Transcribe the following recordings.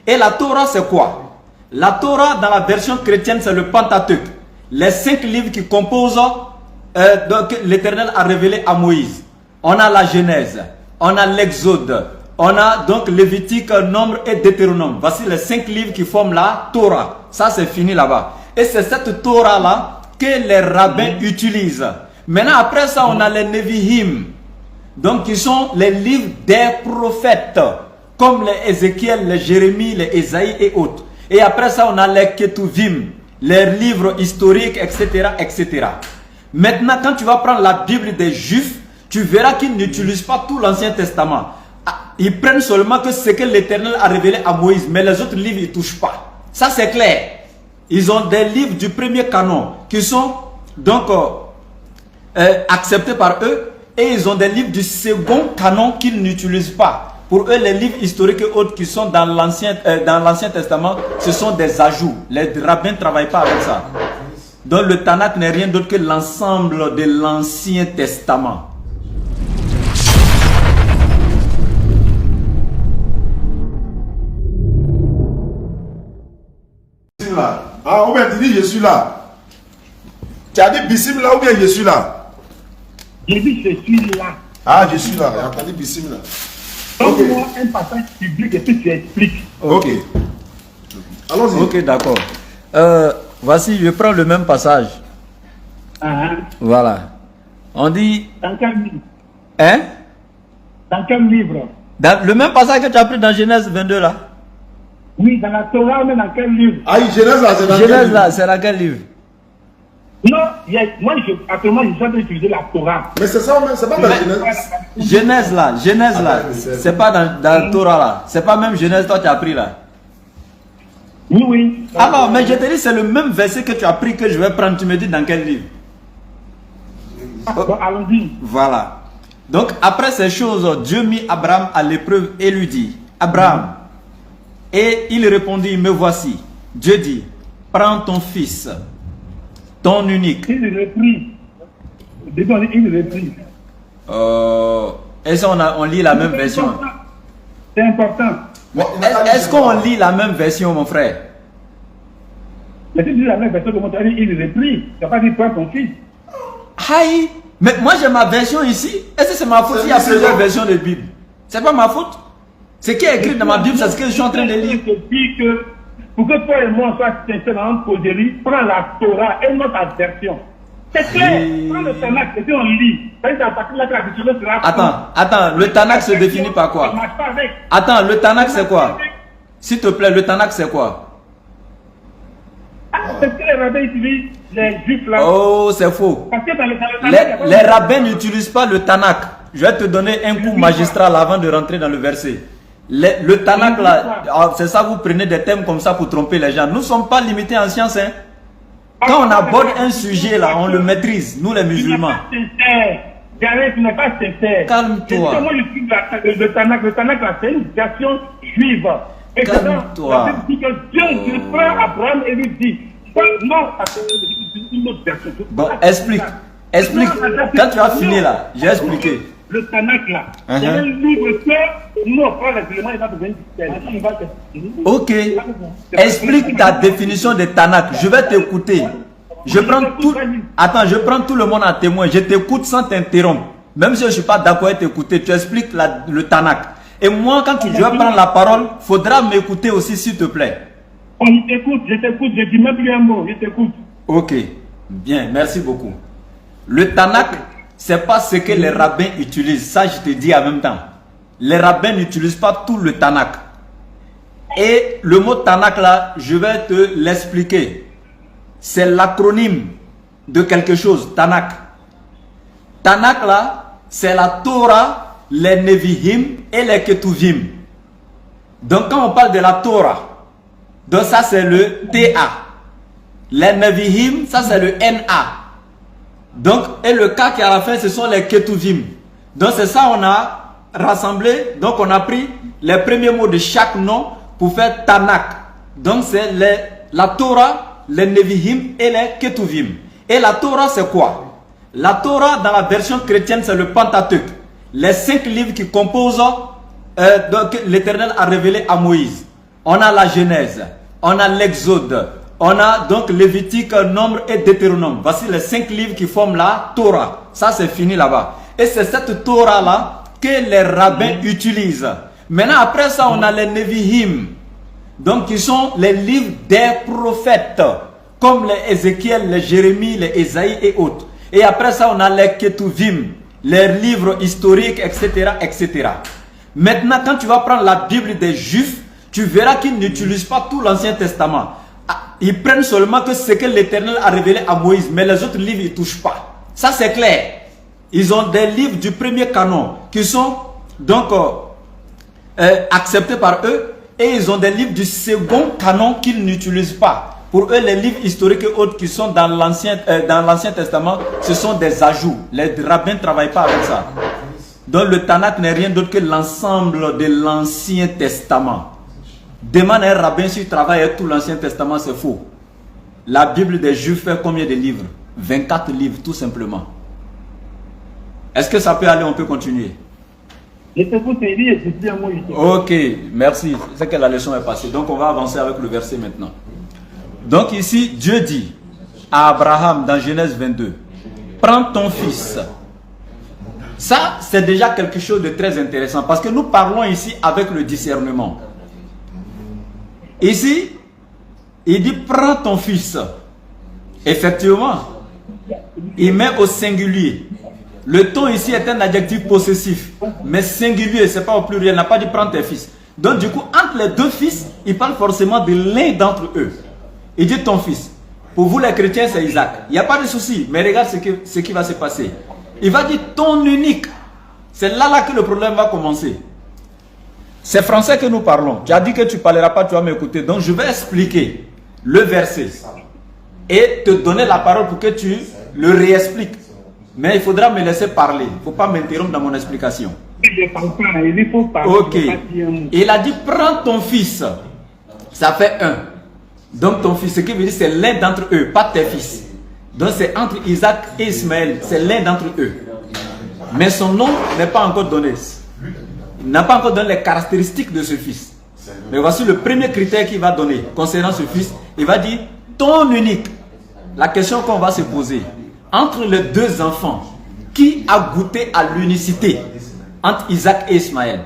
Et la Torah, c'est quoi? La Torah, dans la version chrétienne, c'est le Pentateuque. Les 5 livres qui composent, donc l'Éternel a révélé à Moïse. On a la Genèse, on a l'Exode, on a donc Lévitique, Nombre et Deutéronome. Voici les 5 livres qui forment la Torah. Ça, c'est fini là-bas. Et c'est cette Torah-là que les rabbins utilisent. Maintenant, après ça, on a les Nevi'im. Donc, qui sont les livres des prophètes. Comme les Ézéchiel, les Jérémie, les Ésaïe et autres. Et après ça, on a les Ketuvim. Les livres historiques, etc., etc. Maintenant, quand tu vas prendre la Bible des Juifs, tu verras qu'ils n'utilisent pas tout l'Ancien Testament. Ils prennent seulement que ce que l'Éternel a révélé à Moïse. Mais les autres livres, ils ne touchent pas. Ça, c'est clair. Ils ont des livres du premier canon qui sont donc acceptés par eux. Et ils ont des livres du second canon qu'ils n'utilisent pas. Pour eux, les livres historiques et autres qui sont dans l'Ancien Testament, ce sont des ajouts. Les rabbins ne travaillent pas avec ça. Donc le Tanakh n'est rien d'autre que l'ensemble de l'Ancien Testament. Ah, ou bien tu dis je suis là. Tu as dit Bissim là ou bien je suis là? J'ai dit je suis là. Ah, je suis là. Tu as dit Bissim là. Donne-moi un passage public et puis tu expliques. Ok. Allons-y. Ok, d'accord. Voici, je prends le même passage. Voilà. On dit... Dans quel livre? Hein? Dans quel livre? Dans le même passage que tu as pris dans Genèse 22 là. Oui, dans la Torah, mais dans quel livre? Ah, Genèse là, c'est dans quel Genèse livre? là, c'est dans quel livre? Non, moi, actuellement, je suis en train d'utiliser la Torah. Mais c'est ça, c'est pas dans Genèse. Genèse là, c'est pas dans la Torah là. C'est pas même Genèse toi tu as pris là. Oui, oui. Alors, mais je te dis, c'est le même verset que tu as pris que je vais prendre. Tu me dis dans quel livre? Bon, allons-y. Voilà. Donc, après ces choses, Dieu mit Abraham à l'épreuve et lui dit, Abraham. Et il répondit, me voici. Dieu dit, prends ton fils, ton unique. Il reprit. Il reprit. Est-ce qu'on lit la même version? C'est important. Est-ce qu'on lit la même version, mon frère? Mais si tu dis la même version que mon frère, il reprit. Tu n'as pas dit prends ton fils. Aïe! Mais moi j'ai ma version ici. Est-ce que c'est ma faute? Il y a plusieurs versions de Bible. C'est pas ma faute. Ce qui est écrit dans ma Bible, c'est ce que je suis en train de lire. Pour que toi et moi soient sincères dans notre causerie, prends la Torah et notre version. C'est clair. Prends le Tanakh et puis on lit. Attends, le Tanakh se définit par quoi? Attends, le Tanakh c'est quoi? S'il te plaît, le Tanakh c'est quoi? C'est ce que les rabbins utilisent, les juifs là. Oh, c'est faux. Parce que dans le Tanakh, Les rabbins n'utilisent pas le Tanakh. Je vais te donner un coup magistral avant de rentrer dans le verset. Le Tanakh là, c'est ça, vous prenez des thèmes comme ça pour tromper les gens. Nous ne sommes pas limités en science. Hein. Quand on aborde un sujet là, on le maîtrise, nous les musulmans. Tu n'es pas sincère. Calme-toi. Moi, je suis le Tanakh. Le Tanakh là, c'est une version juive. Et calme-toi. Dit que Dieu prend Abraham et lui dit, non, c'est une autre version. Bon, explique. Quand tu as fini là, j'ai expliqué. Le Tanakh là, c'est un livre que nous on prend les éléments et va devenir. Ok. Explique ta définition de Tanakh. Je vais t'écouter. Je prends tout le monde à témoin. Je t'écoute sans t'interrompre. Même si je ne suis pas d'accord à t'écouter, tu expliques le Tanakh. Et moi, quand je vais prendre la parole, il faudra m'écouter aussi, s'il te plaît. On t'écoute, je dis même plus un mot, je t'écoute. Ok, bien, merci beaucoup. Le Tanakh, ce n'est pas ce que les rabbins utilisent. Ça, je te dis en même temps. Les rabbins n'utilisent pas tout le Tanakh. Et le mot Tanakh là, je vais te l'expliquer. C'est l'acronyme de quelque chose, Tanakh. Tanakh là, c'est la Torah, les Nevi'im et les Ketuvim. Donc quand on parle de la Torah, donc ça c'est le TA. Les Nevi'im, ça c'est le NA. Donc, et le K qui est à la fin, ce sont les Ketuvim. Donc c'est ça, on a rassemblé, donc on a pris les premiers mots de chaque nom pour faire Tanakh. Donc c'est la Torah, les Nevi'im et les Ketuvim. Et la Torah c'est quoi? La Torah dans la version chrétienne c'est le Pentateuque. Les 5 livres qui composent, donc l'Éternel a révélé à Moïse. on a la Genèse, on a l'Exode, on a donc Lévitique, Nombre et Deutéronome. Voici les 5 livres qui forment la Torah. Ça, c'est fini là-bas. Et c'est cette Torah-là que les rabbins utilisent. Maintenant, après ça, on a les Nevi'im. Donc, qui sont les livres des prophètes, comme les Ézéchiel, les Jérémie, les Ésaïe et autres. Et après ça, on a les Ketuvim, les livres historiques, etc., etc. Maintenant, quand tu vas prendre la Bible des Juifs, tu verras qu'ils n'utilisent pas tout l'Ancien Testament. Ils prennent seulement que ce que l'Éternel a révélé à Moïse, mais les autres livres, ils ne touchent pas. Ça, c'est clair. Ils ont des livres du premier canon qui sont donc acceptés par eux, et ils ont des livres du second canon qu'ils n'utilisent pas. Pour eux, les livres historiques et autres qui sont dans l'Ancien Testament, ce sont des ajouts. Les rabbins ne travaillent pas avec ça. Donc le Tanakh n'est rien d'autre que l'ensemble de l'Ancien Testament. Demande à un rabbin s'il travaille avec tout l'Ancien Testament, c'est faux. La Bible des Juifs fait combien de livres? 24 livres, tout simplement. Est-ce que ça peut aller? On peut continuer. Ok, merci. C'est que la leçon est passée. Donc on va avancer avec le verset maintenant. Donc ici, Dieu dit à Abraham dans Genèse 22, prends ton fils. Ça, c'est déjà quelque chose de très intéressant parce que nous parlons ici avec le discernement. Ici, il dit prends ton fils. Effectivement, il met au singulier. Le ton ici est un adjectif possessif, mais singulier, c'est pas au pluriel. Il n'a pas dit prends tes fils. Donc du coup, entre les deux fils, il parle forcément de l'un d'entre eux. Il dit ton fils. Pour vous les chrétiens, c'est Isaac. Il n'y a pas de souci, mais regarde ce qui va se passer. Il va dire ton unique. C'est là que le problème va commencer. C'est français que nous parlons. Tu as dit que tu ne parleras pas, tu vas m'écouter. Donc je vais expliquer le verset et te donner la parole pour que tu le réexpliques. Mais il faudra me laisser parler. Il ne faut pas m'interrompre dans mon explication. Ok. Il a dit prends ton fils. Ça fait un. Donc ton fils, ce qui veut dire c'est l'un d'entre eux, pas tes fils. Donc c'est entre Isaac et Ismaël. C'est l'un d'entre eux. Mais son nom n'est pas encore donné. Il n'a pas encore donné les caractéristiques de ce fils. Mais voici le premier critère qu'il va donner concernant ce fils. Il va dire ton unique. La question qu'on va se poser. Entre les deux enfants, qui a goûté à l'unicité entre Isaac et Ismaël?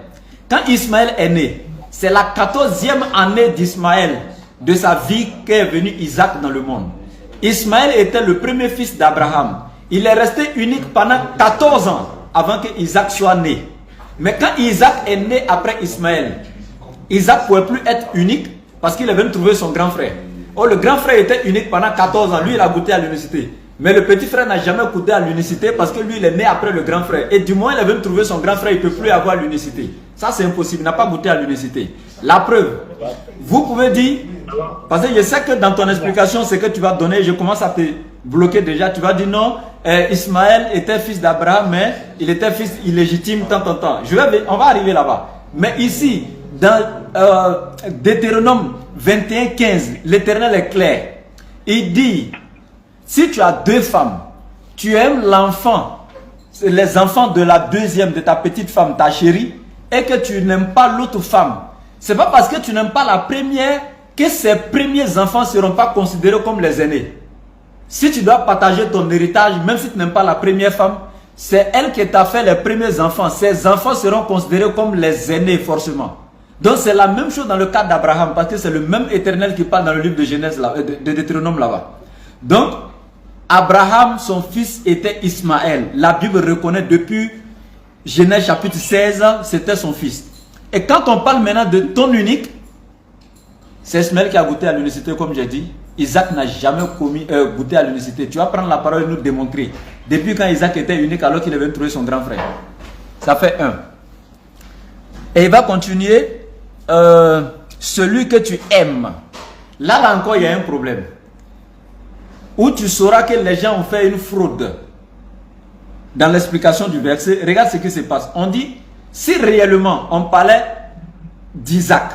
Quand Ismaël est né, c'est la 14e année d'Ismaël, de sa vie, qu'est venu Isaac dans le monde. Ismaël était le premier fils d'Abraham. Il est resté unique pendant 14 ans avant que Isaac soit né. Mais quand Isaac est né après Ismaël, Isaac ne pouvait plus être unique parce qu'il est venu trouver son grand frère. Oh, le grand frère était unique pendant 14 ans. Lui, il a goûté à l'unicité. Mais le petit frère n'a jamais goûté à l'unicité parce que lui, il est né après le grand frère. Et du moins, il est venu trouver son grand frère, il ne peut plus avoir l'unicité. Ça, c'est impossible. Il n'a pas goûté à l'unicité. La preuve, vous pouvez dire, parce que je sais que dans ton explication, ce que tu vas donner, je commence à te bloquer déjà. Tu vas dire non, Ismaël était fils d'Abraham, mais il était fils illégitime, tant. On va arriver là-bas. Mais ici, dans Deutéronome 21:15, l'Éternel est clair. Il dit, si tu as deux femmes, tu aimes l'enfant, les enfants de la deuxième, de ta petite femme, ta chérie, et que tu n'aimes pas l'autre femme, c'est pas parce que tu n'aimes pas la première que ces premiers enfants ne seront pas considérés comme les aînés. Si tu dois partager ton héritage, même si tu n'aimes pas la première femme, c'est elle qui t'a fait les premiers enfants. Ces enfants seront considérés comme les aînés forcément. Donc c'est la même chose dans le cas d'Abraham, parce que c'est le même Éternel qui parle dans le livre de Genèse, de Deutéronome là-bas. Donc, Abraham, son fils était Ismaël. La Bible reconnaît depuis Genèse chapitre 16, c'était son fils. Et quand on parle maintenant de ton unique, c'est Ismaël qui a goûté à l'unicité, comme j'ai dit. Isaac n'a jamais goûté à l'unicité. Tu vas prendre la parole et nous démontrer. Depuis quand Isaac était unique alors qu'il est venu trouver son grand frère. Ça fait un. Et il va continuer. Celui que tu aimes. Là encore, il y a un problème. Où tu sauras que les gens ont fait une fraude. Dans l'explication du verset, regarde ce qui se passe. On dit, si réellement on parlait d'Isaac,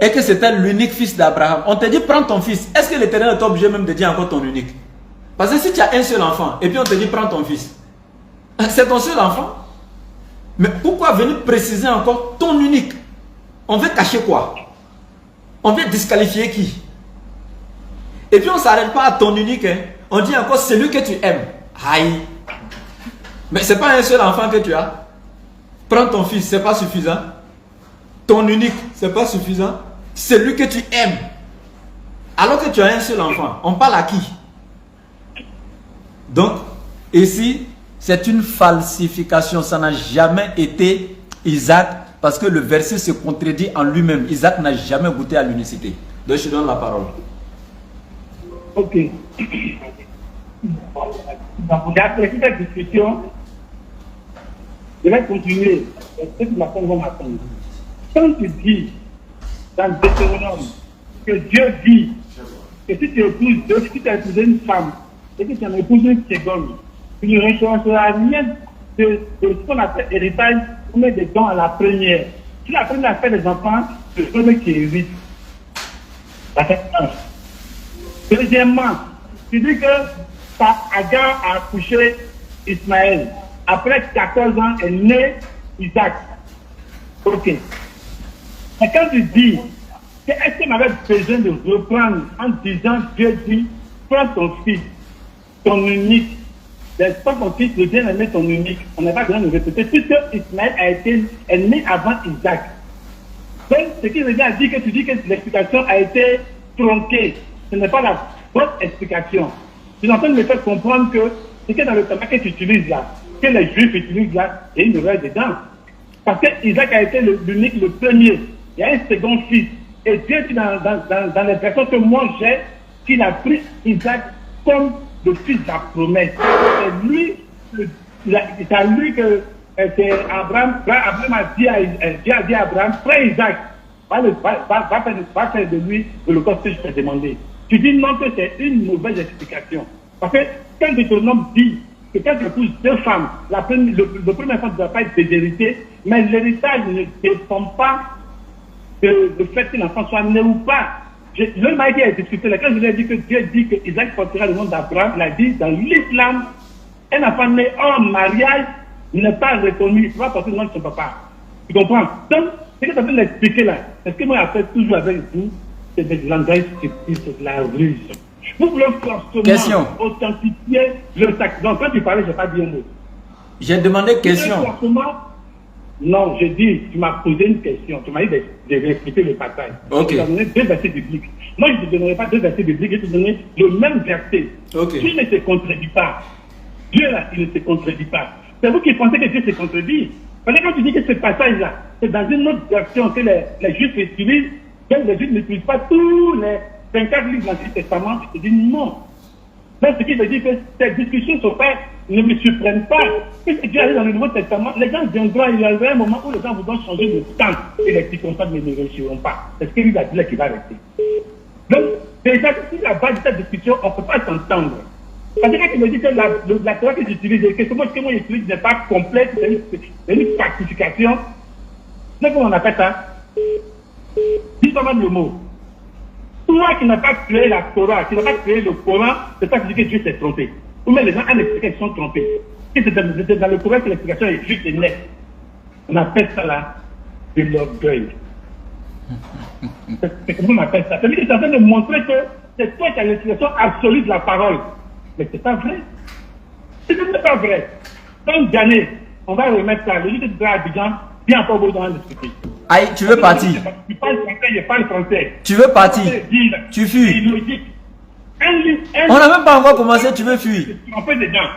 et que c'était l'unique fils d'Abraham, on te dit prends ton fils. Est-ce que l'Éternel est obligé même de dire encore ton unique? Parce que si tu as un seul enfant, et puis on te dit prends ton fils, c'est ton seul enfant. Mais pourquoi venir préciser encore ton unique? On veut cacher quoi? On veut disqualifier qui? Et puis on ne s'arrête pas à ton unique. Hein. On dit encore celui que tu aimes. Aïe. Mais ce n'est pas un seul enfant que tu as. Prends ton fils, ce n'est pas suffisant. Ton unique, ce n'est pas suffisant. Celui que tu aimes. Alors que tu as un seul enfant, on parle à qui? Donc, ici, c'est une falsification. Ça n'a jamais été Isaac, parce que le verset se contredit en lui-même. Isaac n'a jamais goûté à l'unicité. Donc, je donne la parole. Ok. Après cette discussion, je vais continuer. Ce que ma femme va m'attendre. Quand tu dis dans Deutéronome que Dieu dit que si tu épouses deux, si tu as épousé une femme et que tu en épouses une seconde, tu ne recevras rien de ce qu'on appelle héritage ou même des dons à la première. Si la première a fait des enfants, c'est le premier qui hérite. Ça fait un. Deuxièmement, tu dis que Agar a accouché Ismaël. Après 14 ans est né Isaac. Ok. Mais quand tu dis que est-ce qu'on avait besoin de reprendre en disant Dieu dit, prends ton fils, ton unique. Pas ton fils, le bien-aimé, ton unique. On n'a pas besoin de répéter, puisque Ismaël est né avant Isaac. Donc, ce qui veut dire que tu dis que l'explication a été tronquée. Ce n'est pas la bonne explication. Tu es en train de me faire comprendre que ce qui est dans le tabac que tu utilises là, que les Juifs utilisent là, il y a une erreur dedans. Parce que Isaac a été l'unique, le premier. Il y a un second fils. Et Dieu dit dans les versions que moi j'ai, qu'il a pris Isaac comme le fils de la promesse. C'est lui, c'est à lui que Abraham a dit à Abraham, frère Isaac, va faire de lui l'holocauste que je t'ai demandé. Tu dis non que c'est une mauvaise explication. Parce que quand Deutéronome dit que quand tu épouses deux femmes, le premier enfant ne doit pas être déshérité, mais l'héritage ne dépend pas de fait que l'enfant soit né ou pas. Le mari a discuté là, quand je lui ai dit que Dieu dit que Isaac portera le nom d'Abraham, il a dit dans l'islam, un enfant né hors mariage n'est pas reconnu, il ne peut pas porter le nom de son papa. Tu comprends? Donc, ce que tu as fait l'expliquer là, est-ce que moi j'ai fait toujours avec vous, c'est des langages subtils, c'est de la ruse. Vous voulez forcément authentifier le sac. Donc quand tu parlais, je n'ai pas dit un mot. J'ai demandé question. Non, j'ai dit, tu m'as posé une question. Tu m'as dit de expliquer le passage. Ok. Tu m'as donné deux versets bibliques. Moi, je ne te donnerai pas deux versets bibliques, je te donnerai le même verset. Ok. Dieu ne se contredit pas. Dieu là, il ne se contredit pas. C'est vous qui pensez que Dieu se contredit. Parce que quand tu dis que ce passage-là, c'est dans une autre version que les Juifs utilisent, que les Juifs n'utilisent pas tous les 24 livres de l'Ancien Testament, je te dis non. Donc, ce qui veut dire que ces discussions ne me surprennent pas. Puisque Dieu arrive dans le Nouveau Testament, les gens viendront, il y aura un moment où les gens voudront changer de temps et les circonstances ne réussiront pas. C'est ce qu'il a dit là qui va rester. Donc, déjà, si la base de cette discussion, on ne peut pas s'entendre. Parce que quand tu me dis que la Torah que j'utilise, que ce mot que moi j'utilise n'est pas complète, c'est une falsification, c'est comment on appelle ça? Dis-moi le mot. Toi qui n'as pas créé la Torah, qui n'as pas créé le Coran, c'est ça qui dit que Dieu s'est trompé. Ou même les gens ont expliqué qu'ils sont trompés. Et c'est dans le Coran que l'explication est juste et nette. On appelle ça là de l'orgueil. C'est comment on appelle ça. C'est-à-dire que tu es en train de montrer que c'est toi qui as l'explication absolue de la parole. Mais c'est pas vrai. Ce n'est pas vrai. Dans une année, on va remettre ça. Le juge de Abidjan, bien pas besoin de discuter. Aïe, tu veux partir? Tu parles français, je parle français. Tu veux partir? Tu fuis. On n'a même pas encore commencé, tu veux fuir. On fait des dents.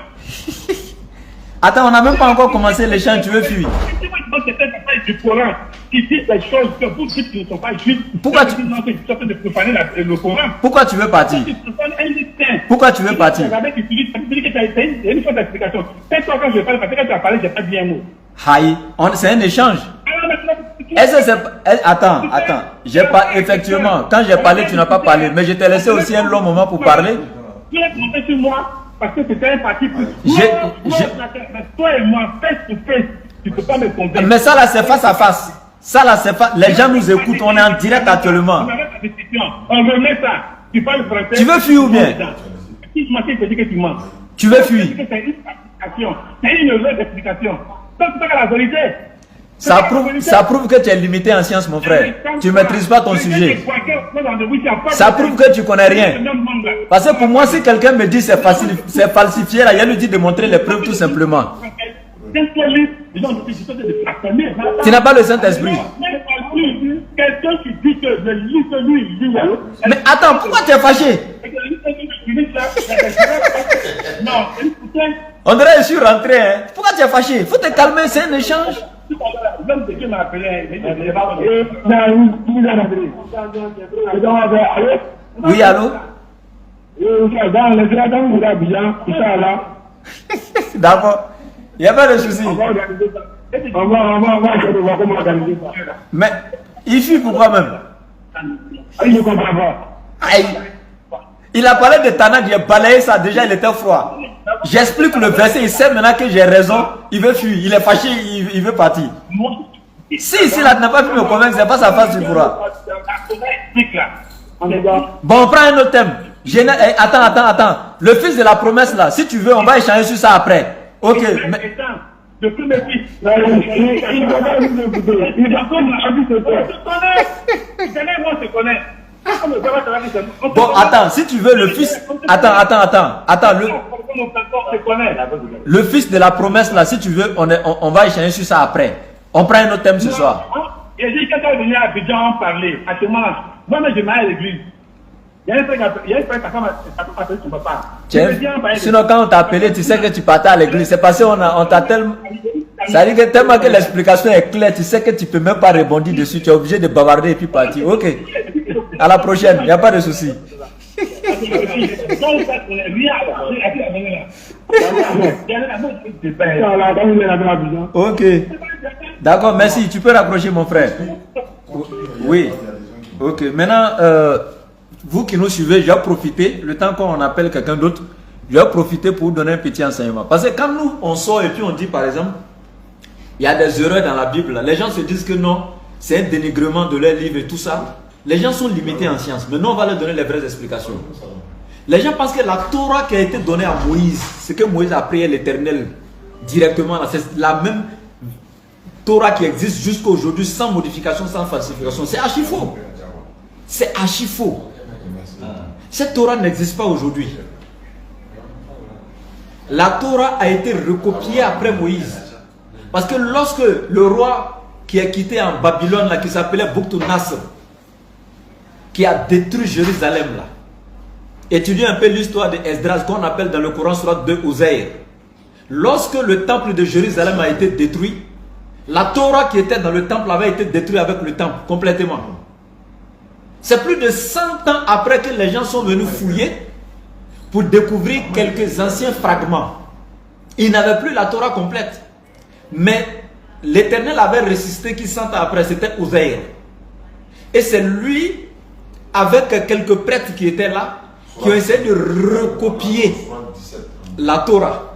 Attends, on n'a même pas encore commencé les chants, tu veux fuir. C'est un passage du Coran qui dit des choses que vous dites qui ne sont pas justes. Pourquoi tu... de profaner le Coran. Pourquoi tu veux partir? Pourquoi tu veux partir? C'est une fois d'explication. C'est toi quand je parle, parce que quand tu as parlé, je n'ai pas dit un mot. Aïe, c'est un échange. Est-ce que c'est... Attends. J'ai pas... Effectivement, quand j'ai parlé, tu n'as pas parlé. Mais je t'ai laissé aussi un long moment pour parler. Tu es tombé sur moi parce que c'était un parti plus. Toi et moi, face to face, tu ne peux pas me convaincre. Mais ça là, c'est face à face. Ça là, c'est pas... Les gens nous écoutent, on est en direct actuellement. On remet ça. Tu parles français. Tu veux fuir ou bien? Si je m'en te dis que tu mens. Tu veux fuir? C'est une explication. C'est une erreur d'explication. Donc, c'est pas la vérité. Ça prouve que tu es limité en sciences, mon frère. Tu ne maîtrises pas ton sujet. Ça prouve que tu ne connais rien. Parce que pour moi, si quelqu'un me dit c'est falsifié, là, il y a lui dit de montrer les preuves tout simplement. Tu n'as pas le Saint-Esprit. Quelqu'un qui dit que je lis celui, il dit. Mais attends, pourquoi tu es fâché? On dirait que je suis rentré. Hein. Pourquoi tu es fâché? Il faut te calmer, c'est un échange. L'homme de Dieu m'a appelé. Oui, allô? D'accord. Il n'y a pas de souci. Mais il fuit pourquoi même? Aïe. Il a parlé de Tanak, j'ai balayé ça, déjà il était froid. J'explique le verset, il sait maintenant que j'ai raison, il veut fuir, il est fâché, il veut partir. Si là, tu n'as pas pu me convaincre, c'est pas sa face du froid. Bon, on prend un autre thème. Attends. Le fils de la promesse là, si tu veux, on va échanger sur ça après. Ok. Mais... Le premier fils. Bon, attends, si tu veux, le fils. Attends. Le fils de la promesse là, si tu veux, on va échanger sur ça après. On prend un autre thème ce soir. Il y a dit quelqu'un est venu à Abidjan en parler. Actuellement, moi-même, je m'aille à l'église. Il y a un frère qui a appelé son papa. Sinon, quand on t'a appelé, tu sais que tu partais à l'église. C'est parce qu'on t'a tellement. Ça veut dire que tellement que l'explication est claire, tu sais que tu ne peux même pas rebondir dessus. Tu es obligé de bavarder et puis partir. Ok. À la prochaine, il n'y a pas de souci. Ok. D'accord, merci. Tu peux raccrocher, mon frère. Oui. Ok. Maintenant, vous qui nous suivez, je vais profiter, le temps qu'on appelle quelqu'un d'autre, je vais profiter pour vous donner un petit enseignement. Parce que quand nous, on sort et puis on dit, par exemple, il y a des erreurs dans la Bible, les gens se disent que non, c'est un dénigrement de leur livre et tout ça. Les gens sont limités en science. Maintenant, on va leur donner les vraies explications. Les gens pensent que la Torah qui a été donnée à Moïse, c'est que Moïse a prié l'Éternel directement. C'est la même Torah qui existe jusqu'à aujourd'hui, sans modification, sans falsification. C'est archi faux. C'est archi faux. Cette Torah n'existe pas aujourd'hui. La Torah a été recopiée après Moïse. Parce que lorsque le roi qui est quitté en Babylone, là, qui s'appelait Buktu Nasr, qui a détruit Jérusalem, là, étudiez un peu l'histoire de Esdras, qu'on appelle dans le Coran Surat 2 Uzair. Lorsque le temple de Jérusalem a été détruit, la Torah qui était dans le temple avait été détruite avec le temple, complètement. C'est plus de 100 ans après que les gens sont venus fouiller pour découvrir quelques anciens fragments. Ils n'avaient plus la Torah complète. Mais l'Éternel avait résisté qui 100 ans après, c'était Uzair. Et c'est lui, avec quelques prêtres qui étaient là, qui ont essayé de recopier la Torah.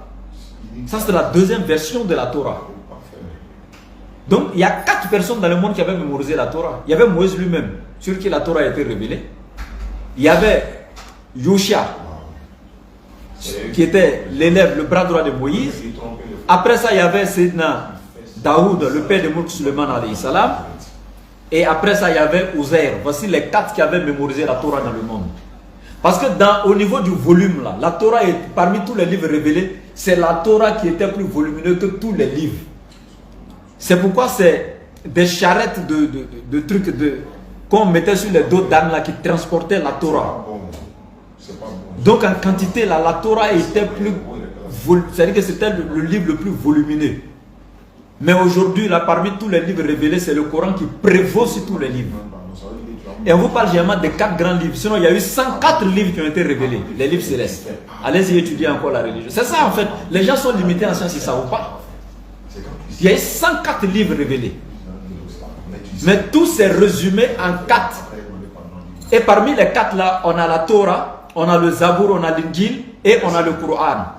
Ça, c'est la deuxième version de la Torah. Donc, il y a 4 personnes dans le monde qui avaient mémorisé la Torah. Il y avait Moïse lui-même, sur qui la Torah a été révélée. Il y avait Yoshia, qui était l'élève, le bras droit de Moïse. Après ça, il y avait Sédna Daoud, le père de Mouk Suleiman alayhi salam. Et après ça, il y avait Uzair. Voici les 4 qui avaient mémorisé la Torah dans le monde. Parce que au niveau du volume, là, la Torah, est, parmi tous les livres révélés, c'est la Torah qui était plus volumineuse que tous les livres. C'est pourquoi c'est des charrettes de trucs qu'on mettait sur les dos d'ânes qui transportaient la Torah. Donc en quantité, là, la Torah était plus... C'est-à-dire que c'était le livre le plus volumineux. Mais aujourd'hui, là, parmi tous les livres révélés, c'est le Coran qui prévaut sur tous les livres. Et on vous parle généralement des 4 grands livres. Sinon, il y a eu 104 livres qui ont été révélés. Les livres célestes. Allez-y étudier encore la religion. C'est ça en fait. Les gens sont limités en sciences, ils ne savent pas. Il y a eu 104 livres révélés. Mais tout s'est résumé en 4. Et parmi les 4 là, on a la Torah, on a le Zabour, on a l'Injil et on a le Coran.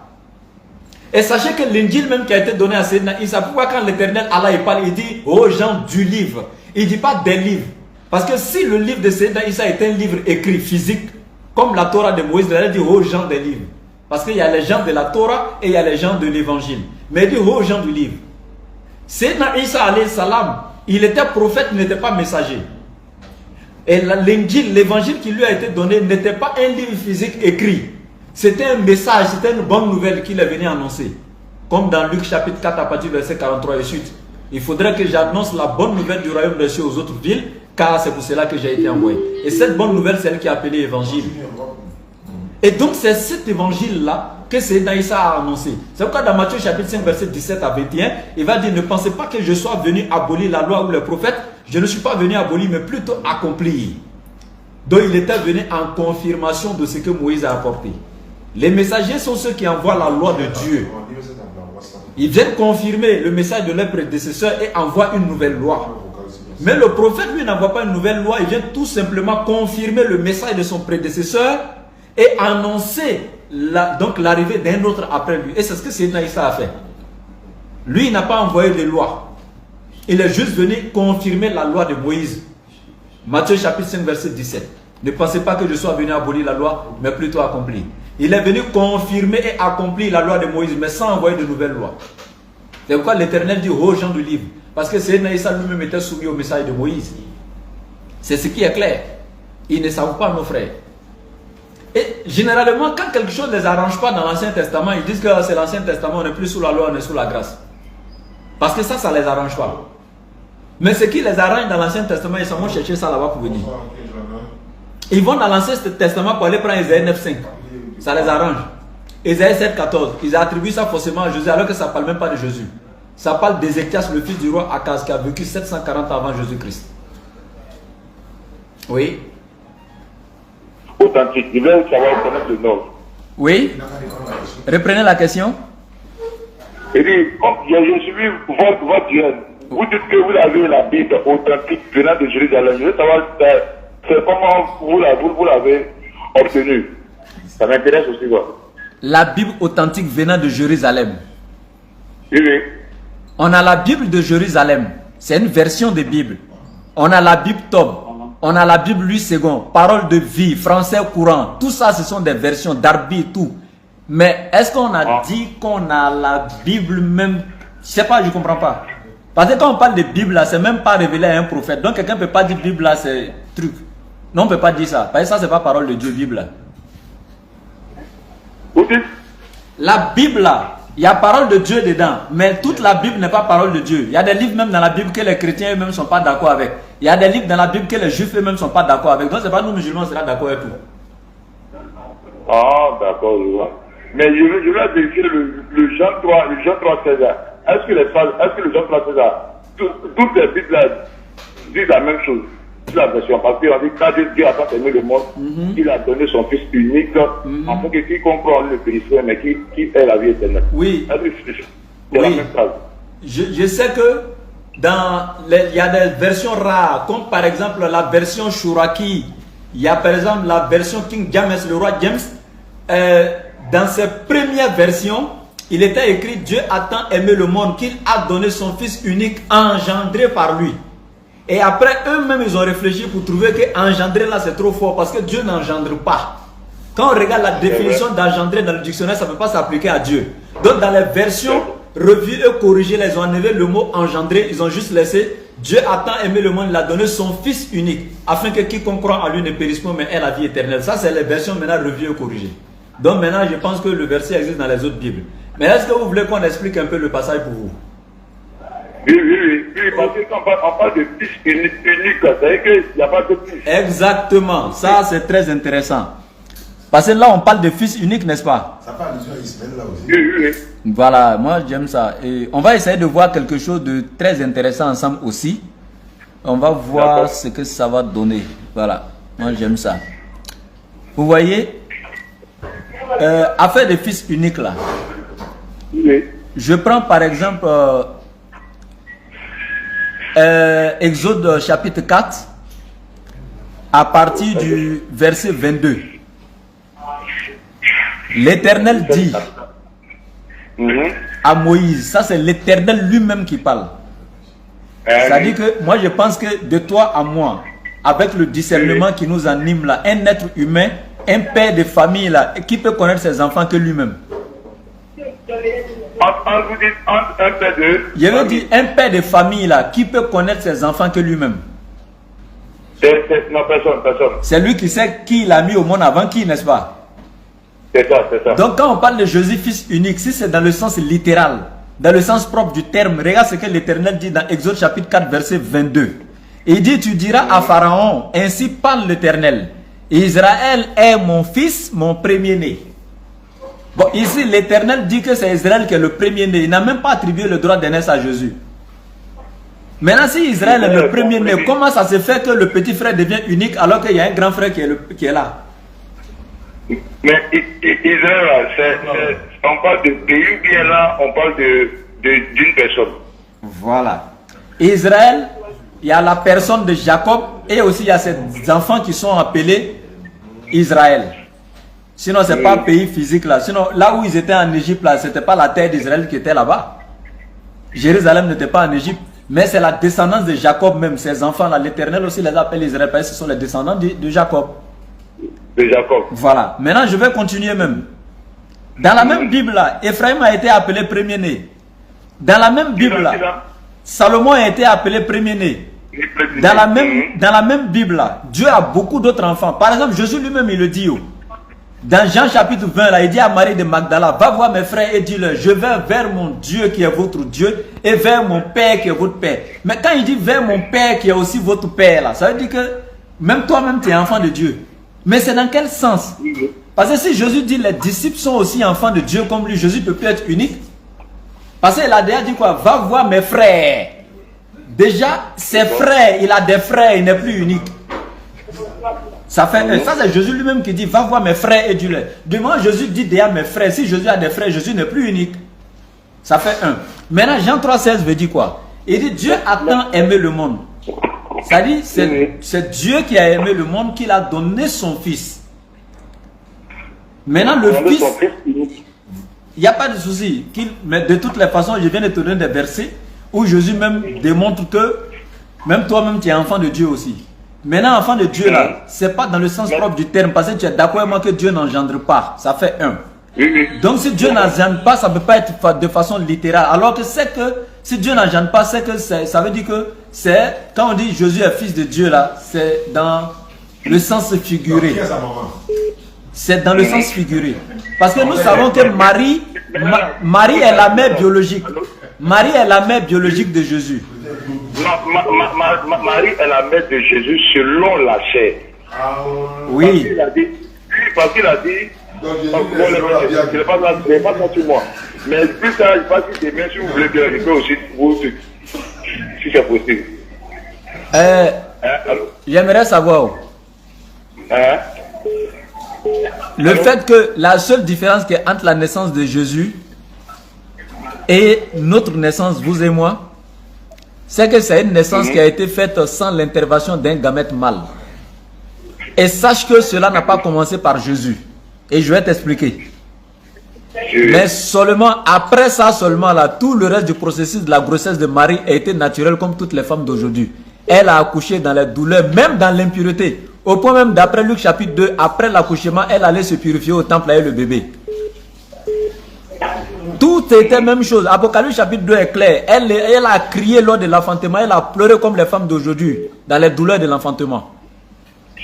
Et sachez que l'Injil même qui a été donné à Sayyidina Isa, pourquoi quand l'Éternel Allah il parle, il dit aux gens du livre. Il ne dit pas des livres. Parce que si le livre de Sayyidina Isa est un livre écrit physique, comme la Torah de Moïse, il a dit aux gens des livres. Parce qu'il y a les gens de la Torah et il y a les gens de l'Évangile. Mais il dit aux gens du livre. Sayyidina Isa alayhi salam, il était prophète, il n'était pas messager. Et l'Injil, l'évangile qui lui a été donné, n'était pas un livre physique écrit. C'était un message, c'était une bonne nouvelle qu'il est venu annoncer. Comme dans Luc chapitre 4 à partir du verset 43 et suite. Il faudrait que j'annonce la bonne nouvelle du royaume des cieux aux autres villes, car c'est pour cela que j'ai été envoyé. Et cette bonne nouvelle, c'est elle qui est appelée évangile. Et donc c'est cet évangile-là que Sayyidina Isa a annoncé. C'est pourquoi dans Matthieu chapitre 5 verset 17 à 21, il va dire: ne pensez pas que je sois venu abolir la loi ou les prophètes. Je ne suis pas venu abolir, mais plutôt accomplir. Donc il était venu en confirmation de ce que Moïse a apporté. Les messagers sont ceux qui envoient la loi de Dieu. Ils viennent confirmer le message de leurs prédécesseurs et envoient une nouvelle loi. Mais le prophète, lui, n'envoie pas une nouvelle loi. Il vient tout simplement confirmer le message de son prédécesseur et annoncer donc l'arrivée d'un autre après lui. Et c'est ce que Sayyidina Isa a fait. Lui, il n'a pas envoyé de loi. Il est juste venu confirmer la loi de Moïse. Matthieu chapitre 5 verset 17. Ne pensez pas que je sois venu abolir la loi, mais plutôt accomplir. Il est venu confirmer et accomplir la loi de Moïse, mais sans envoyer de nouvelles lois. C'est pourquoi l'Éternel dit aux gens du livre. Parce que Sayyidina Isa lui-même était soumis au message de Moïse. C'est ce qui est clair. Ils ne savent pas, nos frères. Et généralement, quand quelque chose ne les arrange pas dans l'Ancien Testament, ils disent que c'est l'Ancien Testament, on n'est plus sous la loi, on est sous la grâce. Parce que ça ne les arrange pas. Mais ce qui les arrange dans l'Ancien Testament, ils s'en vont chercher ça là-bas pour venir. Ils vont dans l'Ancien Testament pour aller prendre Isaïe 9.5. Ça les arrange. Isaïe 7.14. Ils attribuent ça forcément à Jésus alors que ça ne parle même pas de Jésus. Ça parle d'Ézéchias, le fils du roi Akaz, qui a vécu 740 avant Jésus-Christ. Oui. Authentique. Je vais savoir connaître le nom. Oui. Reprenez la question. Il dit, je suis votre Dieu. Vous dites que vous avez la Bible authentique venant de Jérusalem. Je veux savoir c'est comment vous l'avez obtenue. Ça m'intéresse aussi, quoi. La Bible authentique venant de Jérusalem. Oui, oui. On a la Bible de Jérusalem. C'est une version de Bible. On a la Bible Tob. On a la Bible Louis II. Parole de vie, français courant. Tout ça, ce sont des versions d'Arbi et tout. Mais est-ce qu'on a dit qu'on a la Bible même? Je sais pas, je comprends pas. Parce que quand on parle de Bible là, c'est même pas révélé à un prophète. Donc quelqu'un ne peut pas dire Bible là, c'est truc. Non, on ne peut pas dire ça. Parce que ça, c'est pas parole de Dieu, Bible là. La Bible là, il y a parole de Dieu dedans. Mais toute la Bible n'est pas parole de Dieu. Il y a des livres même dans la Bible que les chrétiens eux-mêmes ne sont pas d'accord avec. Il y a des livres dans la Bible que les juifs eux-mêmes ne sont pas d'accord avec. Donc c'est pas nous musulmans qui serons d'accord avec tout. Ah, d'accord, je vois. Mais je vais vérifier le Jean 3, César. Est-ce que le Jean 3, César, toutes les Bibles là disent la même chose? La version, parce qu'on dit que Dieu a pas aimé le monde, il a donné son Fils unique, afin que qui comprend le périsseau, mais qui ait la vie éternelle. Oui. C'est la même phrase. Je sais que il y a des versions rares, comme par exemple la version Shuraki. Il y a par exemple la version King James, le roi James. Dans ses premières versions, il était écrit: Dieu a tant aimé le monde qu'il a donné son Fils unique engendré par lui. Et après, eux-mêmes, ils ont réfléchi pour trouver que engendrer là, c'est trop fort parce que Dieu n'engendre pas. Quand on regarde la définition d'engendrer dans le dictionnaire, ça ne peut pas s'appliquer à Dieu. Donc, dans les versions revues et corrigées, ils ont enlevé le mot engendrer. Ils ont juste laissé: Dieu a tant aimé le monde, il a donné son Fils unique, afin que quiconque croit en lui ne périsse pas, mais ait la vie éternelle. Ça, c'est les versions maintenant revues et corrigées. Donc, maintenant, je pense que le verset existe dans les autres Bibles. Mais est-ce que vous voulez qu'on explique un peu le passage pour vous? Oui, parce que quand on parle de Fils unique, c'est-à-dire qu'il n'y a pas de Fils. Exactement, ça c'est très intéressant. Parce que là on parle de Fils unique, n'est-ce pas? Ça parle de Ismaël là aussi. Oui. Voilà, moi j'aime ça. Et on va essayer de voir quelque chose de très intéressant ensemble aussi. On va voir ce que ça va donner. Voilà, moi j'aime ça. Vous voyez, affaire de Fils unique là. Oui. Je prends par exemple Exode chapitre 4 à partir du verset 22. L'Éternel dit à Moïse, ça c'est l'Éternel lui-même qui parle. C'est-à-dire que moi je pense que de toi à moi, avec le discernement qui nous anime là, un être humain, un père de famille là, qui peut connaître ses enfants que lui-même. Vous dites entre un père de... Je veux dire, un père de famille là, qui peut connaître ses enfants que lui-même? Non, personne. C'est lui qui sait qui il a mis au monde avant qui, n'est-ce pas? C'est ça. Donc quand on parle de Jésus, fils unique, si c'est dans le sens littéral, dans le sens propre du terme, regarde ce que l'Éternel dit dans Exode chapitre 4, verset 22. Il dit, tu diras à Pharaon, ainsi parle l'Éternel, Israël est mon fils, mon premier-né. Bon, ici, l'Éternel dit que c'est Israël qui est le premier-né. Il n'a même pas attribué le droit d'aînesse à Jésus. Maintenant, si Israël est le premier-né, comment ça se fait que le petit frère devient unique alors qu'il y a un grand frère qui est là? Mais Israël, on parle de pays ou bien là, on parle d'une personne. Voilà. Israël, il y a la personne de Jacob et aussi il y a ses enfants qui sont appelés Israël. Sinon, ce n'est pas un pays physique là. Sinon, là où ils étaient en Égypte, ce n'était pas la terre d'Israël qui était là-bas. Jérusalem n'était pas en Égypte. Mais c'est la descendance de Jacob même. Ces enfants-là, l'Éternel aussi les appelle Israël parce que ce sont les descendants de Jacob. De Jacob. Voilà. Maintenant, je vais continuer même. Dans la même Bible là, Ephraim a été appelé premier-né. Dans la même Bible là, Salomon a été appelé premier-né. Dans la même Bible là, Dieu a beaucoup d'autres enfants. Par exemple, Jésus lui-même, il le dit. Dans Jean chapitre 20, là, il dit à Marie de Magdala, va voir mes frères et dis-leur, je vais vers mon Dieu qui est votre Dieu et vers mon Père qui est votre Père. Mais quand il dit vers mon Père qui est aussi votre Père, là, ça veut dire que même toi-même, tu es enfant de Dieu. Mais c'est dans quel sens? Parce que si Jésus dit les disciples sont aussi enfants de Dieu comme lui, Jésus peut plus être unique. Parce qu'il a déjà dit quoi? Va voir mes frères. Déjà, ses frères, il a des frères, il n'est plus unique. Ça c'est Jésus lui-même qui dit, va voir mes frères et dis-leur. Du moment Jésus dit déjà mes frères, si Jésus a des frères, Jésus n'est plus unique. Ça fait un. Maintenant, Jean 3,16 veut dire quoi? Il dit, Dieu a tant aimé le monde. C'est-à-dire, c'est Dieu qui a aimé le monde, qu'il a donné son fils. Maintenant, le fils, il n'y a pas de souci. Mais de toutes les façons, je viens de te donner des versets où Jésus même démontre que même toi-même, tu es enfant de Dieu aussi. Maintenant, enfant de Dieu, là, c'est pas dans le sens propre du terme, parce que tu es d'accord avec moi que Dieu n'engendre pas. Ça fait un. Donc, si Dieu n'engendre pas, ça ne peut pas être de façon littérale. Alors que c'est que, si Dieu n'engendre pas, c'est que ça veut dire que c'est, quand on dit Jésus est fils de Dieu, là, c'est dans le sens figuré. C'est dans le sens figuré. Parce que nous savons que Marie est la mère biologique. Marie est la mère biologique de Jésus. Marie est la mère de Jésus selon la chair. Oui. Parce qu'il a dit, je n'ai pas ça sur moi. Mais plus ça, il passe des mains, si vous voulez bien, je peux aussi vous, si c'est possible. J'aimerais savoir. Le fait que la seule différence qu'il y a entre la naissance de Jésus et notre naissance, vous et moi, c'est que c'est une naissance qui a été faite sans l'intervention d'un gamète mâle. Et sache que cela n'a pas commencé par Jésus. Et je vais t'expliquer. Mais seulement, après ça seulement, là, tout le reste du processus de la grossesse de Marie a été naturel comme toutes les femmes d'aujourd'hui. Elle a accouché dans les douleurs, même dans l'impureté. Au point même, d'après Luc chapitre 2, après l'accouchement, elle allait se purifier au temple avec le bébé. Tout était la même chose. Apocalypse chapitre 2 est clair. Elle a crié lors de l'enfantement, elle a pleuré comme les femmes d'aujourd'hui, dans les douleurs de l'enfantement.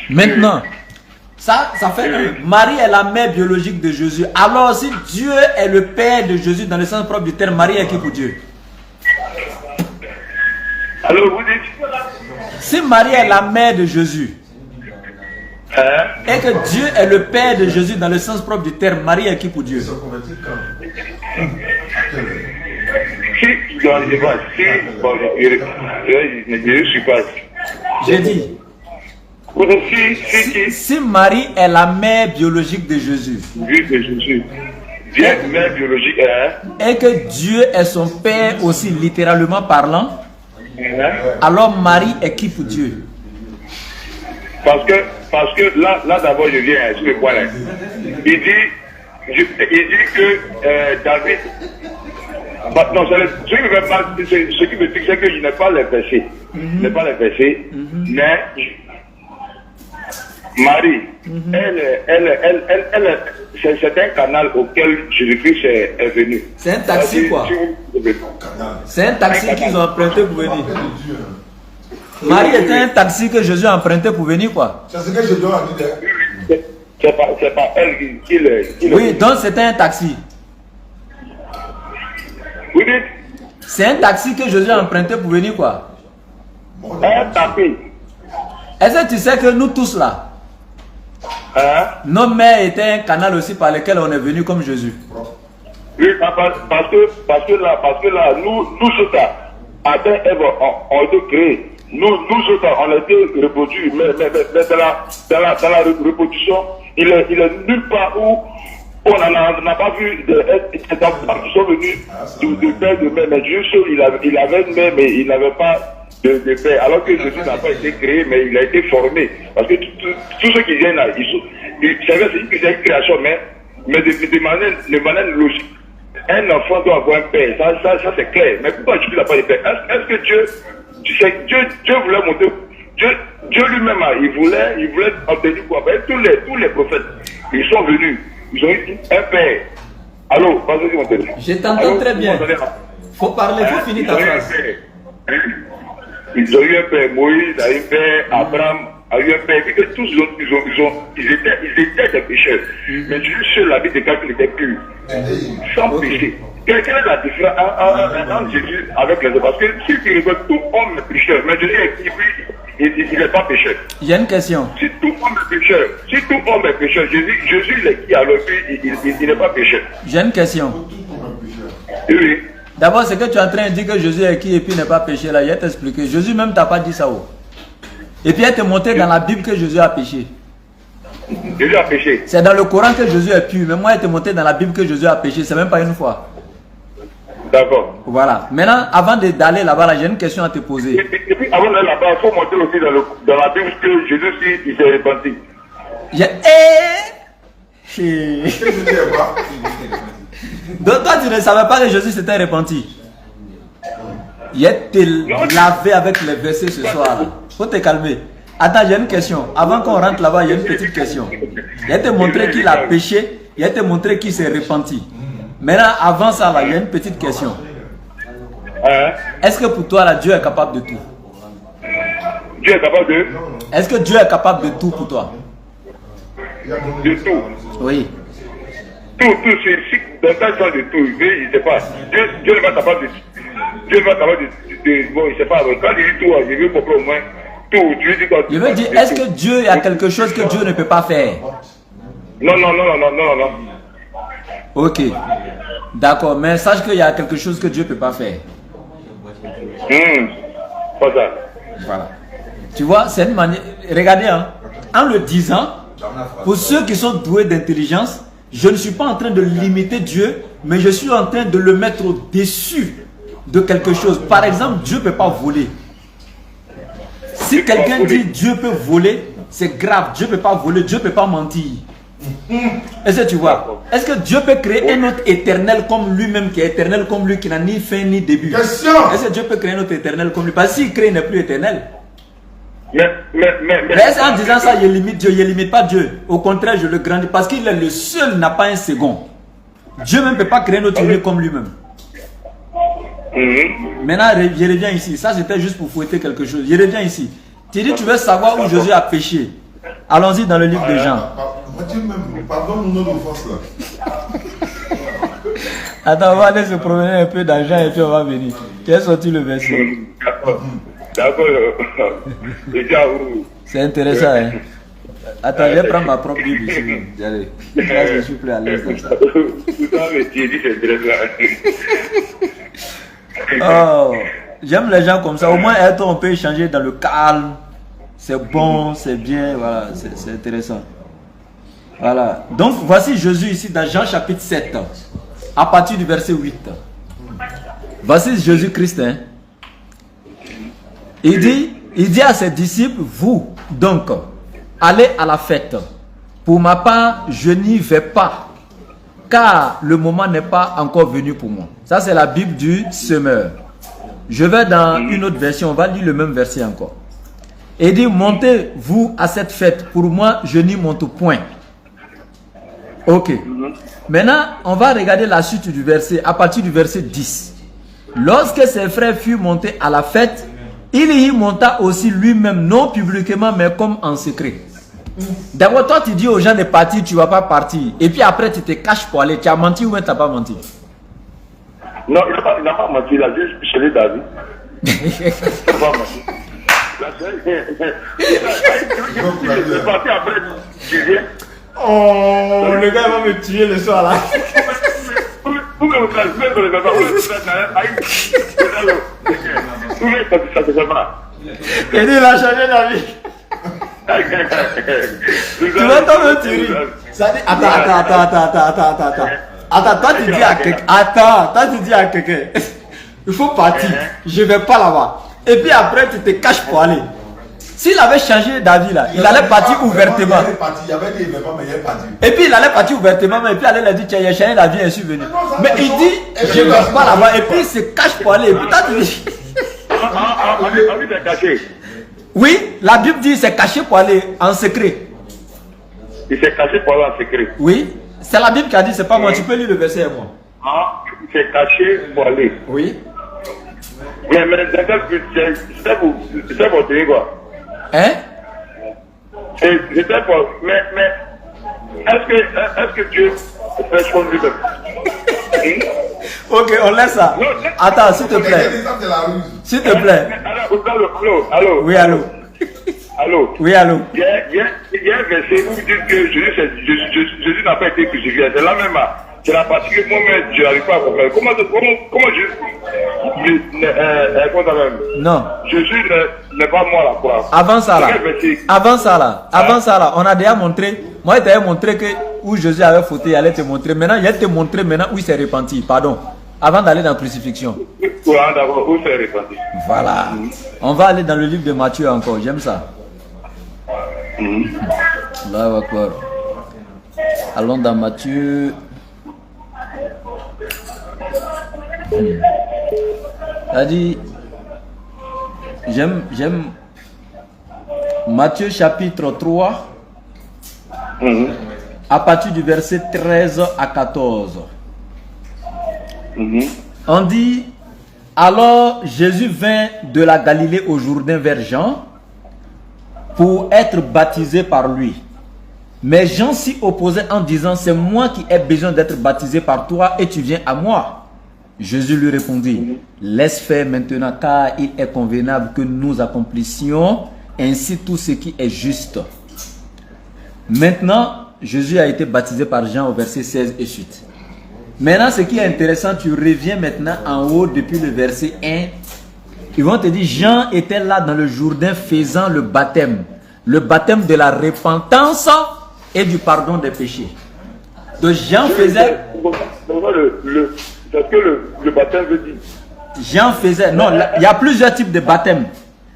Maintenant, ça fait que Marie est la mère biologique de Jésus. Alors si Dieu est le père de Jésus dans le sens propre du terme, Marie est qui pour Dieu? Alors vous dites, si Marie est la mère de Jésus, et que Dieu est le père de Jésus dans le sens propre du terme, Marie est qui pour Dieu? Je suis pas. J'ai dit. Si Marie est la mère biologique de Jésus, Dieu est mère biologique, et que Dieu est son père aussi littéralement parlant, alors Marie est qui pour Dieu? Parce que là d'abord je viens sur le point là. Il dit que David. Non, ce qui me dit, c'est que je n'ai pas les versets. Je n'ai pas les versets, mais Marie, c'est un canal auquel Jésus-Christ est venu. C'est un taxi quoi. C'est un taxi qu'ils ont emprunté pour venir. Marie était un taxi que Jésus a emprunté pour venir quoi. C'est ce que je dois dire. C'est pas elle qui le... Oui, donc c'était un taxi. Vous dites? C'est un taxi que Jésus a emprunté pour venir quoi. Un tapis. Est-ce que tu sais que nous tous là, Hein? nos mères étaient un canal aussi par lequel on est venu comme Jésus. Oui, parce que là, nous tous là, Adam et Ève ont été créés. Nous tous là, on a été reproduits, mais dans la reproduction, il est nulle part où on n'a pas vu des enfants qui sont venus de père de mère. Mais Dieu seul, il avait une mère, mais il n'avait pas de père. Alors que Jésus n'a pas été créé, mais il a été formé. Parce que tous ceux qui viennent là, c'est vrai, c'est une création, mais de manière logique. Un enfant doit avoir un père, ça c'est clair. Mais pourquoi Dieu n'a pas de père? Est-ce que Dieu, tu sais, Dieu voulait monter, Dieu lui-même, il voulait obtenir quoi? Ben, tous les prophètes, ils sont venus, ils ont eu un père. Allô, vas-y, mon père. Je t'entends très bien. Faut parler, faut finir ta phrase. Ils ont eu un père, Moïse a eu un père, Abraham a eu un père, et que tous ils étaient des pécheurs. Mais Dieu seul a dit des cas qui étaient purs, sans péché. Quelle est la différence entre Jésus avec les autres? Parce que si tu regardes, tout homme est pécheur, mais Jésus il n'est pas pécheur. Il y a une question. Si tout homme est pécheur, Jésus il est qui alors il n'est pas pécheur? J'ai une question. Oui. D'abord, c'est que tu es en train de dire que Jésus est qui et puis n'est pas péché là. Il va t'expliquer. Jésus même t'a pas dit ça. Oh. Et puis il te montré dans la Bible que Jésus a péché. Jésus a péché. C'est dans le Coran que Jésus est pur. Mais moi, il te montré dans la Bible que Jésus a péché. C'est même pas une fois. D'accord. Voilà. Maintenant, avant d'aller là-bas, là, j'ai une question à te poser. Et puis avant d'aller là-bas, il faut montrer aussi dans la Bible que Jésus il s'est repenti. Donc toi, tu ne savais pas que Jésus s'était repenti. Il te lavé avec les versets ce soir. Faut te calmer. Attends, j'ai une question. Avant qu'on rentre là-bas, il y a une petite question. Il a te montré qu'il a péché. Il a te montré qu'il s'est repenti. Maintenant, avant ça, là, il y a une petite question. Est-ce que pour toi, là, Dieu est capable de tout? Dieu est capable de... Est-ce que Dieu est capable de tout pour toi? De tout. Oui. Tout, dans le sens de tout, je ne sais pas. Dieu n'est pas capable de... Dieu n'est pas capable de... Bon, je ne sais pas. Quand il dit tout, je veux comprendre au moins tout. Dieu dit quoi? Je veux dire, est-ce que Dieu a quelque chose que Dieu ne peut pas faire? Non. Ok. D'accord, mais sache qu'il y a quelque chose que Dieu ne peut pas faire. Pas ça. Voilà. Tu vois, c'est une manière... Regardez, hein, en le disant, pour ceux qui sont doués d'intelligence, je ne suis pas en train de limiter Dieu, mais je suis en train de le mettre au-dessus de quelque chose. Par exemple, Dieu ne peut pas voler. Si quelqu'un dit Dieu peut voler, c'est grave. Dieu ne peut pas voler, Dieu ne peut pas mentir. Est-ce que tu vois? Est-ce que Dieu peut créer un autre éternel comme lui-même, qui est éternel comme lui, qui n'a ni fin ni début? Question. Est-ce que Dieu peut créer un autre éternel comme lui? Parce que s'il crée, il n'est plus éternel. Mais est-ce qu'en disant ça, je limite Dieu? Je ne limite pas Dieu. Au contraire, je le grandis. Parce qu'il est le seul, n'a pas un second. Dieu même ne peut pas créer un autre unité comme lui-même. Maintenant, je reviens ici. Ça, c'était juste pour fouetter quelque chose. Je reviens ici. Tu dis, tu veux savoir où Jésus a péché. Allons-y dans le livre de Jean. Pardon, mon nom d'offense là. Attends, on va aller se promener un peu dans Jean et puis on va venir. Tu as sorti le verset. D'accord. C'est intéressant, hein. Attends, je vais prendre ma propre Bible ici. Allez. Là, je suis plus à l'aise comme ça. Oh, j'aime les gens comme ça. Au moins, on peut échanger dans le calme. C'est bon, c'est bien. Voilà, c'est intéressant. Voilà. Donc, voici Jésus ici dans Jean chapitre 7, à partir du verset 8. Voici Jésus-Christ. Hein. Il dit à ses disciples, vous, donc, allez à la fête. Pour ma part, je n'y vais pas, car le moment n'est pas encore venu pour moi. Ça, c'est la Bible du semeur. Je vais dans une autre version, on va lire le même verset encore. Et il dit, montez-vous à cette fête. Pour moi, je n'y monte point. Ok. Maintenant, on va regarder la suite du verset, à partir du verset 10. Lorsque ses frères furent montés à la fête, il y monta aussi lui-même, non publiquement, mais comme en secret. D'abord, toi, tu dis aux gens de partir, tu ne vas pas partir. Et puis après, tu te caches pour aller. Tu as menti ou bien tu n'as pas menti? Non, il n'a pas menti, il a juste chez David. Il n'a pas menti. Il est parti après, tu viens. Oh, le gars va me tuer le soir là. Et il a changé d'avis. Tu vas t'en tuer. Ça dit, attends. Attends, toi tu dis à quelqu'un. Attends, toi tu dis à quelqu'un. Il faut partir. Je vais pas là-bas. Et puis après, tu te caches pour aller. S'il avait changé d'avis là, il allait partir ouvertement. Et puis il allait partir ouvertement, mais puis il allait dire, tiens, il a changé d'avis et je suis venu. Mais il dit, je ne vais pas là-bas. Et puis il se cache pour aller. Et puis toi tu dis. Envie de cacher. Oui, la Bible dit, il s'est caché pour aller en secret. Il s'est caché pour aller en secret. Oui, c'est la Bible qui a dit, c'est pas moi. Tu peux lire le verset et moi. Ah, il s'est caché pour aller. Oui. Mais c'est pour tenir quoi? Hein? C'était pour. Mais est-ce que Dieu fait comme lui-même? Ok, on laisse ça. Attends, s'il te plaît. S'il te plaît. Allô? Oui, allô? Allô? Oui, allô? Il y a un verset où il dit que Jésus n'a pas été crucifié. C'est là même. C'est la partie que moi-même, je n'arrive pas à comprendre. Comment Jésus Non. Jésus n'est pas mort à la croix. Avant ça là, on a déjà montré. Moi, je t'avais montré que où Jésus avait fauté, il allait te montrer. Maintenant, il allait te montrer maintenant où il s'est repenti. Pardon. Avant d'aller dans la crucifixion. D'abord, où s'est repenti. Voilà. On va aller dans le livre de Matthieu encore. J'aime ça. Allahu Akbar. Allons dans Matthieu. Ça dit, j'aime Matthieu chapitre 3, à partir du verset 13 à 14. On dit, alors Jésus vint de la Galilée au Jourdain vers Jean pour être baptisé par lui. Mais Jean s'y opposait en disant, c'est moi qui ai besoin d'être baptisé par toi et tu viens à moi. Jésus lui répondit, laisse faire maintenant car il est convenable que nous accomplissions ainsi tout ce qui est juste. Maintenant, Jésus a été baptisé par Jean au verset 16 et suite. Maintenant, ce qui est intéressant, tu reviens maintenant en haut depuis le verset 1. Ils vont te dire, Jean était là dans le Jourdain faisant le baptême de la repentance et du pardon des péchés. Donc Jean faisait... Parce que le baptême veut dire. Jean faisait. Non, il y a plusieurs types de baptême.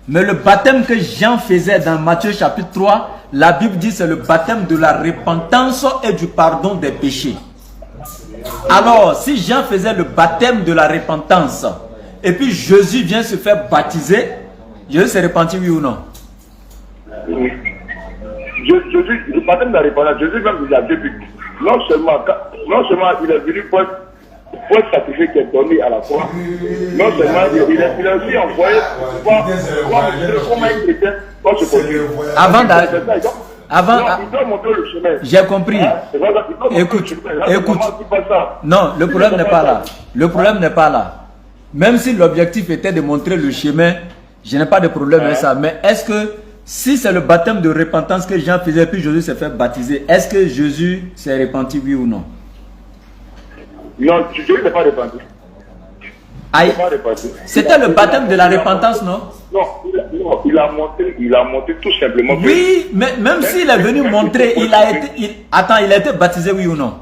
Mais le baptême que Jean faisait dans Matthieu chapitre 3, la Bible dit c'est le baptême de la repentance et du pardon des péchés. Alors, si Jean faisait le baptême de la repentance, et puis Jésus vient se faire baptiser, Jésus s'est repenti, oui ou non? Oui. Jésus, le baptême de la repentance, Jésus même il a deux buts. Non seulement il est venu pour sacrifier qui est donné à la croix. Non seulement il a aussi envoyé pour montrer comment un chrétien doit se conduire. Il doit montrer le chemin. J'ai compris. Écoute. Non, le problème n'est pas là. Le problème n'est pas là. Même si l'objectif était de montrer le chemin, je n'ai pas de problème avec ça. Mais est-ce que si c'est le baptême de repentance que Jean faisait, puis Jésus s'est fait baptiser, est-ce que Jésus s'est repenti, oui ou non? Non, Jésus n'est pas repenti. C'était le baptême de la repentance, non? Non, il a montré tout simplement. Oui, mais même s'il est venu montrer, il a été baptisé, oui ou non?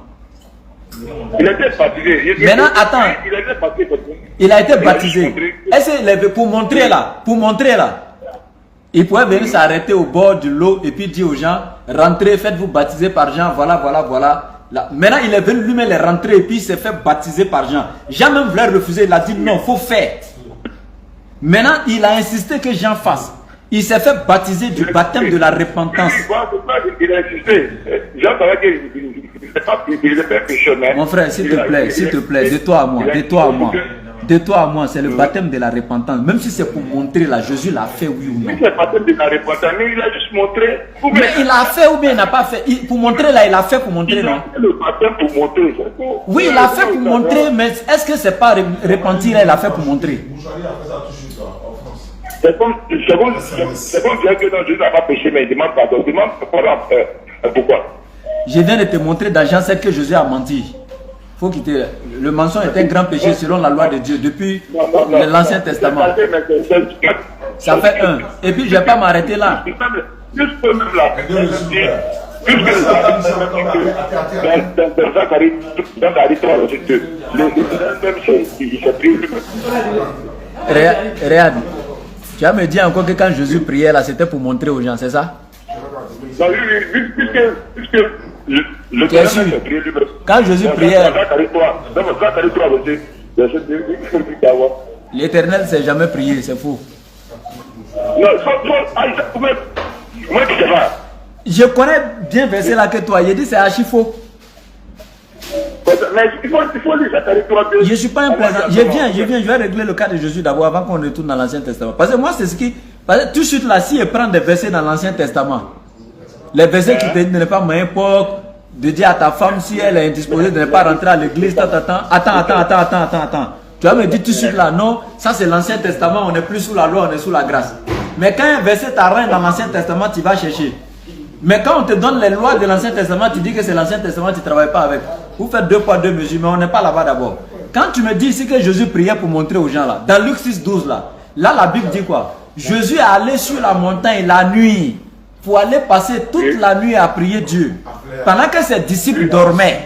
Il a été baptisé. Maintenant, attends. Il a été baptisé. Est-ce qu'il est venu pour montrer là? Il pouvait venir s'arrêter au bord de l'eau et puis dire aux gens, rentrez, faites-vous baptiser par Jean, voilà. Là. Maintenant, il est venu lui-même les rentrer et puis il s'est fait baptiser par Jean. Jean même voulait refuser, il a dit non, il faut faire. Maintenant, il a insisté que Jean fasse. Il s'est fait baptiser du baptême de la repentance. Il a insisté. Jean savait qu'il n'est pas pécheur. Mon frère, s'il te plaît, de toi à moi, de toi à moi. De toi à moi, c'est le baptême de la repentance. Même si c'est pour montrer là, Jésus l'a fait, oui ou non. C'est le baptême de la repentance, mais il a juste montré. Mais il a fait ou bien il n'a pas fait. Pour montrer là, il a fait pour montrer, non? Il a fait le baptême pour montrer. Oui, il a fait pour montrer, mais est-ce que c'est pas repentir là, il a fait pour montrer? C'est comme dire que non, Jésus n'a pas péché, mais il demande pardon. Il demande pardon. Pourquoi? Je viens de te montrer dans Jean 7 que Jésus a menti. Faut quitter. Le mensonge est un grand péché selon la loi de Dieu depuis l'Ancien Testament. Ça fait un. Et puis je ne vais pas m'arrêter là. Juste même là. Dans Zacharie 3, même chose, il s'est pris. Regarde. Tu vas me dire encore que quand Jésus priait là, c'était pour montrer aux gens, c'est ça? Non, puisque le Bien sûr. Quand Jésus priait, l'Éternel ne s'est jamais prié, c'est faux. Je connais bien verset là que toi, il dit c'est archi faux. Mais il faut lire Zacharie 3. Je ne suis pas un plaisant. Je vais régler le cas de Jésus d'abord avant qu'on retourne dans l'Ancien Testament. Parce que moi, c'est ce qui. Parce que tout de suite là, si je prends des versets dans l'Ancien Testament, les versets qui te disent de ne pas m'importe, de dire à ta femme si elle est indisposée de ne pas rentrer à l'église, attends. Tu vas me dire tout de suite là, non, ça c'est l'Ancien Testament, on n'est plus sous la loi, on est sous la grâce. Mais quand un verset t'arrête dans l'Ancien Testament, tu vas chercher. Mais quand on te donne les lois de l'Ancien Testament, tu dis que c'est l'Ancien Testament, tu ne travailles pas avec. Vous faites 2 poids 2 mesures, mais on n'est pas là-bas d'abord. Quand tu me dis ici que Jésus priait pour montrer aux gens là, dans Luc 6, 12 là, la Bible dit quoi? Jésus est allé sur la montagne la nuit pour aller passer toute la nuit à prier Dieu. Pendant que ses disciples dormaient.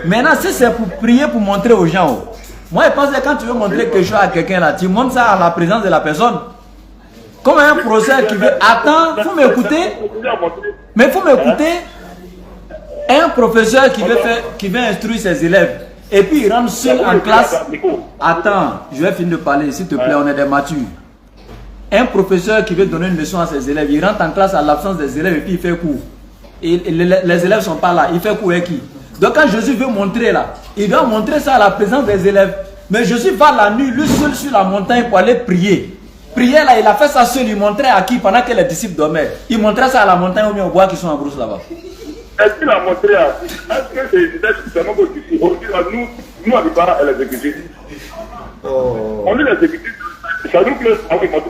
Maintenant, si c'est pour prier pour montrer aux gens, moi je pense que quand tu veux montrer quelque chose à quelqu'un là, tu montres ça à la présence de la personne. Comme un procès qui veut. Attends, il faut m'écouter. Mais il faut m'écouter. Un professeur qui veut instruire ses élèves et puis il rentre seul en classe. Attends, je vais finir de parler, s'il te plaît, on est des matures. Un professeur qui veut donner une leçon à ses élèves, il rentre en classe à l'absence des élèves et puis il fait cours. Et les élèves ne sont pas là, il fait cours avec qui? Donc quand Jésus veut montrer là, il doit montrer ça à la présence des élèves. Mais Jésus va la nuit, lui seul sur la montagne pour aller prier. Prier là, il a fait ça seul, il montrait à qui pendant que les disciples dormaient. Il montrait ça à la montagne ou bien au bois qui sont en brousse là-bas. Est-ce qu'il a montré à... Est-ce que c'est seulement ici? Nous, on ne pas l'exécuter. On lui l'exécuter. Ça nous plaît.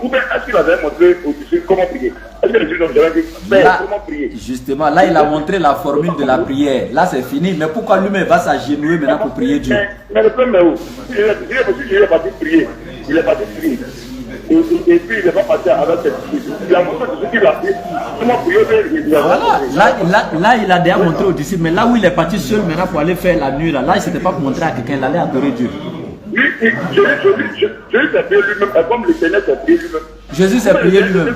Ou bien est-ce qu'il avait montré au disciple comment prier? Est-ce que les disciples ont dit comment prier? Justement, là, il a montré la formule de la prière. Là, c'est fini. Mais pourquoi lui-même va s'agenouiller maintenant pour prier Dieu? Mais le problème est où? Il est parti prier. Il est parti prier. Et puis il n'est pas passé avec cette disciples. Il a montré ce qu'il a fait. Comment prier? Voilà. Là, il a déjà montré aux disciples. Mais là où il est parti seul maintenant pour aller faire la nuit, là, il ne s'était pas pour montrer à quelqu'un. Il allait adorer Dieu. Jésus s'est prié lui-même, comme le Seigneur s'est prié lui-même. Jésus s'est prié lui-même.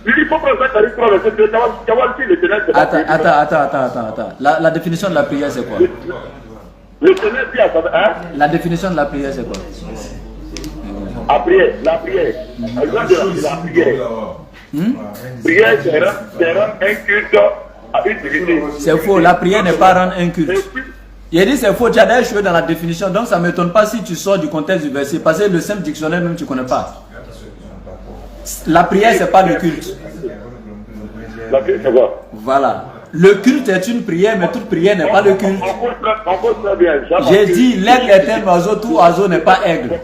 Il faut prendre Zacharie 3, verset 2, le Seigneur s'est prié. Attends. La définition de la prière, c'est quoi? Le Seigneur dit à sa... La définition de la prière, c'est quoi? La prière. La prière. Prière, c'est rendre un culte à une divinité. C'est faux, la prière n'est pas rendre un culte. Il a dit c'est faux, tu as d'ailleurs joué dans la définition, donc ça ne m'étonne pas si tu sors du contexte du verset, parce que le simple dictionnaire même tu ne connais pas. La prière c'est pas le culte. La prière c'est quoi? Voilà. Le culte est une prière, mais toute prière n'est pas le culte. J'ai dit l'aigle est un oiseau, tout oiseau n'est pas aigle.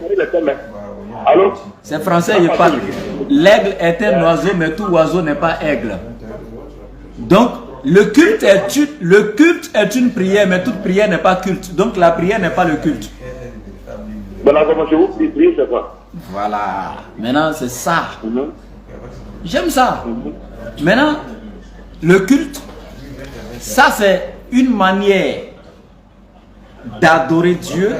C'est français, il parle. L'aigle est un oiseau, mais tout oiseau n'est pas aigle. Donc, le culte est une prière, mais toute prière n'est pas culte. Donc la prière n'est pas le culte. Voilà. Maintenant, c'est ça. J'aime ça. Maintenant, le culte, ça c'est une manière d'adorer Dieu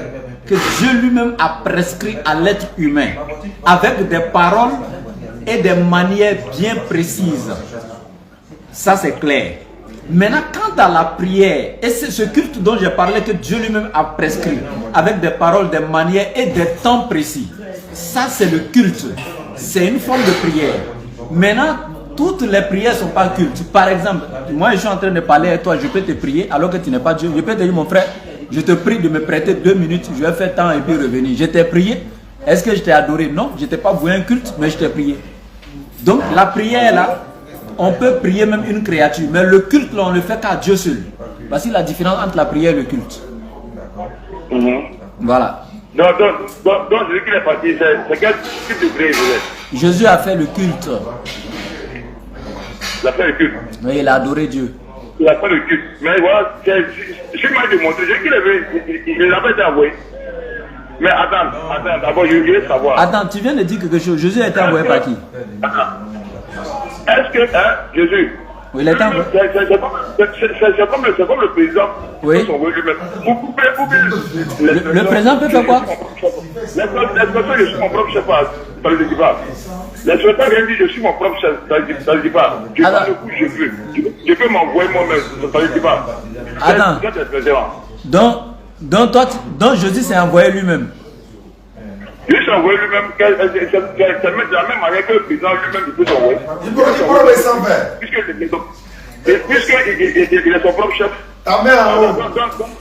que Dieu lui-même a prescrit à l'être humain avec des paroles et des manières bien précises. Ça c'est clair. Maintenant, quant à la prière, et c'est ce culte dont j'ai parlé que Dieu lui-même a prescrit, avec des paroles, des manières et des temps précis. Ça, c'est le culte. C'est une forme de prière. Maintenant, toutes les prières ne sont pas cultes. Par exemple, moi je suis en train de parler à toi, je peux te prier alors que tu n'es pas Dieu. Je peux te dire, mon frère, je te prie de me prêter 2 minutes, je vais faire temps et puis revenir. Je t'ai prié. Est-ce que je t'ai adoré? Non, je t'ai pas voué un culte, mais je t'ai prié. Donc la prière là, on peut prier même une créature, mais le culte là, on ne le fait qu'à Dieu seul. Voici la différence entre la prière et le culte. Voilà. Donc, je dis qu'il est parti, c'est quel type de prière Jésus a fait le culte. Il a fait le culte. Mais il a adoré Dieu. Il a fait le culte. Mais voilà, je m'ai démontré, je dis qu'il avait été envoyé. Mais attends, d'abord je voulais savoir. Attends, tu viens de dire quelque chose. Jésus a été envoyé par qui? Est-ce que, Jésus, oui, il est envoyé. C'est comme le président. Oui. Le président peut faire quoi? L'expression je suis mon propre chef, ça ne le dit pas. L'expression vient dire je suis mon propre chef, ça ne le dit pas. Je parle de coup, je veux. Je peux m'envoyer moi-même, ça ne le dit pas. Attends. Donc Jésus s'est envoyé lui-même. Il s'est envoyé lui-même, c'est de la même manière que le président lui-même il peut s'envoyer. Il peut le sans faire. Puisqu'il est son propre chef. Ta mère en haut.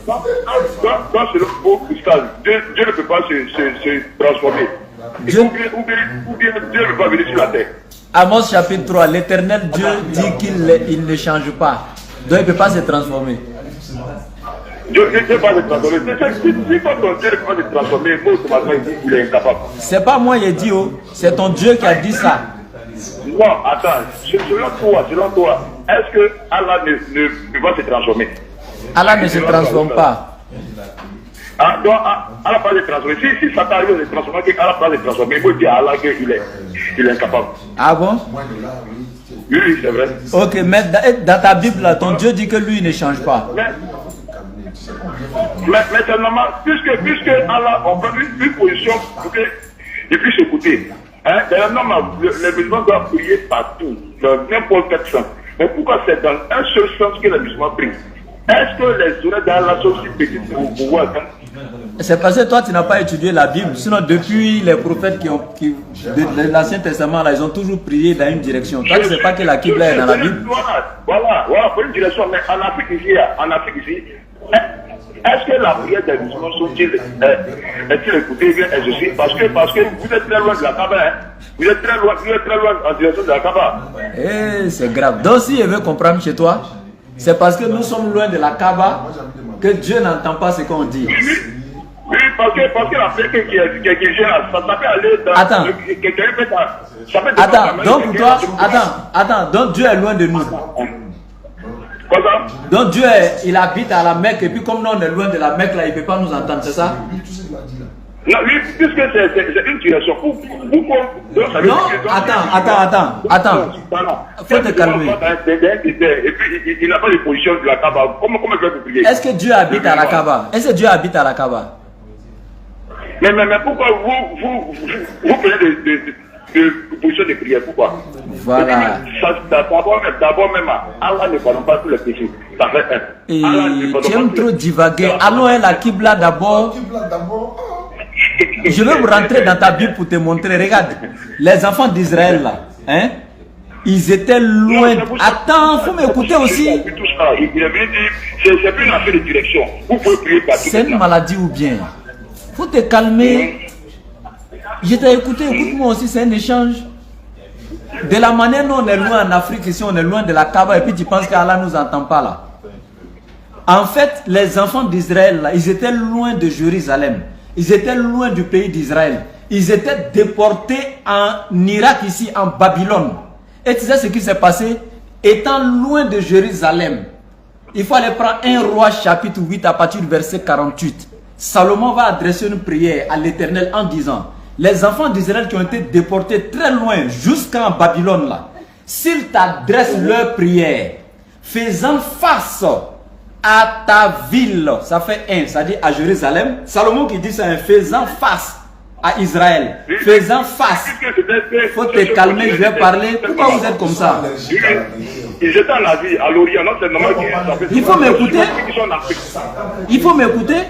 Dans ce beau cristal, Dieu ne peut pas se transformer. Ou bien Dieu ne peut pas venir sur la terre. Amos chapitre 3, l'Éternel Dieu dit qu'il ne change pas. Donc il ne peut pas se transformer. Dieu ne peut pas se transformer. Si ton Dieu ne peut pas se transformer, automatiquement il est incapable. C'est pas moi qui ai dit, c'est ton Dieu qui a dit ça. Non, attends, selon toi, est-ce que Allah ne peut pas se transformer? Allah ne se transforme pas. Donc, Allah ne peut pas se transformer. Si ça t'arrive de se transformer, Allah ne peut pas se transformer, il faut dire à Allah qu'il est incapable. Ah bon? Oui, c'est vrai. Ok, mais dans ta Bible, là, ton Dieu dit que lui ne change pas. Mais c'est normal, puisque Allah, on prend une position pour qu'il puisse écouter. C'est normal, les musulmans doivent prier partout, dans n'importe quel sens. Mais pourquoi c'est dans un seul sens que les musulmans prient? Est-ce que les oreilles d'Allah sont si petites pour pouvoir entendre? C'est parce que toi tu n'as pas étudié la Bible. Sinon depuis les prophètes de l'Ancien Testament là, ils ont toujours prié dans une direction. Toi tu ne sais pas que la Qibla est dans la Bible. Voilà, pour une direction. Mais en Afrique ici, est-ce que la prière des musulmans sont-ils écoutées bien exaucées? Parce que vous êtes très loin de la Kaaba, hein? Vous êtes très loin en direction de la Kaaba. C'est grave. Donc si je veux comprendre chez toi, c'est parce que nous sommes loin de la Kaaba que Dieu n'entend pas ce qu'on dit. Oui, parce que la prière qui vient là, ça peut aller dans... Attends. Donc pour toi, donc Dieu est loin de nous. Donc Dieu, il habite à la Mecque et puis comme nous on est loin de la Mecque là, il ne peut pas nous entendre, c'est ça? Non, oui, puisque c'est une direction. Non, attends. Faut te calmer. Et puis il n'a pas de position de la Kaaba. Comment il va vous prier? Est-ce que Dieu habite à la Kaaba? Est-ce que Dieu habite à la Kaaba? Mais pourquoi vous prenez de position de prière? Pourquoi? Voilà. D'abord même, Allah ne pardonne pas tous les péchés. Ça fait un. Et tu aimes trop divaguer. Allons à la Qibla d'abord. Je vais vous rentrer dans ta Bible pour te montrer. Regarde, les enfants d'Israël là, hein, ils étaient loin. Attends, faut m'écouter aussi. C'est plus une affaire de direction. Vous pouvez prier partout. C'est une maladie ou bien? Faut te calmer. Je t'ai écouté, écoute-moi aussi, c'est un échange. De la manière dont on est loin en Afrique, ici on est loin de la Kaaba et puis tu penses qu'Allah ne nous entend pas là. En fait, les enfants d'Israël là, ils étaient loin de Jérusalem. Ils étaient loin du pays d'Israël. Ils étaient déportés en Irak ici, en Babylone. Et tu sais ce qui s'est passé? Étant loin de Jérusalem, il faut aller prendre 1 Roi chapitre 8 à partir du verset 48. Salomon va adresser une prière à l'Éternel en disant: les enfants d'Israël qui ont été déportés très loin, jusqu'en Babylone là, s'ils t'adressent leur prière, faisant face à ta ville, ça fait 1, ça dit à Jérusalem. Salomon qui dit ça, faisant face à Israël, faisant face. Faut te calmer, je vais parler. Pourquoi vous êtes comme ça? Ils étaient en Asie, à l'Orient, non, c'est normal. Il faut m'écouter. Il faut m'écouter.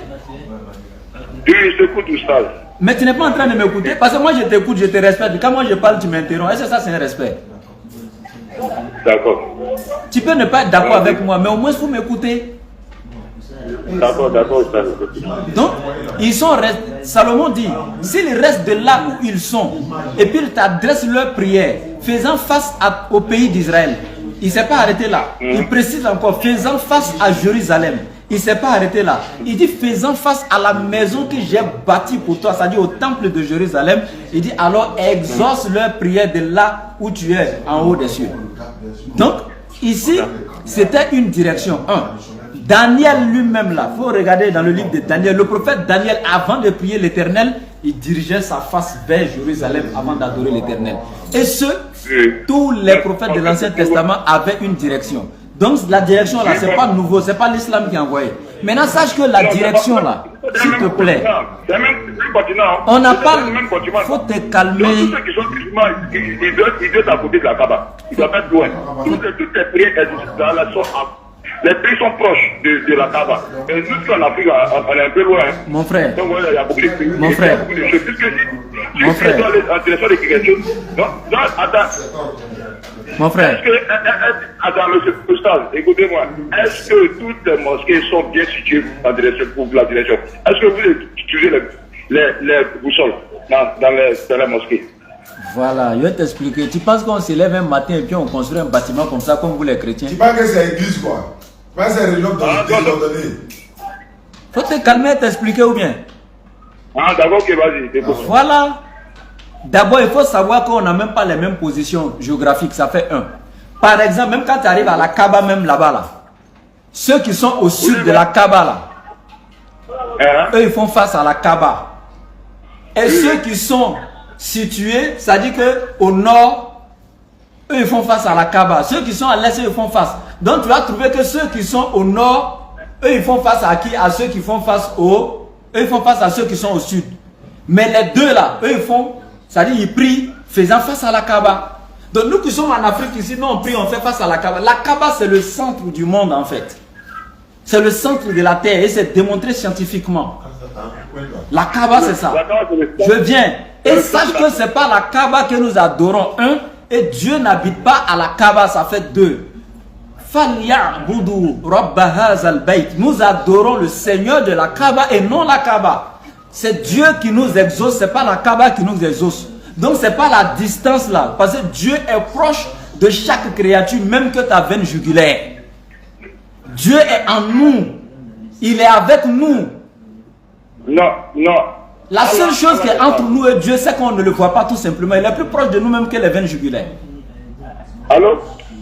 Oui, je t'écoute, Oustaz. Mais tu n'es pas en train de m'écouter parce que moi je t'écoute, je te respecte. Quand moi je parle, tu m'interromps. Est-ce que ça c'est un respect? D'accord. Tu peux ne pas être d'accord avec moi, mais au moins il faut m'écouter. D'accord. Donc, ils sont restés. Salomon dit, s'ils restent de là où ils sont, et puis ils t'adressent leur prière, faisant face au pays d'Israël. Il ne s'est pas arrêté là. Il précise encore, faisant face à Jérusalem. Il ne s'est pas arrêté là. Il dit, faisant face à la maison que j'ai bâtie pour toi, c'est-à-dire au temple de Jérusalem. Il dit, alors exauce leur prière de là où tu es, en haut des cieux. Donc, ici, c'était une direction. Daniel lui-même là, il faut regarder dans le livre de Daniel, le prophète Daniel, avant de prier l'Éternel, il dirigeait sa face vers Jérusalem avant d'adorer l'Éternel. Et tous les prophètes de l'Ancien Testament avaient une direction. Donc la direction là, c'est pas nouveau, c'est pas l'islam qui a envoyé. Maintenant, sache que la direction là, s'il te plaît, on n'a pas, faut te calmer. Tous ceux qui sont musulmans, ils doivent à côté de la Kaaba. Ils doivent être loin. Toutes les prières dans la sorte. Les pays sont proches de la Kaaba. Et nous, qui en Afrique, on est un peu loin. Mon frère. Donc, voilà, il y a beaucoup de pays. Mon frère. Mon frère. En direction de quelque chose. Donc, attends. Mon frère. Est-ce que, attends, monsieur Coustal, écoutez-moi. Est-ce que toutes les mosquées sont bien situées en direction pour la direction? Est-ce que vous utilisez les boussoles dans les mosquées? Voilà, je vais t'expliquer. Tu penses qu'on se lève un matin et puis on construit un bâtiment comme ça, comme vous les chrétiens? Tu penses que c'est l'église quoi? Tu penses que c'est une région donné. Faut te calmer et t'expliquer ou bien? Ah, d'abord, ok, vas-y. Voilà. D'abord, il faut savoir qu'on n'a même pas les mêmes positions géographiques. Ça fait un. Par exemple, même quand tu arrives à la Kaaba, même là-bas, là, ceux qui sont au sud de la Kaaba, là, eux, ils font face à la Kaaba. Et ceux qui sont situés, c'est-à-dire qu'au nord, eux, ils font face à la Kaaba. Ceux qui sont à l'est, ils font face. Donc, tu vas trouver que ceux qui sont au nord, eux, ils font face à qui? À ceux qui font face au... Eux, ils font face à ceux qui sont au sud. Mais les deux, là, eux, ils font... C'est-à-dire, ils prient faisant face à la Kaaba. Donc, nous qui sommes en Afrique ici, nous, on prie, on fait face à la Kaaba. La Kaaba, c'est le centre du monde, en fait. C'est le centre de la terre et c'est démontré scientifiquement. La Kaaba, c'est ça. Je viens. Et sache que ce n'est pas la Kaaba que nous adorons. Un, et Dieu n'habite pas à la Kaaba, ça fait deux. Nous adorons le Seigneur de la Kaaba et non la Kaaba. C'est Dieu qui nous exauce, ce n'est pas la Kaaba qui nous exauce. Donc ce n'est pas la distance là. Parce que Dieu est proche de chaque créature, même que ta veine jugulaire. Dieu est en nous. Il est avec nous. Non. La seule chose qui est entre nous et Dieu, c'est qu'on ne le voit pas tout simplement. Il est plus proche de nous-mêmes que les veines jugulaires. Allô?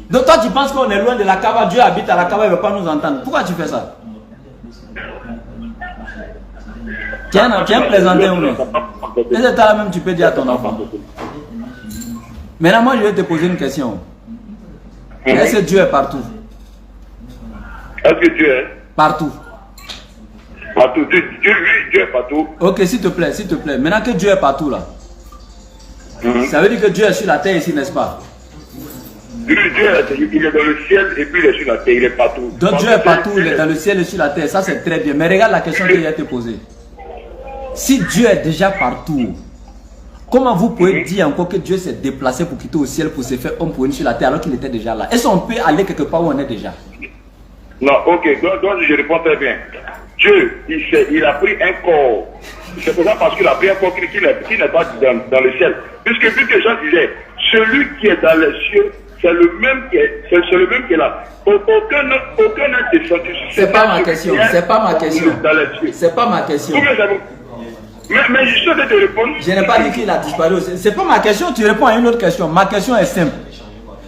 Donc toi tu penses qu'on est loin de la Kaaba, Dieu habite à la Kaaba, il ne veut pas nous entendre. Pourquoi tu fais ça? Tiens, plaisanter ou non? Et c'est là même tu peux dire à ton enfant. Maintenant moi je vais te poser une question. Est-ce que Dieu est partout? Est-ce que Dieu est partout? Partout. Dieu est partout. Ok, s'il te plaît. Maintenant que Dieu est partout là, ça veut dire que Dieu est sur la terre ici, n'est-ce pas? Dieu, il est dans le ciel et puis il est sur la terre, il est partout. Donc Dieu est partout, il est dans le ciel et sur la terre, ça c'est très bien. Mais regarde la question que je vais te poser. Si Dieu est déjà partout, comment vous pouvez dire encore que Dieu s'est déplacé pour quitter au ciel pour se faire homme pour venir sur la terre alors qu'il était déjà là? Est-ce qu'on peut aller quelque part où on est déjà? Non, ok, donc je réponds très bien. Dieu, il a pris un corps. C'est pour ça parce qu'il a pris un corps qui n'est pas dans le ciel. Puisque Jean disait, celui qui est dans les cieux, c'est le même qui est là. Aucun n'a descendu. C'est pas ma question. C'est pas ma question. C'est pas ma question. Mais je suis en train de te répondre. Je n'ai pas dit qu'il a disparu. C'est pas ma question. Tu réponds à une autre question. Ma question est simple.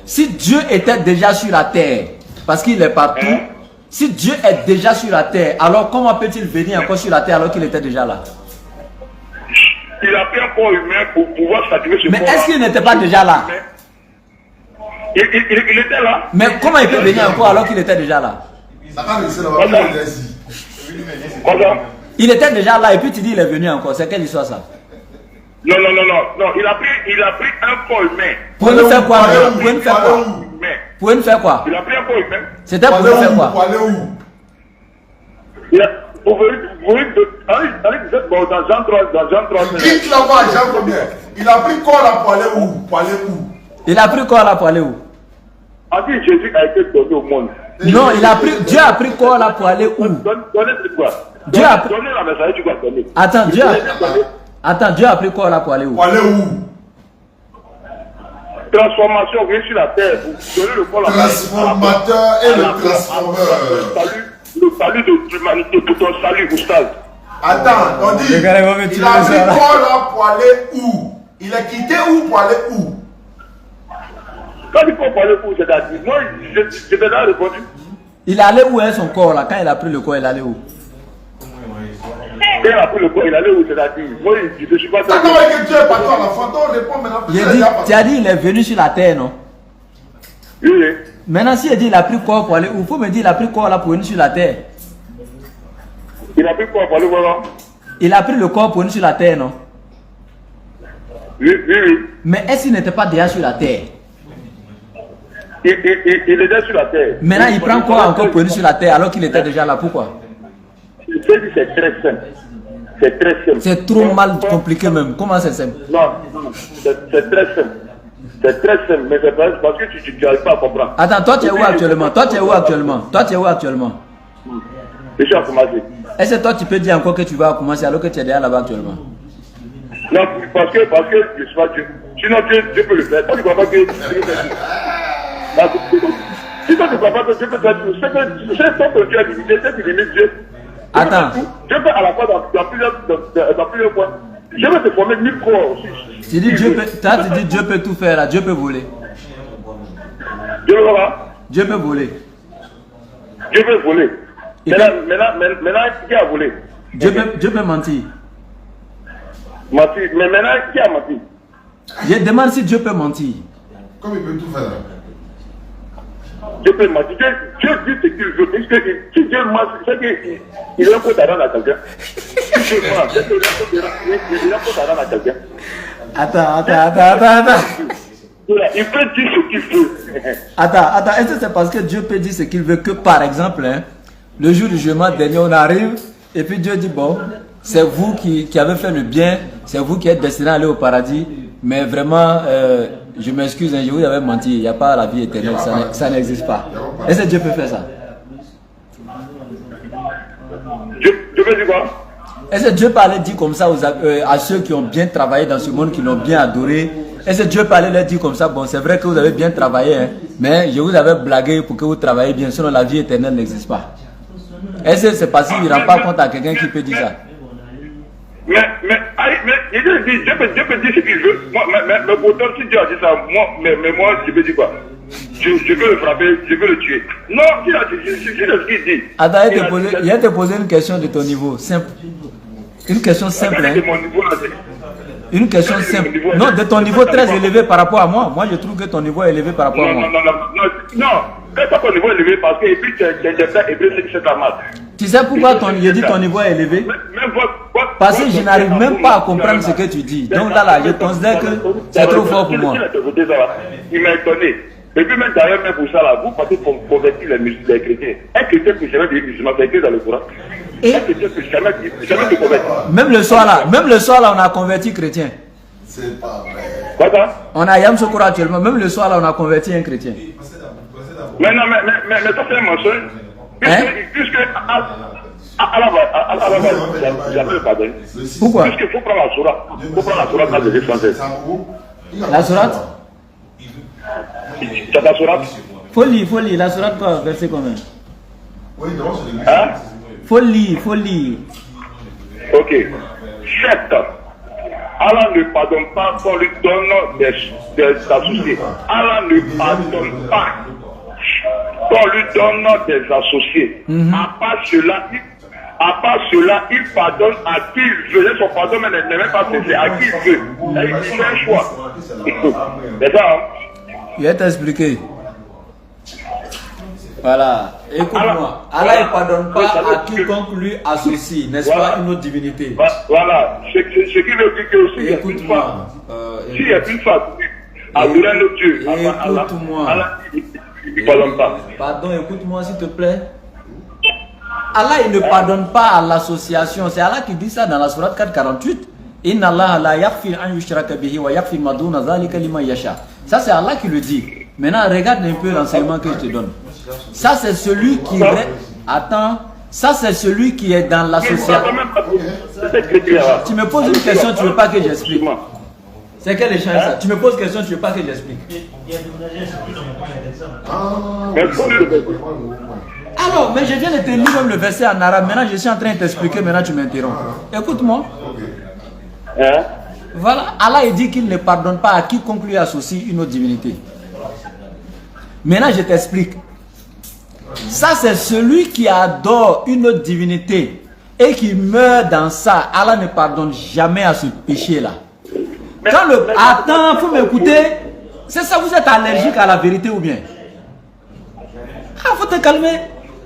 Si Dieu était déjà sur la terre, parce qu'il est partout. Si Dieu est déjà sur la terre, alors comment peut-il venir encore sur la terre alors qu'il était déjà là? Il a pris un corps humain pour pouvoir s'attirer ce corps. Mais est-ce qu'il n'était pas déjà là? Il était là. Mais comment il peut venir encore alors qu'il était déjà là? Il était déjà là et puis tu dis il est venu encore. C'est quelle histoire ça? Non. Il a pris un corps humain. Pour nous faire quoi? Pour nous faire quoi? Pour nous faire quoi? Il a pris un corps humain. C'était pour nous faire quoi? Pour aller où? Dans Jean 3. Qui l'a pas Jean combien? Il a pris quoi là pour aller où? Pour aller où? Il a pris quoi là pour aller où? On dit Jésus a été donné au monde. Non, il a pris, Dieu a pris corps là pour aller où? Donnez quoi? Dieu a Donnez la message, tu vas donner. Attends, Dieu a pris corps là pour aller où? Pour aller où? Transformation, vient sur la terre. Vous donnez le corps la Transformateur et le transformeur. Le salut de l'humanité pour ton salut, Oustaz. Attends, on dit, il a pris quoi là pour aller où? Il a quitté où pour aller où? Quand il faut parler pour c'est-à-dire, moi, je t'ai déjà répondu. Il est allé où est son corps là? Quand il a pris le corps, il est allé où? Quand il a pris le corps, il allait où c'est-à-dire? Moi, je ne suis pas d'accord avec Dieu, pas toi, la fantôme répond maintenant. Tu as dit il est venu sur la terre, non? Oui. Maintenant, si il dit il a pris corps pour aller où? Il faut me dire il a pris corps là pour venir sur la terre. Il a pris quoi pour aller voir? Il a pris le corps pour venir sur la terre, non? Oui. Mais est-ce qu'il n'était pas déjà sur la terre? Il était sur la terre. Maintenant, il prend quoi encore pour venir sur la terre alors qu'il était déjà là? Pourquoi? C'est très simple. C'est très simple. C'est trop mal compliqué même. Comment c'est simple? Non, c'est très simple. C'est très simple, mais c'est parce que tu n'arrives pas à comprendre. Attends, toi tu es où actuellement? Je suis à commencer. Est-ce que toi tu peux dire encore que tu vas commencer alors que tu es déjà là-bas actuellement? Non, parce que je suis pas Dieu. Sinon Dieu peut le faire. Toi tu ne crois pas que Dieu peut le faire. Si toi tu ne crois pas que Dieu peut le faire, c'est ton que Dieu a dit, c'est qu'il limite Dieu. Attends. Dieu peut à la fois dans plusieurs points. Je vais te former 1000 corps aussi. Tu dis Dieu peut tout faire là, Dieu peut voler. Dieu peut voir. Dieu peut voler. Dieu peut voler. Maintenant, qui a volé? Dieu peut mentir. Mentir. Mais maintenant, qui a menti? Je demande si Dieu peut mentir. Comme il peut tout faire là. Dieu peut mentir. Dieu dit ce qu'il veut. Si Dieu ment, c'est qu'il a un peu d'argent à quelqu'un. Si Dieu ment, c'est qu'il a un peu d'argent à quelqu'un. Attends. Il peut dire ce qu'il veut. Attends, est-ce que c'est parce que Dieu peut dire ce qu'il veut que par exemple, hein, le jour du jugement dernier, on arrive et puis Dieu dit bon, c'est vous qui avez fait le bien, c'est vous qui êtes destiné à aller au paradis, mais vraiment, je m'excuse, hein, je vous avais menti, il n'y a pas la vie éternelle, ça n'existe pas. Est-ce que Dieu peut faire ça? Dieu peut dire quoi? Est-ce que Dieu peut aller dire comme ça à ceux qui ont bien travaillé dans ce monde, qui l'ont bien adoré? Est-ce que Dieu peut aller leur dire comme ça, bon c'est vrai que vous avez bien travaillé, hein, mais je vous avais blagué pour que vous travaillez bien, sinon la vie éternelle n'existe pas. Est-ce que c'est parce qu'il ne rend pas compte à quelqu'un qui peut dire ça? Mais Dieu peut dire ce qu'il veut. Mais pourtant, si Dieu a dit ça, moi, je peux dire quoi? Je veux le frapper, je veux le tuer. Non, il a dit, c'est ce qu'il dit. Attends, il va te poser une question de ton niveau, simple. Une question simple, hein? Une question simple. Non, de ton niveau très élevé par rapport à moi. Moi, je trouve que ton niveau est élevé par rapport à moi. Non. Quand ton niveau est élevé, parce que puis tu es des frères hébreux, c'est ta mal. Tu sais pourquoi je dis ton niveau est élevé? Parce que je n'arrive même pas à comprendre ce que tu dis. Donc là, je considère que c'est trop fort pour moi. Il m'a étonné. Et puis même d'ailleurs, même pour ça, là, vous partez pour convertir les chrétiens. Un chrétien que jamais dit musulman, c'est écrit dans le Coran. Un chrétien que jamais te convertit. Même le soir là, on a converti chrétien. C'est pas vrai. Quoi ça? On a Yam Sokora actuellement. Même le soir là, on a converti un chrétien. Mais non, mais ça c'est un mensonge. Puisque à la base, j'avais le pardon. Pourquoi? Puisqu'il faut prendre la sourate. Il faut prendre la sourate dans les françaises. La sourate? C'est la sourate? Faut lire. La sourate quoi? Verset combien? Oui, non, c'est l'église. Hein? Faut lire. Ok. 7. Allah ne pardonne pas qu'on lui donne des associés. Allah ne pardonne pas qu'on lui donne des associés. À part cela, il pardonne à qui il veut. Son pardon n'est même pas fait, à qui il veut. Il fait un choix. C'est ça, hein? Je vais t'expliquer. Voilà. Écoute-moi. Allah ne pardonne pas à quiconque lui associe, n'est-ce pas, une autre divinité. Voilà. Ce qui veut dire que aussi, il y a une femme. S'il y a une femme, adorer un autre Dieu. Écoute-moi. Allah, il ne pardonne pas. Pardon, écoute-moi s'il te plaît. Allah, il ne pardonne pas à l'association. C'est Allah qui dit ça dans la sourate 448. Inna Allah la yaghfir an yushraka bihi wa yaghfir ma duna dhalika liman yasha. Ça c'est Allah qui le dit. Maintenant, regarde un peu l'enseignement que je te donne. Ça, c'est celui qui... Attends. Ça, c'est celui qui est dans l'association. Tu me poses une question, tu ne veux pas que j'explique. C'est quel échange ça? Tu me poses une question, tu ne veux pas que j'explique. Alors, mais je viens de te lire même le verset en arabe. Maintenant, je suis en train de t'expliquer. Maintenant, tu m'interromps. Écoute-moi. Voilà. Allah il dit qu'il ne pardonne pas à quiconque lui associe une autre divinité. Maintenant, je t'explique. Ça, c'est celui qui adore une autre divinité et qui meurt dans ça. Allah ne pardonne jamais à ce péché-là. Quand le... Attends, il faut m'écouter. C'est ça, vous êtes allergique à la vérité ou bien? Ah, faut te calmer.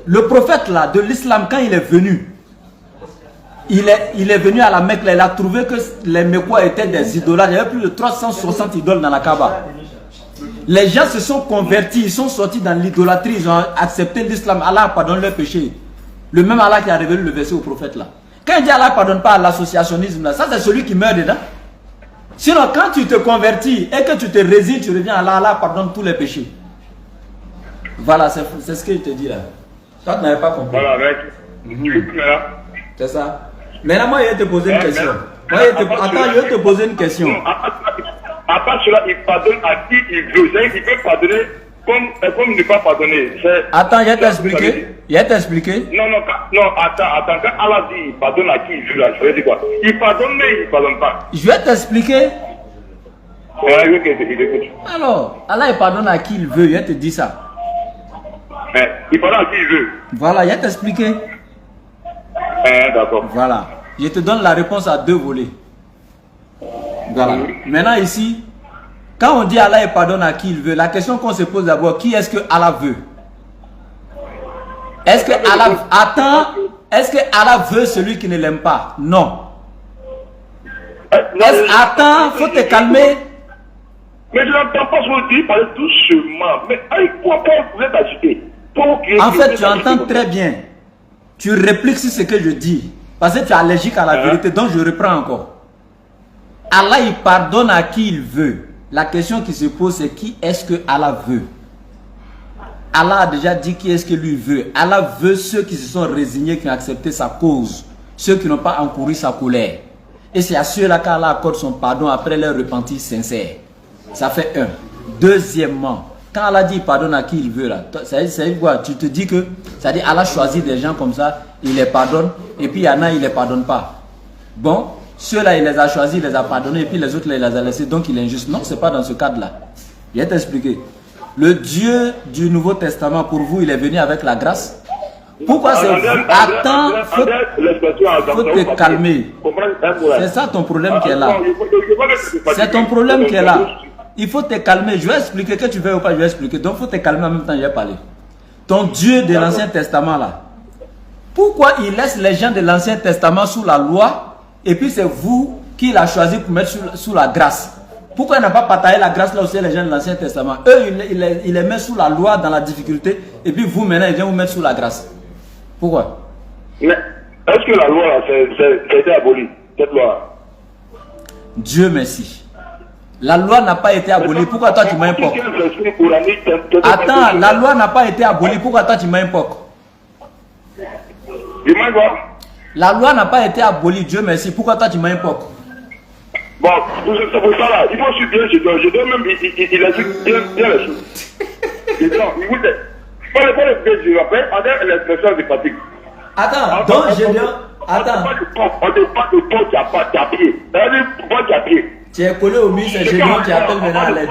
Le prophète là, de l'islam, quand il est venu, il est venu à la Mecque, là, il a trouvé que les Mecquois étaient des idolâtres. Il y avait plus de 360 idoles dans la Kaaba. Les gens se sont convertis, ils sont sortis dans l'idolâtrie, ils ont accepté l'islam. Allah pardonne leurs péchés. Le même Allah qui a révélé le verset au prophète là. Quand il dit Allah ne pardonne pas à l'associationnisme là, ça c'est celui qui meurt dedans. Sinon quand tu te convertis et que tu te résignes, tu reviens à Allah, Allah pardonne tous les péchés. Voilà, c'est ce que je te dis là. Toi tu n'avais pas compris. Voilà, mec. C'est ça. Maintenant moi je vais te poser une question. Attends, je vais te poser une question. À part cela, il pardonne à qui il veut. Il peut pardonner comme il ne peut pas pardonner. Attends, je vais t'expliquer. Non, attends. Quand Allah dit il pardonne à qui il veut, là, je vais dire quoi? Il pardonne, mais il ne pardonne pas. Je vais t'expliquer. Il écoute. Alors, Allah il pardonne à qui il veut, je te dis ça. Mais il pardonne à qui il veut. Voilà, je vais t'expliquer. D'accord. Voilà. Je te donne la réponse à deux volets. Voilà. Maintenant ici, quand on dit Allah il pardonne à qui il veut, la question qu'on se pose d'abord, qui est-ce que Allah veut? Est-ce que Allah... Attends, est-ce que Allah veut celui qui ne l'aime pas? Non. Attends, faut te calmer. Mais je n'entends pas ce que vous dites, parler doucement. Mais pourquoi vous êtes agité? En fait, tu entends très bien. Tu répliques sur ce que je dis. Parce que tu es allergique à la vérité, donc je reprends encore. Allah il pardonne à qui il veut. La question qui se pose c'est qui est-ce que Allah veut? Allah a déjà dit qui est-ce que lui veut. Allah veut ceux qui se sont résignés, qui ont accepté sa cause. Ceux qui n'ont pas encouru sa colère. Et c'est à ceux-là qu'Allah accorde son pardon après leur repentir sincère. Ça fait un. Deuxièmement, quand Allah dit pardonne à qui il veut là, ça veut dire quoi? Tu te dis que ça dit Allah choisit des gens comme ça, il les pardonne et puis il y en a il les pardonne pas. Bon, ceux-là, il les a choisis, il les a pardonnés, et puis les autres, là, il les a laissés, donc il est injuste. Non, ce n'est pas dans ce cadre-là. Je vais t'expliquer. Le Dieu du Nouveau Testament, pour vous, il est venu avec la grâce. Pourquoi c'est vous? Attends, faut te calmer. C'est ça ton problème qui est là. C'est ton problème qui est là. Il faut te calmer. Je vais expliquer, que tu veux ou pas, je vais expliquer. Donc, il faut te calmer en même temps, je vais parler. Ton Dieu de l'Ancien Testament, là. Pourquoi il laisse les gens de l'Ancien Testament sous la loi? Et puis c'est vous qui l'a choisi pour mettre sous la grâce. Pourquoi il n'a pas partagé la grâce là aussi les gens de l'Ancien Testament? Eux, il les met sous la loi dans la difficulté. Et puis vous maintenant, il vient vous mettre sous la grâce. Pourquoi? Mais est-ce que la loi là, ça a été abolie? Cette loi? Dieu merci. La loi n'a pas été abolie. Pourquoi toi tu m'importes? Attends, la loi n'a pas été abolie. Pourquoi toi tu m'importes? La loi n'a pas été abolie, Dieu merci. Pourquoi toi tu m'importes? Bon, c'est pour ça là. Il faut suivre bien Gédéon. Gédéon même, il a dit bien les choses. Gédéon, il vous dit. Pas le piège du rappel, on a l'expression des pratiques. Attends, donc Gédéon. Attends. On ne parle de porte qui a pas de pied. C'est-à-dire, porte qui a pied. Tu es collé au mur, c'est Gédéon qui appelle maintenant à l'aide.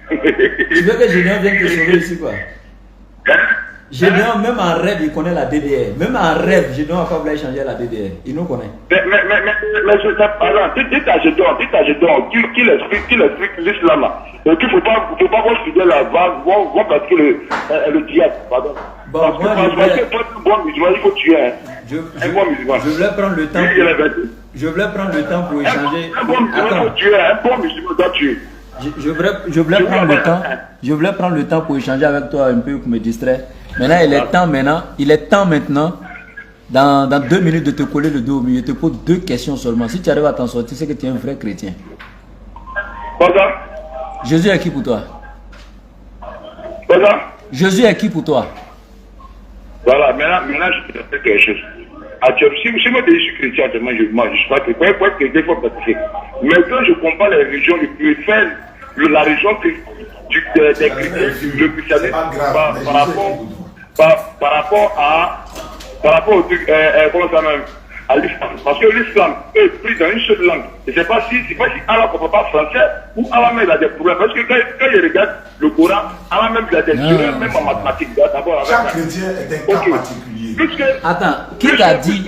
Tu veux que Gédéon vienne te sauver ici quoi? Gédéon, même en rêve, il connaît la DDR. Même en rêve, Gédéon n'a pas voulu changer la DDR. Il nous connaît. Mais je sais pas, alors, dites à Gédéon, qu'il explique l'islam là. Qu'il ne faut pas voir fidèle là, voir parce que le diable, pardon. Bon, parce que un bon musulman, il faut tuer un bon musulman. Je voulais prendre le temps. Je voulais prendre le temps pour échanger. Un bon musulman, il faut tuer, un bon musulman doit tuer. Je voulais prendre le temps. Je voulais prendre le temps pour échanger avec toi un peu pour me distraire. Maintenant, il est temps maintenant, dans 2 minutes de te coller le dos au milieu. Je te pose 2 questions seulement. Si tu arrives à t'en sortir, c'est que tu es un vrai chrétien. Pardon? Jésus est qui pour toi? Voilà. Jésus est qui pour toi? Voilà, maintenant je te dis quelque chose. Si moi je suis chrétien, je suis pas chrétien. Pour être chrétien, il faut pratiquer. Mais quand je compare les religions, je préfère la religion des chrétiens, le christianisme, par rapport au truc, comment ça s'appelle, à l'islam. Parce que l'islam est pris dans une seule langue. Je ne sais pas si Allah ne comprend pas français ou Allah même il a des problèmes. Parce que quand il regarde le Coran, Allah même il a des erreurs, même en mathématiques. Chaque chrétien est un cas particulier. Attends, qui t'a dit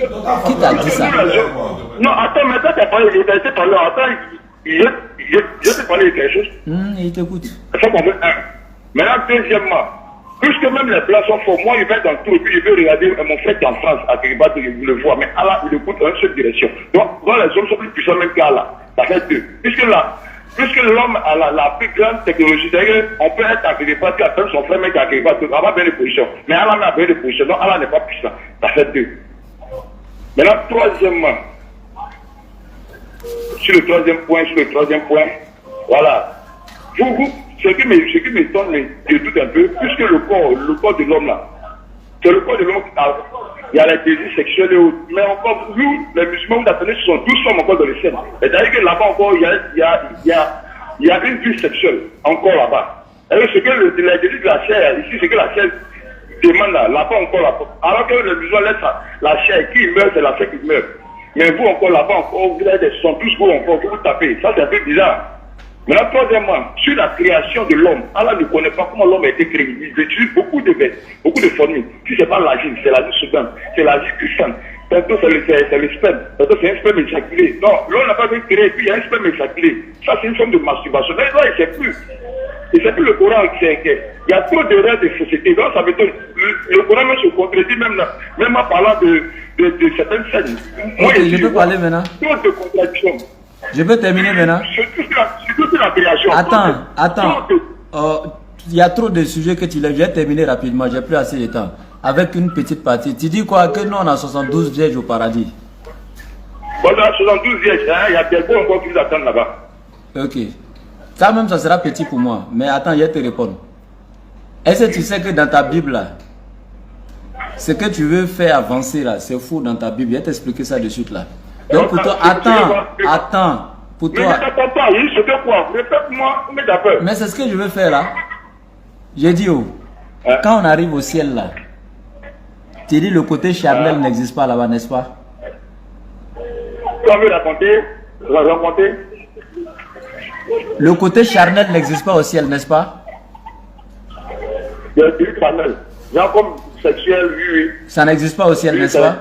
ça? Non, attends, mais toi, tu as parlé, attends, je t'ai parlé de quelque chose. Il t'écoute. Ça comprend un. Maintenant, deuxièmement, puisque même les plats sont forts, moi je vais dans tout et puis je vais regarder mon frère qui est en France, à Kiribat, je le vois, mais Allah, il écoute dans une seule direction. Donc, les hommes sont plus puissants même qu'Allah. Ça fait deux. Puisque l'homme a la plus grande technologie, c'est-à-dire on peut être à Kiribat, qui appelle son frère, mais qui est à Kiribat, on va bien les positions. Mais Allah n'a bien les positions, donc Allah n'est pas puissant. Ça fait deux. Maintenant, troisièmement, sur le troisième point, voilà. Ce qui m'étonne, je doute un peu, puisque le corps de l'homme là, c'est le corps de l'homme il y a les désirs sexuels et autres. Mais encore, nous, les musulmans, vous attendez, ce sont 12 femmes encore dans le ciel. C'est-à-dire que là-bas encore, il y a une vie sexuelle, encore là-bas. Et ce que les désirs de la chair, ici, ce que la chair demande là-bas encore là-bas. Alors que les musulmans laissent la chair, qui meurt, c'est la chair qui meurt. Mais vous encore là-bas, encore, vous avez des 112 coups encore, vous tapez. Ça, c'est un peu bizarre. Maintenant, troisièmement, sur la création de l'homme, Allah ne connaît pas comment l'homme a été créé. Il utilise beaucoup de formules. Si ce n'est pas l'agile, c'est l'agile soudaine, c'est l'agile puissante. Tantôt c'est le sperme, tantôt c'est un sperme éjaculé. Non, l'homme n'a pas été créé, puis il y a un sperme éjaculé. Ça, c'est une forme de masturbation. Mais là, il ne sait plus. Il ne sait plus le Coran. Il y a trop d'erreurs de société. Donc, ça veut dire le Coran même se contredit, même en parlant de certaines scènes. Moi, je peux parler maintenant. Trop de contradictions. Je peux terminer maintenant. Surtout la création. Attends. Il y a trop de sujets que tu lèves. Je vais terminer rapidement. J'ai plus assez de temps. Avec une petite partie. Tu dis quoi? Que nous, on a 72 vierges au paradis. Voilà, 72 vierges. Il y a des beaux encore qui nous attendent là-bas. Ok. Ça même, ça sera petit pour moi. Mais attends, je vais te répondre. Est-ce que tu sais que dans ta Bible, là, ce que tu veux faire avancer, là, c'est fou dans ta Bible. Je vais t'expliquer ça de suite, là. Donc pour toi, attends, pour toi. Mais t'attends pas, oui, c'est quoi? Répète-moi, mais d'accord. Mais c'est ce que je veux faire là. J'ai dit, quand on arrive au ciel là, tu dis le côté charnel n'existe pas là-bas, n'est-ce pas? Tu veux raconter? Le côté charnel n'existe pas au ciel, n'est-ce pas? Le charnel, genre comme sexuel, oui. Ça n'existe pas au ciel, n'est-ce pas?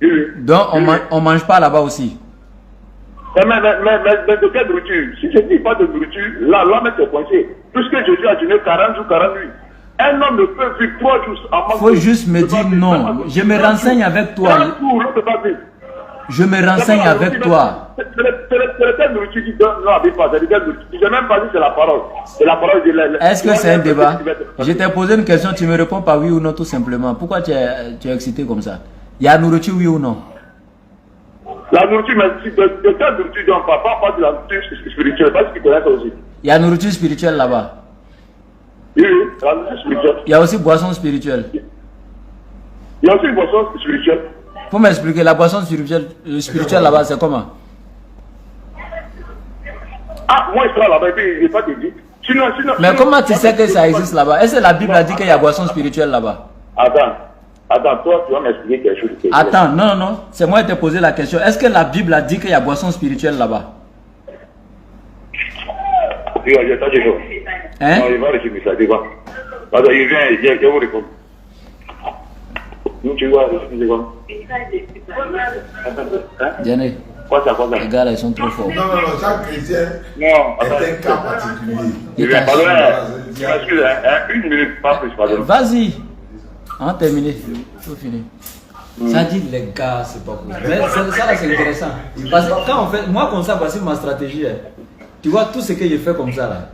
Oui. Donc on mange pas là-bas aussi. Mais de quelle nourriture? Si je dis pas de nourriture, là même c'est coincé. Puisque Jésus a jeûné 40 jours, 40 nuits. Un homme ne peut vivre 3 jours avant. Faut juste me dire non. Je me renseigne avec toi. Je me renseigne avec toi. C'est quelle nourriture qui donne? Non, pas. Je n'ai même pas dit c'est la parole. C'est la parole de la. Est-ce que c'est un débat? Je t'ai posé une question, tu me réponds pas oui ou non tout simplement. Pourquoi tu es excité comme ça? Il y a nourriture, oui ou non? La nourriture, mais de quelle nourriture on parle? Pas de la nourriture spirituelle, parce qu'ils connaissent aussi. Il y a nourriture spirituelle là-bas. Oui, la nourriture spirituelle. Il y a aussi boisson spirituelle. Il y a aussi une boisson spirituelle. Faut m'expliquer, la boisson spirituelle là-bas, c'est comment? Ah, moi je serai là-bas et puis il n'est pas dit. Sinon, mais comment tu sais que ça existe là-bas? Est-ce que la Bible a dit qu'il y a boisson spirituelle là-bas? Attends, toi, tu vas m'expliquer quelque chose. Attends, non. C'est moi qui t'ai posé la question. Est-ce que la Bible a dit qu'il y a boisson spirituelle là-bas? Oui, j'attends des choses. Hein? Non, il va résumer ça, dis-moi. Attends, il vient, je vous réponds. Nous, tu vois, je vois. Diane. Quoi ça? Les gars là, ils sont trop forts. Non, chaque chrétien est un cas particulier. Pardon, excusez, une minute, pas plus, pardon. Vas-y. On a terminé. Il faut finir. Ça dit les gars, c'est pas cool. Mais ça là, c'est intéressant. Parce que quand on fait, moi comme ça, voici ma stratégie. Tu vois tout ce que je fais comme ça là.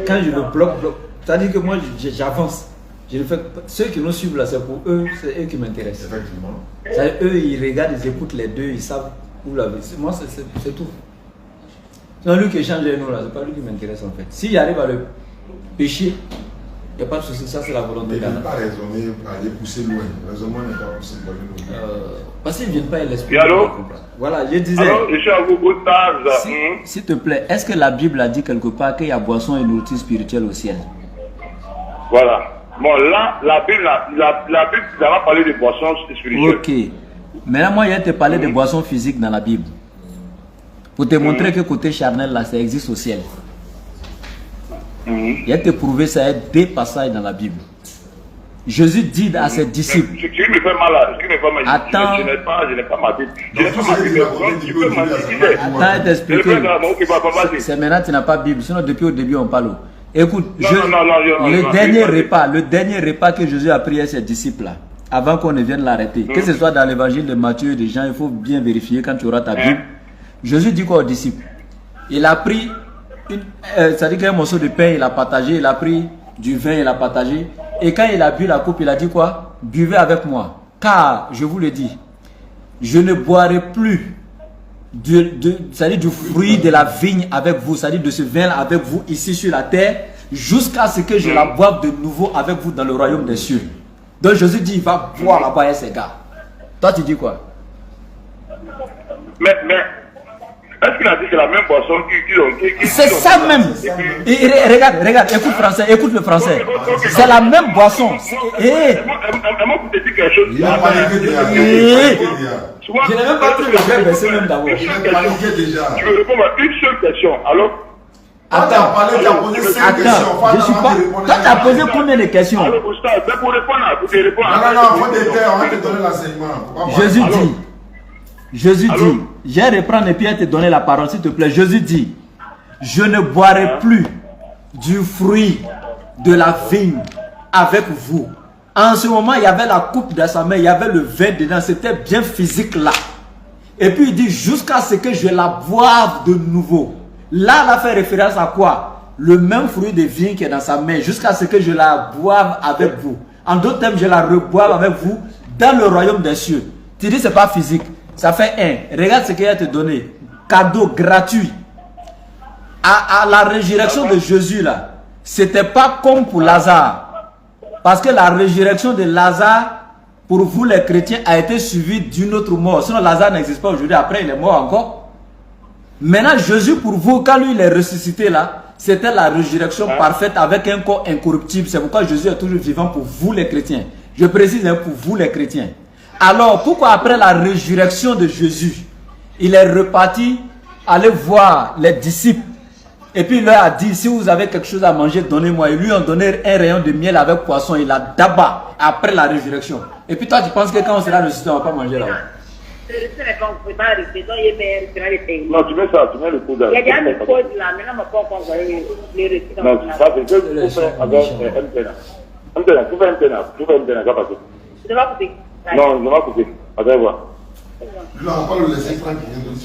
Quand je le bloque, c'est-à-dire que moi j'avance. Je le fais. Ceux qui nous suivent là, c'est pour eux, c'est eux qui m'intéressent. Effectivement. Eux, ils regardent, ils écoutent les deux, ils savent où la vie. Moi, c'est tout. C'est lui qui échange avec nous là, c'est pas lui qui m'intéresse en fait. S'il arrive à le pécher, il n'y a pas de souci, ça c'est la volonté Il ne d'Allah. peut pas raisonner, aller pousser loin. Le raisonnement n'est pas poussé loin. Parce qu'ils ne viennent pas et l'esprit. Et allô? Voilà, je disais. Alors, je suis à vous, Oustaz. S'il te plaît, est-ce que la Bible a dit quelque part qu'il y a boisson et nourriture spirituelle au ciel? Voilà. Bon, là, la Bible, ça va parler de boissons spirituelles. Ok. Maintenant, moi, je vais te parler de boissons physiques dans la Bible. Pour te montrer que côté charnel, là, ça existe au ciel. Je vais te prouver ça, il y a deux passages dans la Bible. Jésus dit à ses disciples. Ce qui me fait mal, Attends. je n'ai pas ma Bible. Je n'ai pas ma Bible. Tu peux m'expliquer. Attends, je t'expliquer. C'est maintenant que tu n'as pas Bible. Sinon, depuis au début, on parle. Écoute, le dernier repas que Jésus a pris à ses disciples, là, avant qu'on ne vienne l'arrêter, que ce soit dans l'évangile de Matthieu et de Jean, il faut bien vérifier quand tu auras ta Bible. Jésus dit quoi aux disciples? Il a pris, c'est-à-dire qu'un morceau de pain, il a partagé, il a pris du vin, il a partagé. Et quand il a bu la coupe, il a dit quoi? Buvez avec moi. Car, je vous le dis, je ne boirai plus c'est-à-dire du fruit de la vigne avec vous, c'est-à-dire de ce vin avec vous ici sur la terre, jusqu'à ce que je la boive de nouveau avec vous dans le royaume des cieux. Donc Jésus dit, il va boire là-bas avec ses gars. Toi, tu dis quoi? Mais est-ce qu'il a dit que la même boisson qui c'est ça même. Regarde, écoute le français. C'est la même boisson. Moi, pour te dire quelque chose. Il a paniqué déjà. Je n'ai même pas pris le verbe, c'est même d'abord. Il a paniqué déjà. Tu veux répondre à une seule question. Alors, Attends, tu as posé 5 questions. Je suis pas. Toi, tu as posé combien de questions? alors, Oustaz, mais pour répondre à vous, répondre à Non, faut te taire, on va te donner l'enseignement. Jésus dit, je vais reprendre et puis te donner la parole, s'il te plaît. Jésus dit, je ne boirai plus du fruit de la vigne avec vous. En ce moment, il y avait la coupe dans sa main, il y avait le vin dedans, c'était bien physique là. Et puis il dit, jusqu'à ce que je la boive de nouveau. Là, il a fait référence à quoi? Le même fruit de vigne qui est dans sa main, jusqu'à ce que je la boive avec vous. En d'autres termes, je la reboive avec vous dans le royaume des cieux. Tu dis, c'est pas physique. Ça fait un. Regarde ce qu'il a te donné. Cadeau gratuit. À la résurrection de Jésus, là, c'était pas comme pour Lazare. Parce que la résurrection de Lazare, pour vous les chrétiens, a été suivie d'une autre mort. Sinon, Lazare n'existe pas aujourd'hui. Après, il est mort encore. Maintenant, Jésus, pour vous, quand lui, il est ressuscité là, c'était la résurrection parfaite avec un corps incorruptible. C'est pourquoi Jésus est toujours vivant pour vous les chrétiens. Je précise, pour vous les chrétiens. Alors, pourquoi après la résurrection de Jésus, il est reparti aller voir les disciples et puis il leur a dit, si vous avez quelque chose à manger, donnez-moi. Ils lui ont donné un rayon de miel avec poisson, il a d'abat après la résurrection. Et puis toi, tu penses que quand on sera ressuscité, on ne va pas manger là-bas? Non, tu mets ça, tu mets le coup d'arrêt. Il y a des choses là, maintenant, on peut les récits dans Non, ça c'est que tu fais avec MTN. MTN, tu fais MTN, ça passe. Je vais couper. Non, je vais couper. Attends, voir. Non, on va le laisser prendre quelqu'un d'autre.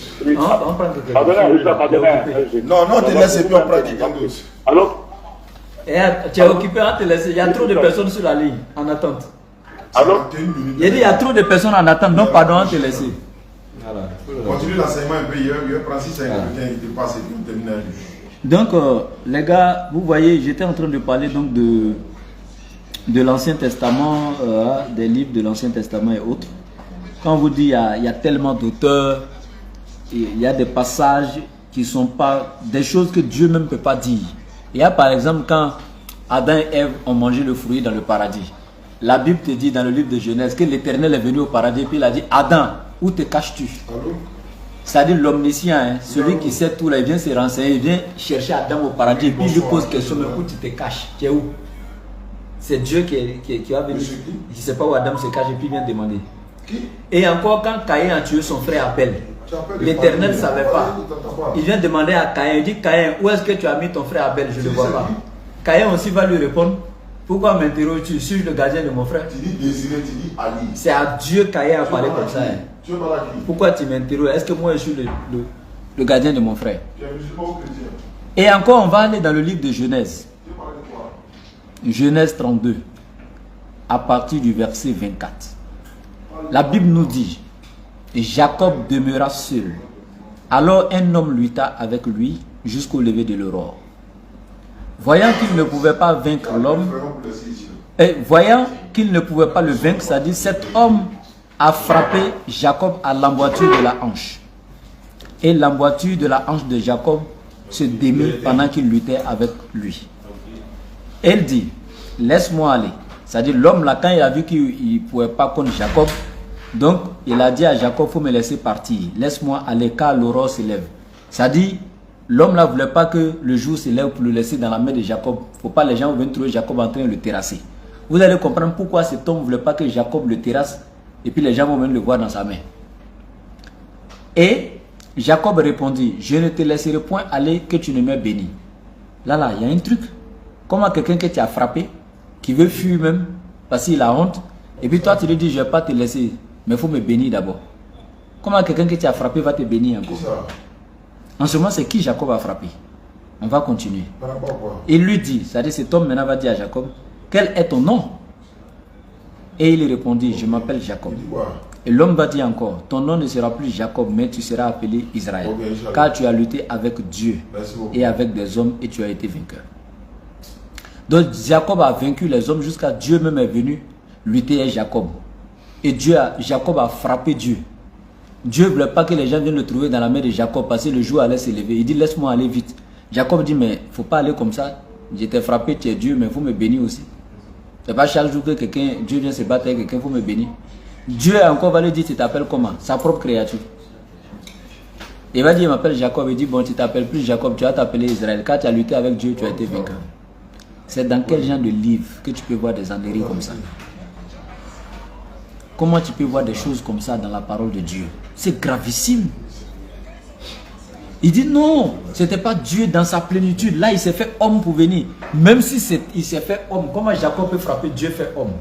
Non, te laisse et puis on prend quelqu'un d'autre. Alors, tu es occupé à te laisser. Il y a trop de personnes sur la ligne en attente. alors, Il a dit, il y a trop de personnes en attente, donc pardon, à te laisser. Voilà. Continue l'enseignement un peu, il prend 6 5 il te passe et puis on termine. Donc, les gars, vous voyez, j'étais en train de parler donc de l'Ancien Testament, des livres de l'Ancien Testament et autres. Quand on vous dit il y a tellement d'auteurs, il y a des passages qui ne sont pas des choses que Dieu même ne peut pas dire. Il y a par exemple quand Adam et Ève ont mangé le fruit dans le paradis. La Bible te dit dans le livre de Genèse que l'Éternel est venu au paradis et puis il a dit, Adam, où te caches-tu? C'est-à-dire l'omniscient, hein, celui qui sait tout, là, il vient se renseigner, il vient chercher Adam au paradis et puis il lui pose question, mais où tu te caches? Tu es où? C'est Dieu qui va venir, il ne sait pas où Adam se cache et puis il vient demander. Et encore quand Caïn a tué son frère Abel, l'Éternel ne savait pas. Il vient demander à Caïn, il dit, Caïn, où est-ce que tu as mis ton frère Abel? Je ne le vois pas. Caïn aussi va lui répondre, pourquoi m'interroges-tu? Suis-je le gardien de mon frère? Tu dis Désiré, tu dis Ali. C'est à Dieu Caïn a parlé comme ça. Tu veux pas la qui? Pourquoi tu m'interroges? Est-ce que moi je suis le gardien de mon frère? Tu es musulman ou chrétien? Et encore, on va aller dans le livre de Genèse. Genèse 32, à partir du verset 24. La Bible nous dit, Jacob demeura seul. Alors un homme lutta avec lui jusqu'au lever de l'aurore. Voyant qu'il ne pouvait pas vaincre l'homme, et voyant qu'il ne pouvait pas le vaincre, c'est-à-dire cet homme a frappé Jacob à l'emboîture de la hanche. Et l'emboîture de la hanche de Jacob se démit pendant qu'il luttait avec lui. Elle dit, laisse-moi aller. C'est-à-dire l'homme là, quand il a vu qu'il ne pouvait pas contre Jacob, donc il a dit à Jacob, il faut me laisser partir. Laisse-moi aller car l'aurore se lève. C'est-à-dire, l'homme là ne voulait pas que le jour se lève pour le laisser dans la main de Jacob. Il ne faut pas les gens viennent trouver Jacob en train de le terrasser. Vous allez comprendre pourquoi cet homme ne voulait pas que Jacob le terrasse et puis les gens vont venir le voir dans sa main. Et Jacob répondit, je ne te laisserai point aller que tu ne m'aies béni. Là, il y a un truc. Comment quelqu'un que tu as frappé, qui veut fuir même, parce qu'il a honte, et puis toi tu lui dis, je ne vais pas te laisser, mais il faut me bénir d'abord. Comment quelqu'un que tu as frappé va te bénir encore? En ce moment, c'est qui Jacob a frappé? On va continuer. Il lui dit, c'est-à-dire cet homme maintenant va dire à Jacob, quel est ton nom? Et il répondit, je m'appelle Jacob. Et l'homme va dire encore, ton nom ne sera plus Jacob, mais tu seras appelé Israël. Car tu as lutté avec Dieu et avec des hommes et tu as été vainqueur. Donc Jacob a vaincu les hommes jusqu'à Dieu même est venu lutter avec Jacob. Et Jacob a frappé Dieu. Dieu ne voulait pas que les gens viennent le trouver dans la main de Jacob parce que le jour allait s'élever. Il dit, laisse-moi aller vite. Jacob dit, mais il ne faut pas aller comme ça. J'étais frappé, tu es Dieu, mais il faut me bénir aussi. Ce n'est pas chaque jour que Dieu vient se battre avec quelqu'un, il faut me bénir. Dieu encore va lui dire, tu t'appelles comment? Sa propre créature. Il va dire, il m'appelle Jacob. Il dit, bon, tu t'appelles plus Jacob, tu vas t'appeler Israël. Quand tu as lutté avec Dieu, tu as été vainqueur. C'est dans quel genre de livre que tu peux voir des âneries comme ça? Comment tu peux voir des choses comme ça dans la parole de Dieu? C'est gravissime. Il dit non, ce n'était pas Dieu dans sa plénitude. Là, il s'est fait homme pour venir. Même si il s'est fait homme, comment Jacob peut frapper Dieu fait homme?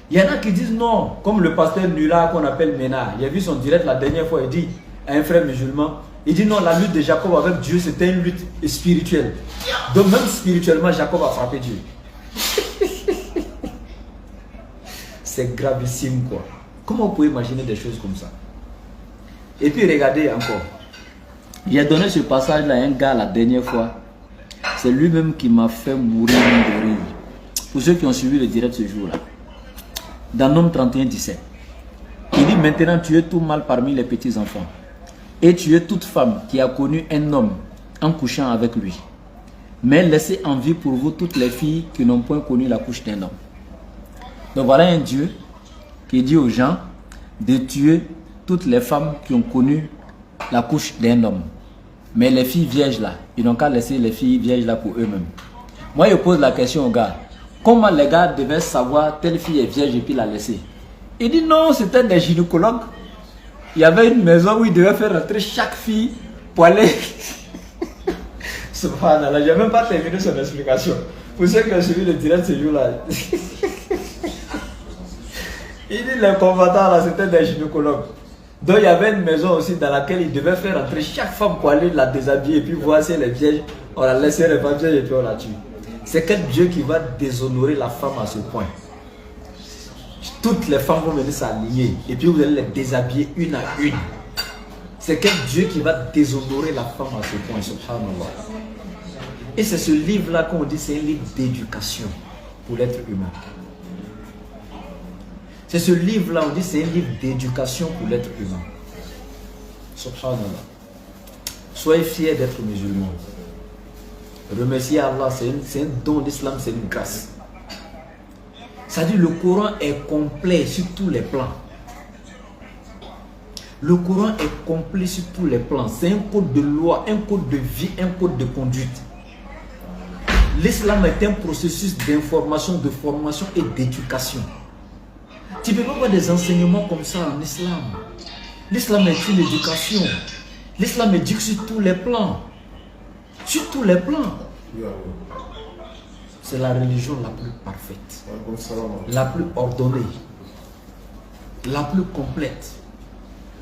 Il y en a qui disent non, comme le pasteur Nula qu'on appelle Ménard. Il a vu son direct la dernière fois, il dit à un frère musulman, il dit non, la lutte de Jacob avec Dieu, c'était une lutte spirituelle. Donc même spirituellement, Jacob a frappé Dieu. C'est gravissime quoi. Comment vous pouvez imaginer des choses comme ça? Et puis regardez encore. J'ai donné ce passage-là à un gars la dernière fois. C'est lui-même qui m'a fait mourir de rire. Pour ceux qui ont suivi le direct ce jour-là. Dans Nom 31, 17. Il dit maintenant tu es tout mal parmi les petits enfants. Et tu es toute femme qui a connu un homme en couchant avec lui. Mais laissez en vie pour vous toutes les filles qui n'ont point connu la couche d'un homme. Donc voilà un Dieu qui dit aux gens de tuer toutes les femmes qui ont connu la couche d'un homme. Mais les filles vierges là, ils n'ont qu'à laisser les filles vierges là pour eux-mêmes. Moi je pose la question aux gars, comment les gars devaient savoir telle fille est vierge et puis la laisser? Il dit non, c'était des gynécologues. Il y avait une maison où ils devaient faire rentrer chaque fille pour aller... Subhanallah, je n'ai même pas terminé son explication. Pour ceux qui ont suivi le direct ce jour-là. Il dit les combattants là, c'était des gynécologues. Donc il y avait une maison aussi dans laquelle ils devaient faire rentrer chaque femme pour aller la déshabiller et puis voir si elle est vierge. On la laissait les femmes vierges et puis on la tue. C'est quel Dieu qui va déshonorer la femme à ce point? Toutes les femmes vont venir s'aligner et puis vous allez les déshabiller une à une. C'est quel Dieu qui va déshonorer la femme à ce point, subhanallah. Et c'est ce livre-là qu'on dit, c'est un livre d'éducation pour l'être humain. C'est ce livre-là, on dit, c'est un livre d'éducation pour l'être humain. Subhanallah. Soyez fiers d'être musulmans. Remerciez Allah, c'est un don d'islam, c'est une grâce. C'est-à-dire le Coran est complet sur tous les plans. Le Coran est complet sur tous les plans. C'est un code de loi, un code de vie, un code de conduite. L'islam est un processus d'information, de formation et d'éducation. Tu ne peux pas avoir des enseignements comme ça en islam. L'islam est une éducation. L'islam éduque sur tous les plans. Sur tous les plans. C'est la religion la plus parfaite, la plus ordonnée, la plus complète.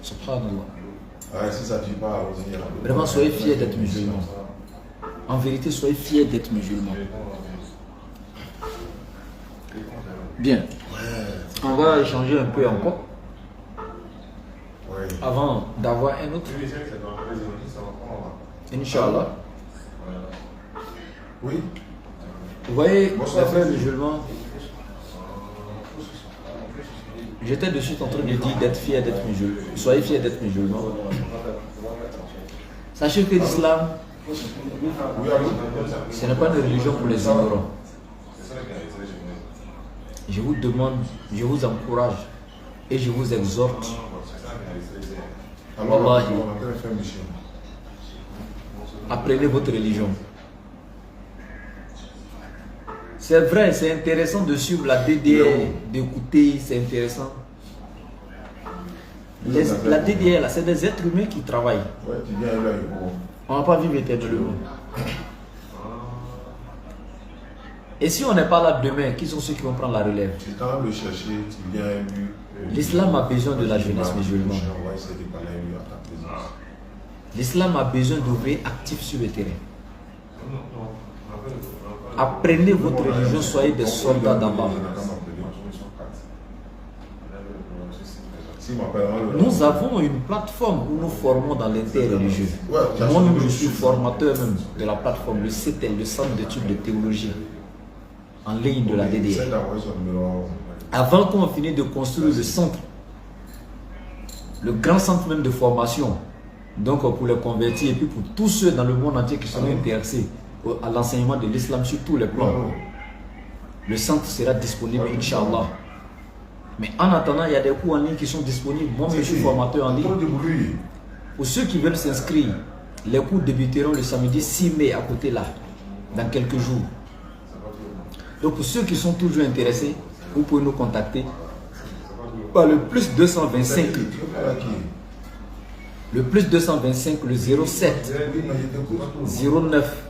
Subhanallah. Vraiment, soyez fiers d'être musulmans. En vérité, soyez fiers d'être musulmans. Bien. On va échanger un peu encore. Avant d'avoir un autre. Inch'Allah. Oui. Vous voyez, les frères musulmans, j'étais de suite en train de dire d'être fier d'être musulman. Soyez fiers d'être musulmans. Sachez que l'islam, ce n'est pas une religion pour les ignorants. Je vous demande, je vous encourage et je vous exhorte. Wallahi, apprenez votre religion. C'est vrai, c'est intéressant de suivre la DDR, d'écouter, c'est intéressant. La DDR, là, c'est des êtres humains qui travaillent. On ne va pas vivre éternellement. Et si on n'est pas là demain, qui sont ceux qui vont prendre la relève? L'islam a besoin de la jeunesse musulmane. L'islam a besoin d'ouvriers actifs sur le terrain. Apprenez votre religion, soyez des soldats d'Allah. Nous avons une plateforme où nous formons dans l'interreligieux. Moi-même, je suis formateur même de la plateforme, le CETEL, le Centre d'études de théologie, en ligne de la DDR. Avant qu'on finisse de construire le centre, le grand centre même de formation, donc pour les convertis et puis pour tous ceux dans le monde entier qui sont intéressés à l'enseignement de l'islam sur tous les plans, le centre sera disponible, Inch'Allah. Mais en attendant, il y a des cours en ligne qui sont disponibles. Moi, je suis formateur en ligne. Pour ceux qui veulent s'inscrire, les cours débuteront le samedi 6 mai à côté là, dans quelques jours. Donc pour ceux qui sont toujours intéressés, vous pouvez nous contacter par le plus 225. Le plus 225, le 07 09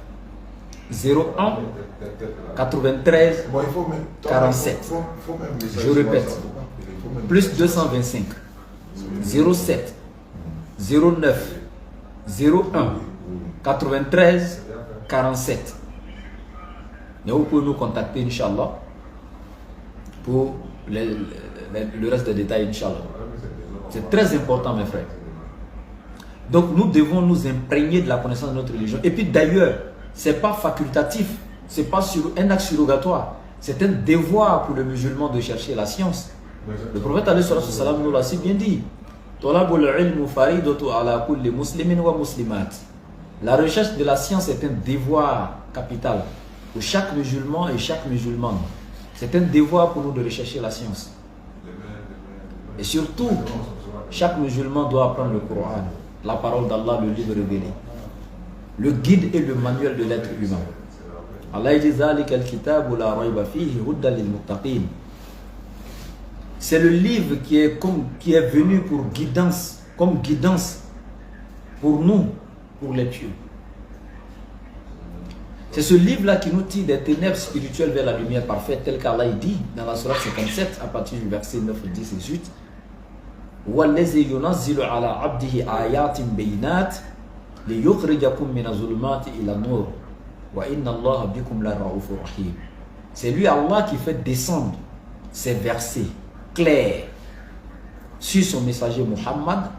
01 93 47. Je répète, plus 225 07 09 01 93 47. Et vous pouvez nous contacter, Inch'Allah, pour le reste des détails, Inch'Allah. C'est très important, mes frères. Donc nous devons nous imprégner de la connaissance de notre religion. Et puis d'ailleurs, ce n'est pas facultatif, ce n'est pas un acte surrogatoire. C'est un devoir pour le musulman de chercher la science. Le prophète alayhi salam nous l'a si bien dit. La recherche de la science est un devoir capital pour chaque musulman et chaque musulmane. C'est un devoir pour nous de rechercher la science. Et surtout, chaque musulman doit apprendre le Coran, la parole d'Allah, le livre révélé, le guide et le manuel de l'être humain. Allah dit c'est le livre qui est venu pour guidance, comme guidance pour nous, pour les pieux. C'est ce livre-là qui nous tire des ténèbres spirituelles vers la lumière parfaite, tel qu'Allah dit dans la sourate 57, à partir du verset 9, 10 et 18. وَالَّذِي يُنَزِّلُ عَلَىٰ عَبْدِهِ آيَاتٍ بَيِّنَاتٍ لِيُخْرِجَكُم مِّنَ الظُّلُمَاتِ إِلَى النُّورِ وَإِنَّ اللَّهَ بِكُمْ لَرَءُوفٌ رَحِيمٌ. C'est lui Allah qui fait descendre ces versets clairs sur son messager Muhammad,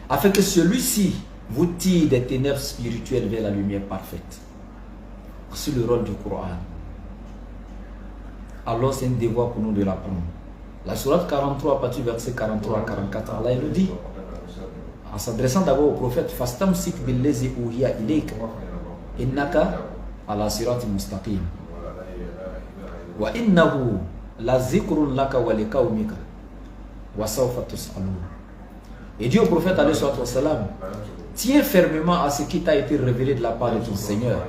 afin que celui-ci vous tire des ténèbres spirituelles vers la lumière parfaite. C'est le rôle du Coran. Alors c'est un devoir pour nous de l'apprendre. La sourate 43, à partir du verset 43 à 44, Allah nous dit, en s'adressant d'abord au prophète, Fastamsik billazi uhiya ilayka innaka ala siratin mustaqim wa innahu la zikrun laka wa liqaumika wa sawfa tus'alun. Et dit au prophète alayhi salam, tiens fermement à ce qui t'a été révélé de la part de ton Seigneur,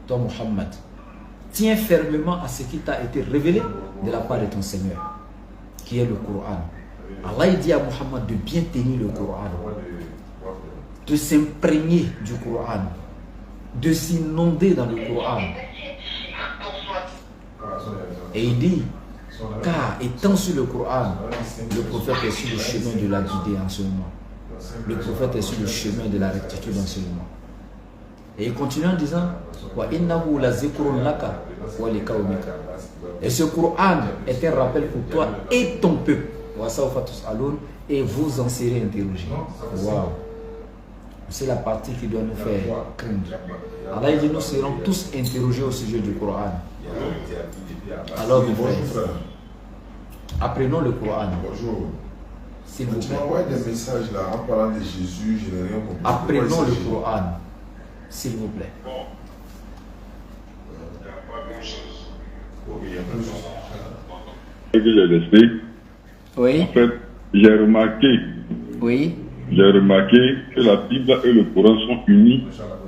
toi Muhammad. Tiens fermement à ce qui t'a été révélé de la part de ton Seigneur, qui est le Coran. Allah dit à Muhammad de bien tenir le Coran, de s'imprégner du Coran, de s'inonder dans le Coran. Et il dit, car étant sur le Coran, le prophète est sur le chemin de la guidée en ce moment. Le prophète est sur le chemin de la rectitude en ce moment. Et il continue en disant, et ce Coran est un rappel pour toi et ton peuple. Et vous en serez interrogés. Wow. C'est la partie qui doit nous faire craindre. Allah dit, nous serons tous interrogés au sujet du Coran. Alors, mes frères, apprenons le Coran. Bonjour. S'il vous Tu plaît. m'envoies des messages là en parlant de Jésus, je n'ai rien compris. Apprenons le Coran. S'il vous plaît. Ce que je l'explique, Oui, en fait, j'ai remarqué que la Bible et le Coran sont unis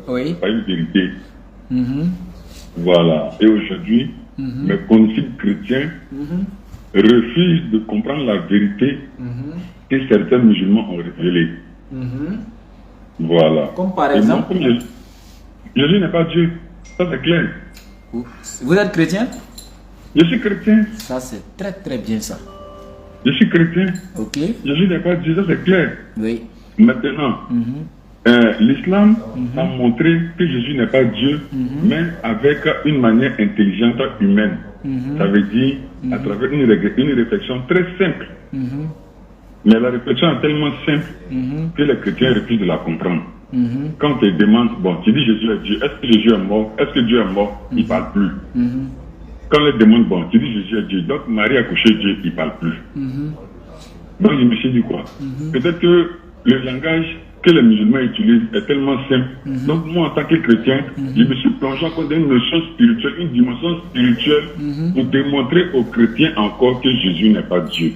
oui. par une vérité. Mhm. Voilà. Et aujourd'hui, mes concilies chrétiens refusent de comprendre la vérité que certains musulmans ont révélée. Voilà. Comme par Et moi, exemple, comme Jésus n'est pas Dieu. Ça, c'est clair. vous êtes chrétien? Je suis chrétien. Ça, c'est très très bien ça. Je suis chrétien. Ok? Jésus n'est pas Dieu. Ça, c'est clair. Oui. Maintenant, l'islam a montré que Jésus n'est pas Dieu, mais avec une manière intelligente humaine. Ça veut dire à travers une réflexion très simple. Mais la réflexion est tellement simple que les chrétiens refusent de la comprendre. Quand ils demandent, bon, tu dis Jésus est Dieu, est-ce que Jésus est mort? Est-ce que Dieu est mort? Il ne parle plus. Quand ils demandent, bon, tu dis Jésus est Dieu, donc Marie a couché Dieu, il ne parle plus. Donc je me suis dit quoi? Peut-être que le langage que les musulmans utilisent est tellement simple. Donc moi, en tant que chrétien, je me suis plongé encore dans une notion spirituelle, une dimension spirituelle, pour démontrer aux chrétiens encore que Jésus n'est pas Dieu.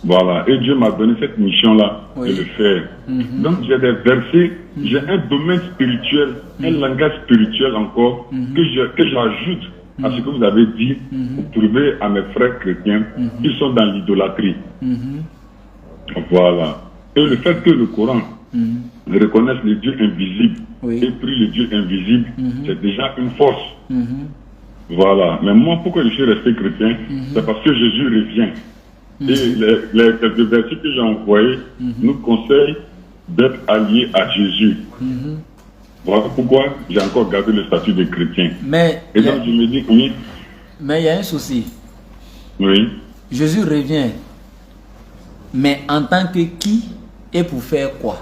Voilà, et Dieu m'a donné cette mission-là de le faire. Donc j'ai des versets, j'ai un domaine spirituel, un langage spirituel encore, que j'ajoute à ce que vous avez dit pour prouver à mes frères chrétiens qu'ils sont dans l'idolâtrie. Voilà. Et le fait que le Coran reconnaisse le Dieu invisible et prie le Dieu invisible, c'est déjà une force. Voilà. Mais moi, pourquoi je suis resté chrétien, c'est parce que Jésus revient. Et les versets que j'ai envoyés nous conseillent d'être alliés à Jésus. Voilà pourquoi j'ai encore gardé le statut de chrétien. Et donc je me dis, oui. Mais il y a un souci. Oui. Jésus revient. Mais en tant que qui et pour faire quoi?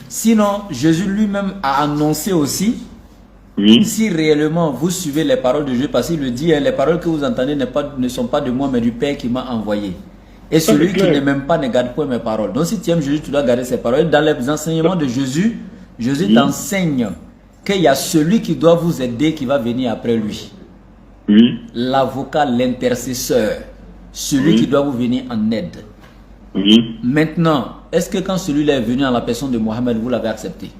Sinon, Jésus lui-même a annoncé aussi, si réellement vous suivez les paroles de Jésus, parce qu'il le dit, les paroles que vous entendez ne sont pas de moi, mais du Père qui m'a envoyé. Et celui qui ne m'aime pas ne garde point mes paroles. Donc si tu aimes Jésus, tu dois garder ses paroles. Dans les enseignements de Jésus, Jésus t'enseigne qu'il y a celui qui doit vous aider, qui va venir après lui. L'avocat, l'intercesseur. Celui qui doit vous venir en aide. Maintenant, est-ce que quand celui-là est venu en la personne de Mohammed, vous l'avez accepté?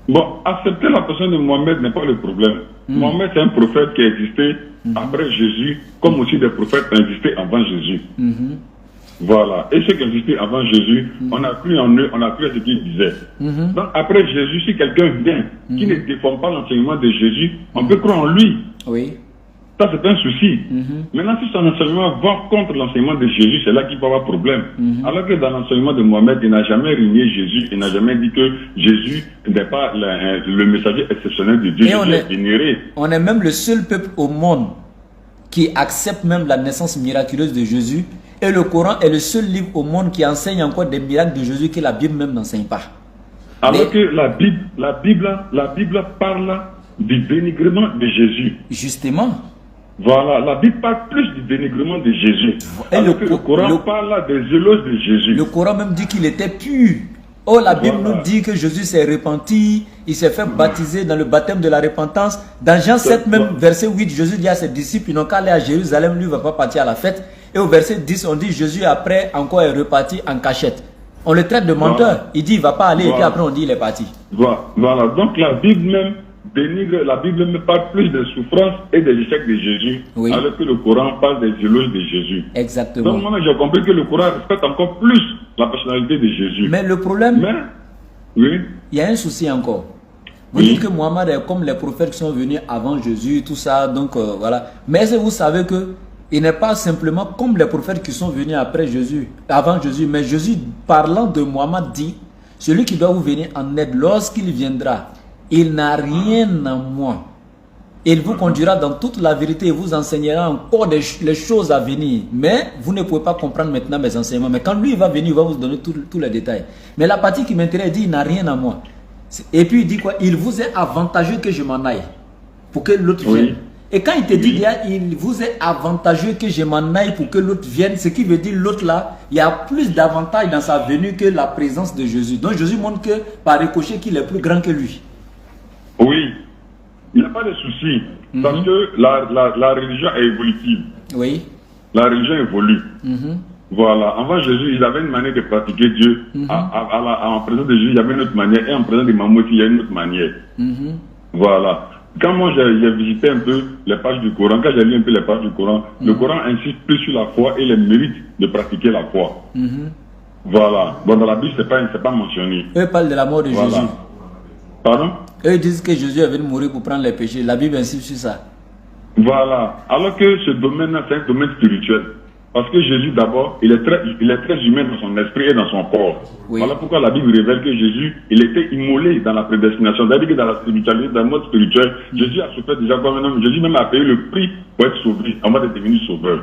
Bon, accepter la personne de Mohammed n'est pas le problème. Mohammed, c'est un prophète qui a existé après Jésus, comme aussi des prophètes ont existé avant Jésus. Voilà. Et ceux qui existaient avant Jésus, on a cru en eux, on a cru à ce qu'ils disaient. Donc, après Jésus, si quelqu'un vient qui ne défend pas l'enseignement de Jésus, on peut croire en lui. Ça, c'est un souci. Maintenant, si son enseignement va contre l'enseignement de Jésus, c'est là qu'il va y avoir problème. Alors que dans l'enseignement de Mohammed, il n'a jamais régné Jésus, il n'a jamais dit que Jésus n'est pas le messager exceptionnel de Dieu. On est même le seul peuple au monde qui accepte même la naissance miraculeuse de Jésus. Et le Coran est le seul livre au monde qui enseigne encore des miracles de Jésus que la Bible même n'enseigne pas. Alors que la Bible parle du dénigrement de Jésus. Justement. Voilà, la Bible parle plus du dénigrement de Jésus. Et le Coran parle des éloges de Jésus. Le Coran même dit qu'il était pur. Oh, la Bible nous dit que Jésus s'est repenti, il s'est fait baptiser dans le baptême de la repentance. Dans Jean 7, même verset 8, Jésus dit à ses disciples, ils n'ont qu'à aller à Jérusalem, lui ne va pas partir à la fête. Et au verset 10, on dit Jésus après encore est reparti en cachette. On le traite de menteur. Il dit il ne va pas aller et puis après on dit il est parti. Voilà, donc la Bible même dénigre, la Bible me parle plus des souffrances et des échecs de Jésus, alors que le Coran parle des éloges de Jésus. Exactement. Donc moi j'ai compris que le Coran respecte encore plus la personnalité de Jésus. Mais le problème, il y a un souci encore. Vous dites que Mohammed est comme les prophètes qui sont venus avant Jésus, tout ça, donc voilà. Mais est-ce que vous savez que il n'est pas simplement comme les prophètes qui sont venus après Jésus, avant Jésus, mais Jésus parlant de Mohammed dit, celui qui doit vous venir en aide lorsqu'il viendra, il n'a rien en moi. Il vous conduira dans toute la vérité et vous enseignera encore les choses à venir. Mais vous ne pouvez pas comprendre maintenant mes enseignements. Mais quand lui il va venir, il va vous donner tous les détails. Mais la partie qui m'intéresse, il dit, il n'a rien à moi. Et puis il dit quoi? Il vous est avantageux que je m'en aille. Pour que l'autre vienne. Et quand il te dit, il vous est avantageux que je m'en aille pour que l'autre vienne, ce qui veut dire l'autre là, il y a plus d'avantages dans sa venue que la présence de Jésus. Donc Jésus montre que par ricochet qu'il est plus grand que lui. Oui. Il n'y a pas de souci, parce que la religion est évolutive. Oui. La religion évolue. Voilà. Avant Jésus, il avait une manière de pratiquer Dieu. En présence de Jésus, il y avait une autre manière. Et en présence de Mahomet, il y a une autre manière. Voilà. Quand moi j'ai visité un peu les pages du Coran, quand j'ai lu un peu les pages du Coran, le Coran insiste plus sur la foi et les mérites de pratiquer la foi. Voilà. Bon, dans la Bible, c'est pas mentionné. Eux parlent de la mort de Jésus. Pardon? Eux disent que Jésus est venu mourir pour prendre les péchés. La Bible insiste sur ça. Voilà. Alors que ce domaine-là, c'est un domaine spirituel. Parce que Jésus, d'abord, il est très humain dans son esprit et dans son corps. Oui. Voilà pourquoi la Bible révèle que Jésus, il était immolé dans la prédestination. C'est-à-dire que dans la spiritualité, dans le mode spirituel, Jésus a souffert déjà comme un homme. Jésus même a payé le prix pour être sauvé, avant de devenir sauveur.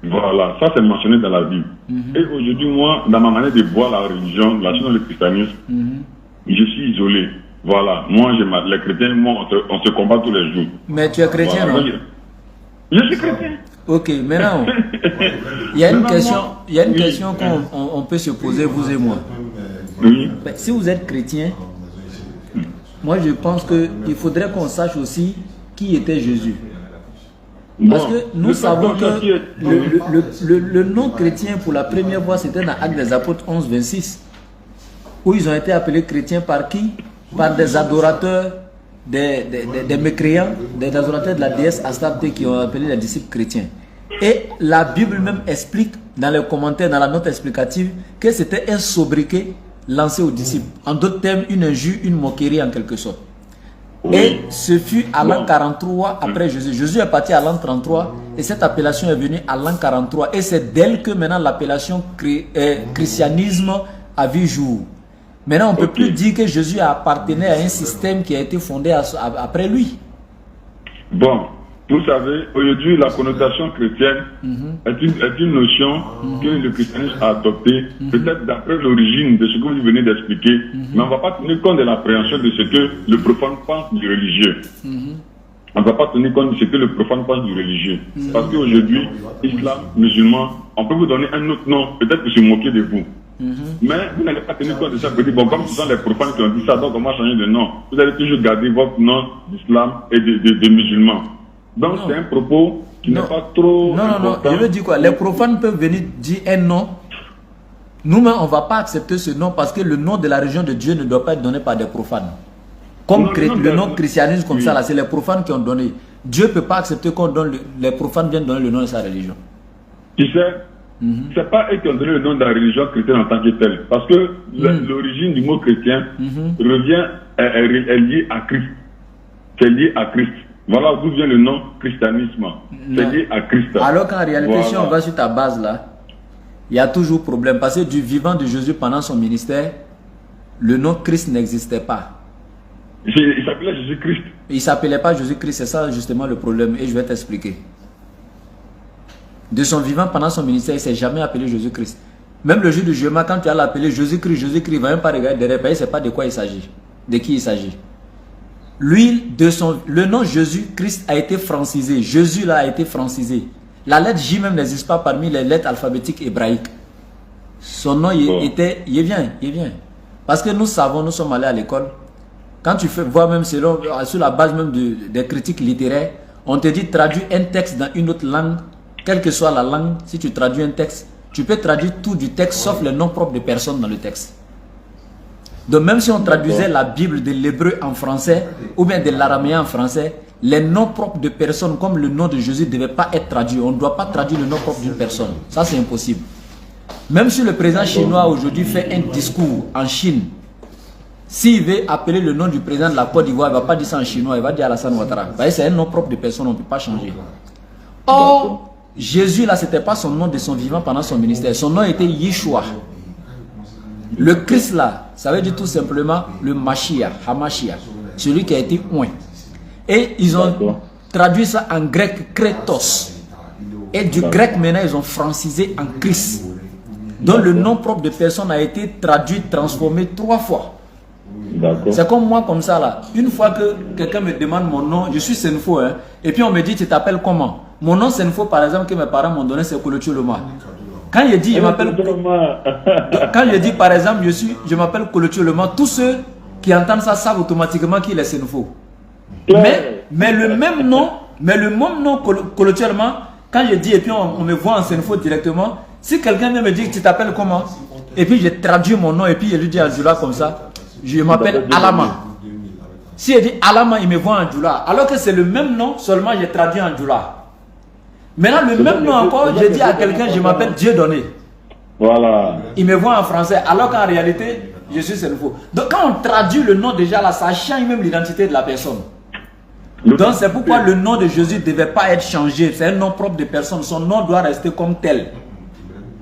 Voilà, ça c'est mentionné dans la Bible. Et aujourd'hui, moi, dans ma manière de voir la religion, la chose dans le christianisme, je suis isolé. Voilà, moi, les chrétiens, moi, on se combat tous les jours. Mais tu es chrétien, voilà. non? Je suis chrétien. Ok, maintenant, il y a une question qu'on peut se poser, vous et moi. Oui. Si vous êtes chrétien, moi je pense qu'il faudrait qu'on sache aussi qui était Jésus. Parce que nous savons que le nom chrétien pour la première fois c'était dans Actes des Apôtres 11, 26, où ils ont été appelés chrétiens par qui? Par des adorateurs, des mécréants, des adorateurs de la déesse Astarte qui ont appelé les disciples chrétiens. Et la Bible même explique dans les commentaires, dans la note explicative, que c'était un sobriquet lancé aux disciples. En d'autres termes, une injure, une moquerie en quelque sorte. Et ce fut à l'an 43 après Jésus. Jésus est parti à l'an 33 et cette appellation est venue à l'an 43. Et c'est d'elle que maintenant l'appellation christianisme a vu jour. Maintenant, on ne peut plus dire que Jésus appartenait à un système qui a été fondé après lui. Bon, vous savez, aujourd'hui, la connotation chrétienne est une notion que le christianisme a adoptée, peut-être d'après l'origine de ce que vous venez d'expliquer, mais on ne va pas tenir compte de l'appréhension de ce que le profane pense du religieux. On ne va pas tenir compte de ce que le profane pense du religieux. Parce qu'aujourd'hui, islam, musulman, on peut vous donner un autre nom, peut-être pour se moquer de vous. Mais vous n'allez pas tenir compte de ça. Bon, comme ce sont les profanes qui ont dit ça, donc on va changer de nom. Vous allez toujours garder votre nom d'islam et de musulman. Donc c'est un propos qui n'est pas trop important. Je veux dire quoi? Les profanes peuvent venir dire un nom. Nous-mêmes, on ne va pas accepter ce nom parce que le nom de la religion de Dieu ne doit pas être donné par des profanes. Comme le nom christianisme comme ça, là, c'est les profanes qui ont donné. Dieu ne peut pas accepter qu'on donne les profanes viennent donner le nom de sa religion. Tu sais, c'est pas eux qui ont donné le nom de la religion chrétienne en tant que telle. Parce que l'origine du mot chrétien est liée à Christ. C'est lié à Christ. Voilà d'où vient le nom christianisme. C'est lié à Christ. Alors qu'en réalité, si on va sur ta base là, il y a toujours problème. Parce que du vivant de Jésus pendant son ministère, le nom Christ n'existait pas. Il s'appelait Jésus-Christ. Il ne s'appelait pas Jésus-Christ, c'est ça justement le problème. Et je vais t'expliquer. De son vivant pendant son ministère, il ne s'est jamais appelé Jésus-Christ. Même le jour du jugement, quand tu as l'appelé Jésus-Christ, il ne va même pas regarder derrière, il ne sait pas de quoi il s'agit, de qui il s'agit. Lui, le nom Jésus-Christ a été francisé. Jésus là a été francisé. La lettre J même n'existe pas parmi les lettres alphabétiques hébraïques. Son nom il vient. Parce que nous savons, nous sommes allés à l'école. Quand tu vois même sur la base même des critiques littéraires, on te dit traduis un texte dans une autre langue, quelle que soit la langue. Si tu traduis un texte, tu peux traduire tout du texte sauf les noms propres de personnes dans le texte. Donc même si on traduisait la Bible de l'hébreu en français ou bien de l'araméen en français, les noms propres de personnes comme le nom de Jésus ne devaient pas être traduits. On ne doit pas traduire le nom propre d'une personne. Ça c'est impossible. Même si le président chinois aujourd'hui fait un discours en Chine, s'il veut appeler le nom du président de la Côte d'Ivoire, il ne va pas dire ça en chinois, il va dire Alassane Ouattara. C'est un nom propre de personne, on ne peut pas changer. Or, Jésus là, ce n'était pas son nom de son vivant pendant son ministère. Son nom était Yeshua. Le Christ là, ça veut dire tout simplement le Mashiach, Hamashiach, celui qui a été oint. Et ils ont traduit ça en grec Kretos. Et du grec maintenant ils ont francisé en Christ. Donc le nom propre de personne a été traduit, transformé 3 fois. C'est comme moi comme ça là. Une fois que quelqu'un me demande mon nom, je suis Senfo, hein, et puis on me dit tu t'appelles comment? Mon nom Senfo par exemple que mes parents m'ont donné, c'est Kolocho Loma. Quand je dis je m'appelle quand je dis par exemple je m'appelle Kolocho Loma, tous ceux qui entendent ça savent automatiquement qu'il est Senfo. Mais le même nom Kolocho Loma, quand je dis et puis on me voit en Senfo directement, si quelqu'un vient me dire tu t'appelles comment, et puis je traduis mon nom et puis je lui dis en Djoula comme ça, je m'appelle Alama. Si je dis Alama, il me voit en Djoula. Alors que c'est le même nom, seulement j'ai traduit en Djoula. Maintenant, le même nom encore, je dis à quelqu'un, je m'appelle Dieudonné. Voilà. Il me voit en français, alors qu'en réalité, je suis Senfo. Donc quand on traduit le nom déjà là, ça change même l'identité de la personne. Donc c'est pourquoi le nom de Jésus ne devait pas être changé. C'est un nom propre de personne. Son nom doit rester comme tel.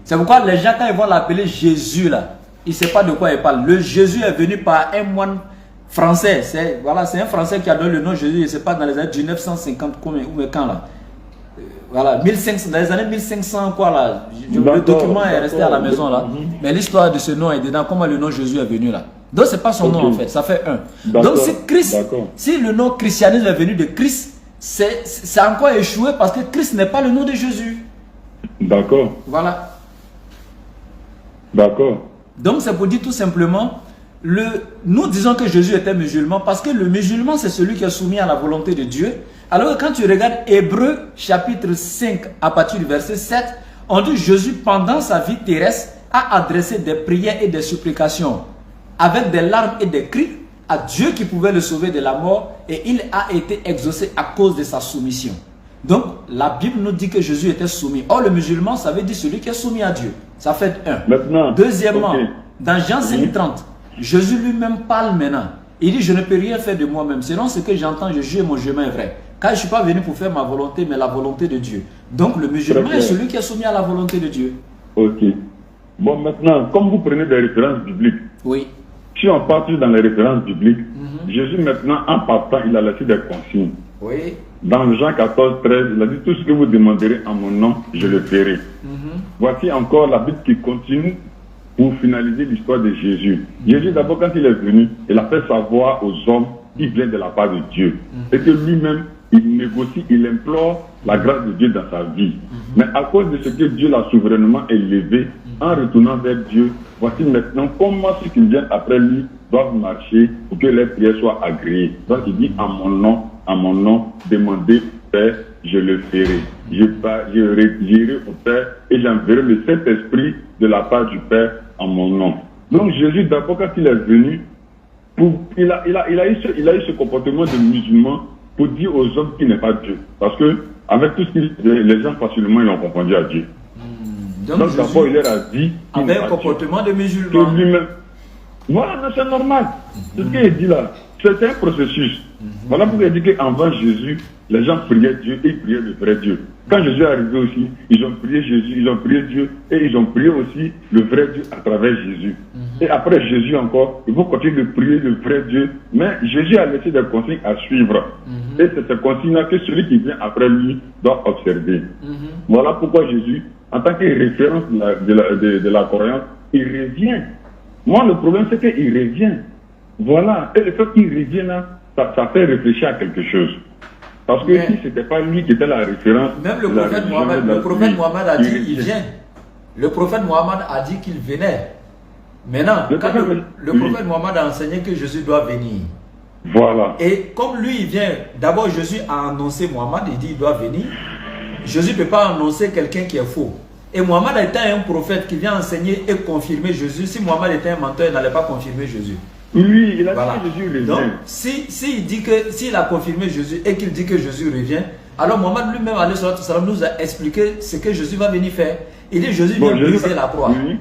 C'est pourquoi les gens, quand ils vont l'appeler Jésus là, il ne sait pas de quoi il parle. Le Jésus est venu par un moine français. C'est un français qui a donné le nom Jésus. Je ne sais pas dans les années 1950 ou quand là. Voilà, 1500, dans les années 1500 quoi là. Le document est resté à la maison là. Mais l'histoire de ce nom est dedans. Comment le nom Jésus est venu là. Donc c'est pas son nom en fait. Ça fait un. Donc si le nom christianisme est venu de Christ, c'est encore échoué parce que Christ n'est pas le nom de Jésus. D'accord. Voilà. D'accord. Donc c'est pour dire tout simplement, nous disons que Jésus était musulman parce que le musulman c'est celui qui est soumis à la volonté de Dieu. Alors que quand tu regardes Hébreux chapitre 5 à partir du verset 7, on dit Jésus pendant sa vie terrestre a adressé des prières et des supplications avec des larmes et des cris à Dieu qui pouvait le sauver de la mort et il a été exaucé à cause de sa soumission. Donc la Bible nous dit que Jésus était soumis. Or le musulman ça veut dire celui qui est soumis à Dieu. Ça fait un. Maintenant, deuxièmement, dans Jean 5:30, Jésus lui-même parle maintenant. Il dit, je ne peux rien faire de moi-même. Selon ce que j'entends, je jure, mon chemin est vrai. Car je ne suis pas venu pour faire ma volonté, mais la volonté de Dieu. Donc le musulman est celui qui est soumis à la volonté de Dieu. Ok. Bon, maintenant, comme vous prenez des références bibliques, oui. Si on part dans les références bibliques, Jésus maintenant, en partant, il a laissé des consignes. Oui. Dans Jean 14, 13, il a dit, tout ce que vous demanderez en mon nom, je le ferai. Voici encore la Bible qui continue pour finaliser l'histoire de Jésus. Jésus, d'abord, quand il est venu, il a fait savoir aux hommes qu'il vient de la part de Dieu. Et que lui-même, il négocie, il implore la grâce de Dieu dans sa vie. Mais à cause de ce que Dieu l'a souverainement élevé, en retournant vers Dieu, voici maintenant comment ceux qui viennent après lui doivent marcher pour que les prières soient agréées. Donc il dit, en mon nom, demandez Père, je le ferai. J'irai au Père et j'enverrai le Saint-Esprit de la part du Père en mon nom. Donc Jésus, d'abord, quand il est venu, il a eu ce comportement de musulman pour dire aux hommes qu'il n'est pas Dieu. Parce que avec tout ce qu'il les gens facilement ils l'ont confondu à Dieu. Donc d'abord, il leur a dit qu'il avait un comportement de musulman. Voilà, c'est normal. C'est ce qu'il dit là. C'est un processus. Voilà pourquoi il dit qu'envers Jésus, les gens priaient Dieu et ils priaient le vrai Dieu. Quand Jésus est arrivé aussi, ils ont prié Jésus, ils ont prié Dieu et ils ont prié aussi le vrai Dieu à travers Jésus. Et après Jésus encore, ils vont continuer de prier le vrai Dieu. Mais Jésus a laissé des consignes à suivre. Et c'est ces consignes-là que celui qui vient après lui doit observer. Voilà pourquoi Jésus, en tant que référence de la croyance, il revient. Moi, le problème, c'est qu'il revient. Voilà. Et le fait qu'il revienne là, ça fait réfléchir à quelque chose. Parce que si ce n'était pas lui qui était la référence... Même le prophète Mohammed a dit qu'il vient. Le prophète Mohammed a dit qu'il venait. Maintenant, le prophète Mohammed a enseigné que Jésus doit venir. Voilà. Et comme lui, il vient, d'abord Jésus a annoncé Mohammed, il dit il doit venir. Jésus ne peut pas annoncer quelqu'un qui est faux. Et Mohammed était un prophète qui vient enseigner et confirmer Jésus. Si Mohammed était un menteur, il n'allait pas confirmer Jésus. Oui, il a dit que Jésus revient. Donc, s'il a confirmé Jésus et qu'il dit que Jésus revient, alors Mohammed lui-même, nous a expliqué ce que Jésus va venir faire. Il dit Jésus vient briser la croix. Oui.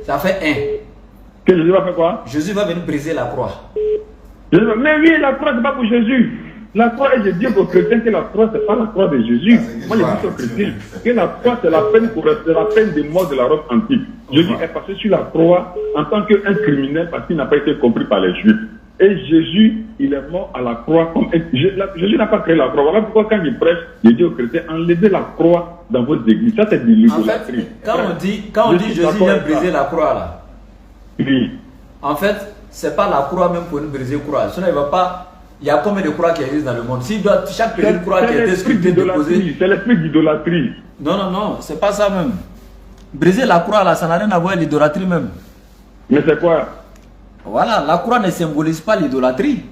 Ça fait un. Que Jésus va faire quoi? Jésus va venir briser la croix. Mais oui, la croix, c'est pas pour Jésus. La croix, et je dis aux chrétiens que la croix, c'est pas la croix de Jésus. Moi, je dis aux chrétiens que la croix, c'est la peine de mort de la Rome antique. Jésus est passé sur la croix en tant qu'un criminel parce qu'il n'a pas été compris par les Juifs. Et Jésus, il est mort à la croix. Jésus n'a pas créé la croix. Voilà pourquoi quand il prêche, il dit aux chrétiens, enlevez la croix dans votre église. Ça, c'est de l'idolâtrie. En fait, quand on dit Jésus vient briser la croix, là, oui. En fait, c'est pas la croix même pour une briser la croix. Sinon, il va pas. Il y a combien de croix qui existent dans le monde? Si chaque petite croix qui a été sculptée, déposée. C'est l'esprit d'idolâtrie. Non, c'est pas ça même. Briser la croix, là, ça n'a rien à voir avec l'idolâtrie même. Mais c'est quoi? Voilà, la croix ne symbolise pas l'idolâtrie.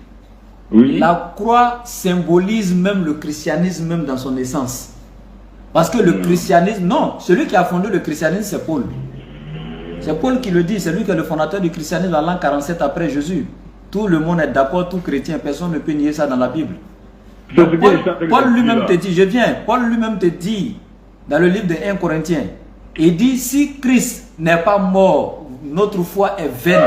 Oui. La croix symbolise même le christianisme même dans son essence. Parce que le christianisme, non, celui qui a fondé le christianisme, c'est Paul. C'est Paul qui le dit, c'est lui qui est le fondateur du christianisme en l'an 47 après Jésus. Tout le monde est d'accord, tout chrétien, personne ne peut nier ça dans la Bible. Donc, Paul lui-même te dit, Paul lui-même te dit, dans le livre de 1 Corinthiens, il dit, si Christ n'est pas mort, notre foi est vaine.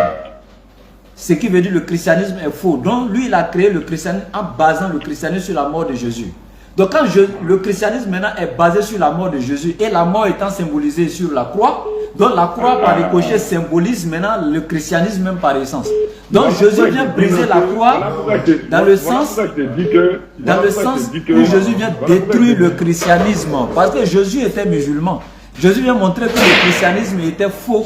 Ce qui veut dire le christianisme est faux. Donc lui, il a créé le christianisme en basant le christianisme sur la mort de Jésus. Donc quand le christianisme maintenant est basé sur la mort de Jésus et la mort étant symbolisée sur la croix, donc la croix par ricochet symbolise maintenant le christianisme même par essence. Donc Jésus vient briser la croix dans le sens où Jésus vient détruire le christianisme. Parce que Jésus était musulman. Jésus vient montrer que le christianisme était faux.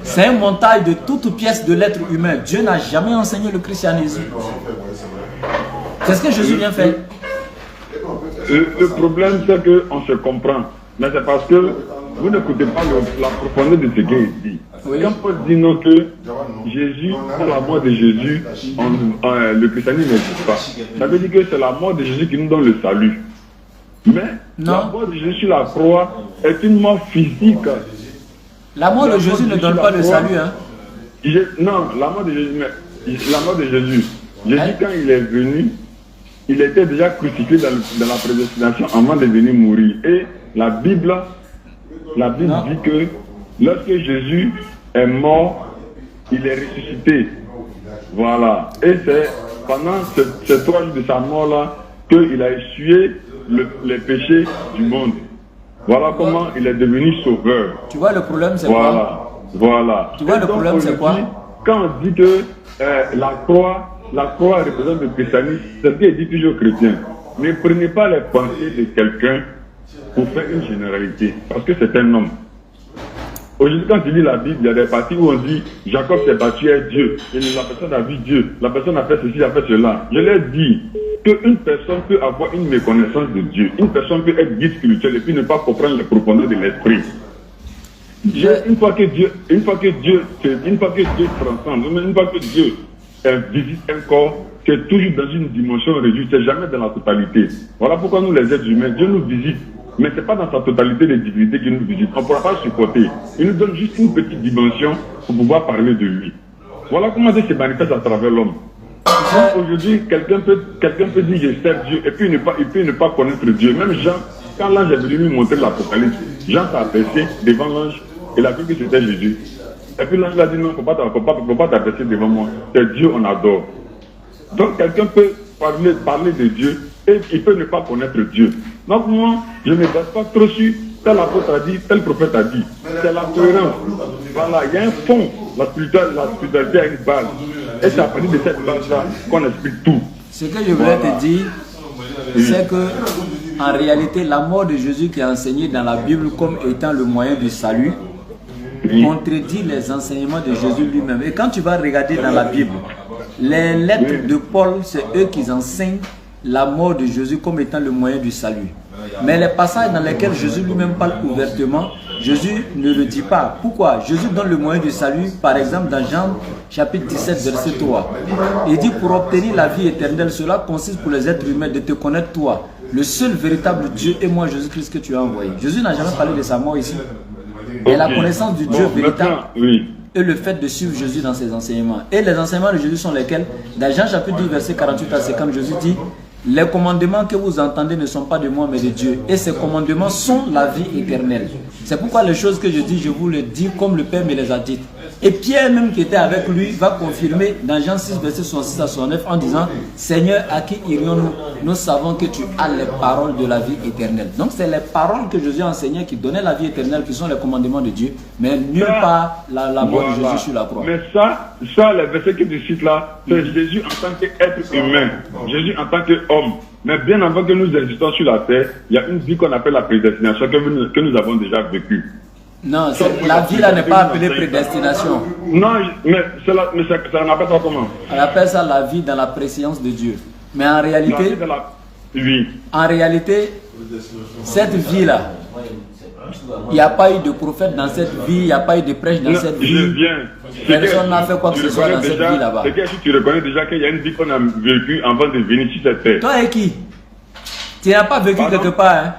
C'est un montage de toutes pièces de l'être humain. Dieu n'a jamais enseigné le christianisme. C'est ce que Jésus vient faire. Le problème, c'est qu'on se comprend. Mais c'est parce que vous n'écoutez pas la profondeur de ce qu'il dit. Oui. Quand Paul dit non que Jésus, pour la mort de Jésus, le christianisme n'existe pas. Ça veut dire que c'est la mort de Jésus qui nous donne le salut. Mais la mort de Jésus sur la croix est une mort physique. La mort de Jésus ne donne pas le salut. Hein? Non, la mort de Jésus. Jésus, quand il est venu, il était déjà crucifié dans la prédestination avant de venir mourir. Et la Bible dit que lorsque Jésus est mort, il est ressuscité. Voilà. Et c'est pendant ces 3 jours de sa mort-là qu'il a essuyé les péchés du monde. Voilà comment il est devenu sauveur. Tu vois le problème c'est quoi? Voilà. Tu vois le problème c'est quoi? Quand on dit que la croix représente le christianisme, c'est ce qu'il dit toujours aux chrétiens. Ne prenez pas les pensées de quelqu'un pour faire une généralité, parce que c'est un homme. Aujourd'hui, quand tu lis la Bible, il y a des parties où on dit Jacob s'est battu avec Dieu, et la personne a vu Dieu, la personne a fait ceci, a fait cela. Je leur dis qu'une personne peut avoir une méconnaissance de Dieu, une personne peut être guide spirituel et puis ne pas comprendre les profondeurs de l'esprit. Une fois que Dieu transcende, une fois que Dieu visite un corps, c'est toujours dans une dimension réduite, c'est jamais dans la totalité. Voilà pourquoi nous les êtres humains, Dieu nous visite, mais ce n'est pas dans sa totalité de divinité qu'il nous visite. On ne pourra pas supporter. Il nous donne juste une petite dimension pour pouvoir parler de lui. Voilà comment Dieu se manifeste à travers l'homme. Aujourd'hui, quelqu'un peut dire je sers Dieu et puis il peut ne pas connaître Dieu. Même Jean, quand l'ange est venu lui montrer l'Apocalypse, Jean s'est abaissé devant l'ange et il a vu que c'était Jésus. Et puis l'ange a dit non, il ne faut pas t'abaisser devant moi. C'est Dieu, on adore. Donc quelqu'un peut parler de Dieu et il peut ne pas connaître Dieu. Donc moi, je ne me base pas trop sur tel apôtre a dit, tel prophète a dit. C'est la cohérence. Voilà, il y a un fond. La spiritualité a une base. Et c'est à partir de cette base-là qu'on explique tout. Ce que je voulais te dire, c'est que en réalité, la mort de Jésus qui est enseignée dans la Bible comme étant le moyen du salut, contredit les enseignements de Jésus lui-même. Et quand tu vas regarder dans la Bible, les lettres de Paul, c'est eux qui enseignent la mort de Jésus comme étant le moyen du salut. Mais les passages dans lesquels Jésus lui-même parle ouvertement, Jésus ne le dit pas. Pourquoi? Jésus donne le moyen du salut, par exemple dans Jean chapitre 17, verset 3. Il dit pour obtenir la vie éternelle, cela consiste pour les êtres humains de te connaître toi, le seul véritable Dieu et moi Jésus-Christ que tu as envoyé. Jésus n'a jamais parlé de sa mort ici. Et la connaissance du Dieu véritable et le fait de suivre Jésus dans ses enseignements. Et les enseignements de Jésus sont lesquels? Dans Jean chapitre 10, verset 48 à 50, Jésus dit les commandements que vous entendez ne sont pas de moi mais de Dieu. Et ces commandements sont la vie éternelle. C'est pourquoi les choses que je dis, je vous les dis comme le Père me les a dites. Et Pierre même qui était avec lui va confirmer dans Jean 6, verset 66 à 69 en disant, Seigneur, à qui irions-nous? Nous savons que tu as les paroles de la vie éternelle. Donc c'est les paroles que Jésus enseignait qui donnaient la vie éternelle, qui sont les commandements de Dieu, mais nulle part la mort de Jésus sur la croix. Mais ça, les versets que tu cites là, c'est Jésus en tant qu'être humain, Jésus en tant qu'homme. Mais bien avant que nous existons sur la terre, il y a une vie qu'on appelle la prédestination que nous avons déjà vécue. Non, la vie là n'est pas appelée prédestination. Non, mais ça n'appelle pas comment? On appelle ça la vie dans la préscience de Dieu. Mais en réalité, oui. En réalité, cette vie-là, il n'y a pas eu de prophète dans cette vie, il n'y a pas eu de prêche dans cette vie. Personne n'a fait quoi que ce soit dans cette vie là-bas. C'est que si tu reconnais déjà qu'il y a une vie qu'on a vécue avant de venir sur cette terre. Toi et qui? Tu n'as pas vécu quelque part, hein?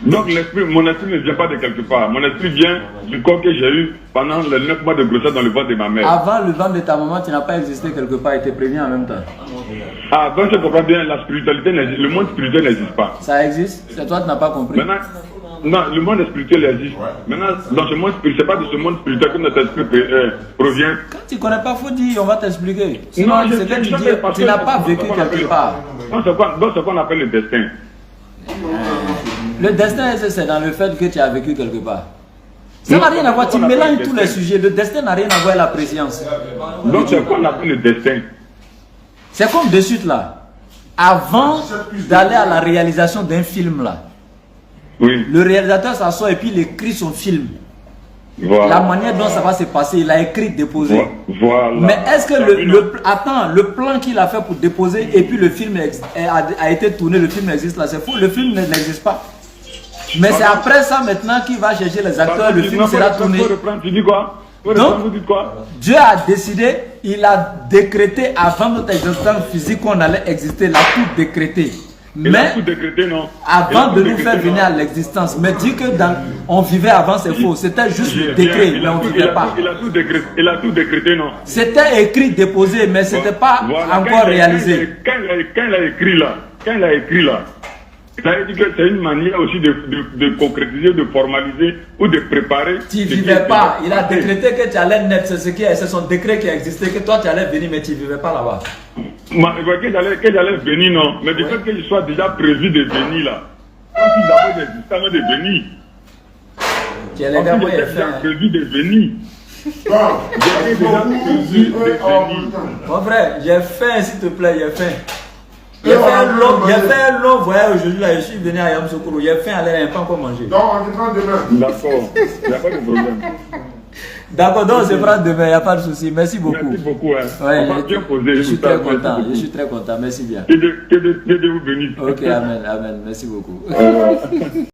Donc mon esprit ne vient pas de quelque part. Mon esprit vient du corps que j'ai eu pendant les 9 mois de grossesse dans le ventre de ma mère. Avant le ventre de ta maman, tu n'as pas existé quelque part et tu es prévenu en même temps. Ah, donc je comprends bien, la spiritualité n'existe, le monde spirituel n'existe pas. Ça existe? C'est toi qui n'as pas compris. Maintenant, non, le monde spirituel existe. Maintenant, dans ce monde spirituel, c'est pas de ce monde spirituel que notre esprit provient. Quand tu ne connais pas, il faut dire, on va t'expliquer. Sinon, Non, c'est que tu dis, tu n'as pas vécu quelque part. Donc, c'est ce qu'on appelle le destin. Le destin, c'est dans le fait que tu as vécu quelque part. Ça n'a rien à voir, tu mélanges tous les sujets. Le destin n'a rien à voir avec la préscience. Donc c'est ce qu'on appelle le destin. C'est comme de suite là. Avant d'aller à la réalisation d'un film là, oui. Le réalisateur s'assoit et puis il écrit son film. Voilà. La manière dont ça va se passer, il a écrit, déposé. Voilà. Mais est-ce que le plan qu'il a fait pour déposer et puis le film a été tourné, le film existe là, c'est faux, le film n'existe pas. Mais c'est après ça maintenant qu'il va chercher les acteurs, le film sera tourné. Tu dis quoi? Donc, Dieu a décidé, il a décrété avant notre existence physique qu'on allait exister, il a tout décrété. Mais avant de nous faire venir à l'existence, mais dit que on vivait avant, c'est faux. C'était juste le décret, mais on ne vivait pas. Il a tout décrété, non? C'était écrit, déposé, mais ce n'était pas encore réalisé. Quand il a écrit là, ça veut dire que c'est une manière aussi de concrétiser, de formaliser ou de préparer. Tu ne vivais pas. Il a décrété que tu allais naître. C'est son décret qui existait, que toi tu allais venir, mais tu ne vivais pas là-bas. Que j'allais venir, non. Mais du fait que je sois déjà prévu de venir là, comme si j'avais l'existence de venir. Tu es déjà prévu de venir. J'avais déjà prévu de venir. Mon frère, j'ai faim, s'il te plaît, j'ai faim. J'ai fait un long voyage aujourd'hui, là, je suis venu à Yamoussoukro. J'ai faim, il n'y a pas encore mangé. Donc, on se prend demain. D'accord, il n'y a pas de problème. D'accord, donc on se prend demain, il n'y a pas de souci. Merci beaucoup. Merci beaucoup. Hein. Ouais, on va bien poser. Je suis très content, je suis très content. Merci bien. Que de vous bénisse. Ok, amen, amen. Merci beaucoup.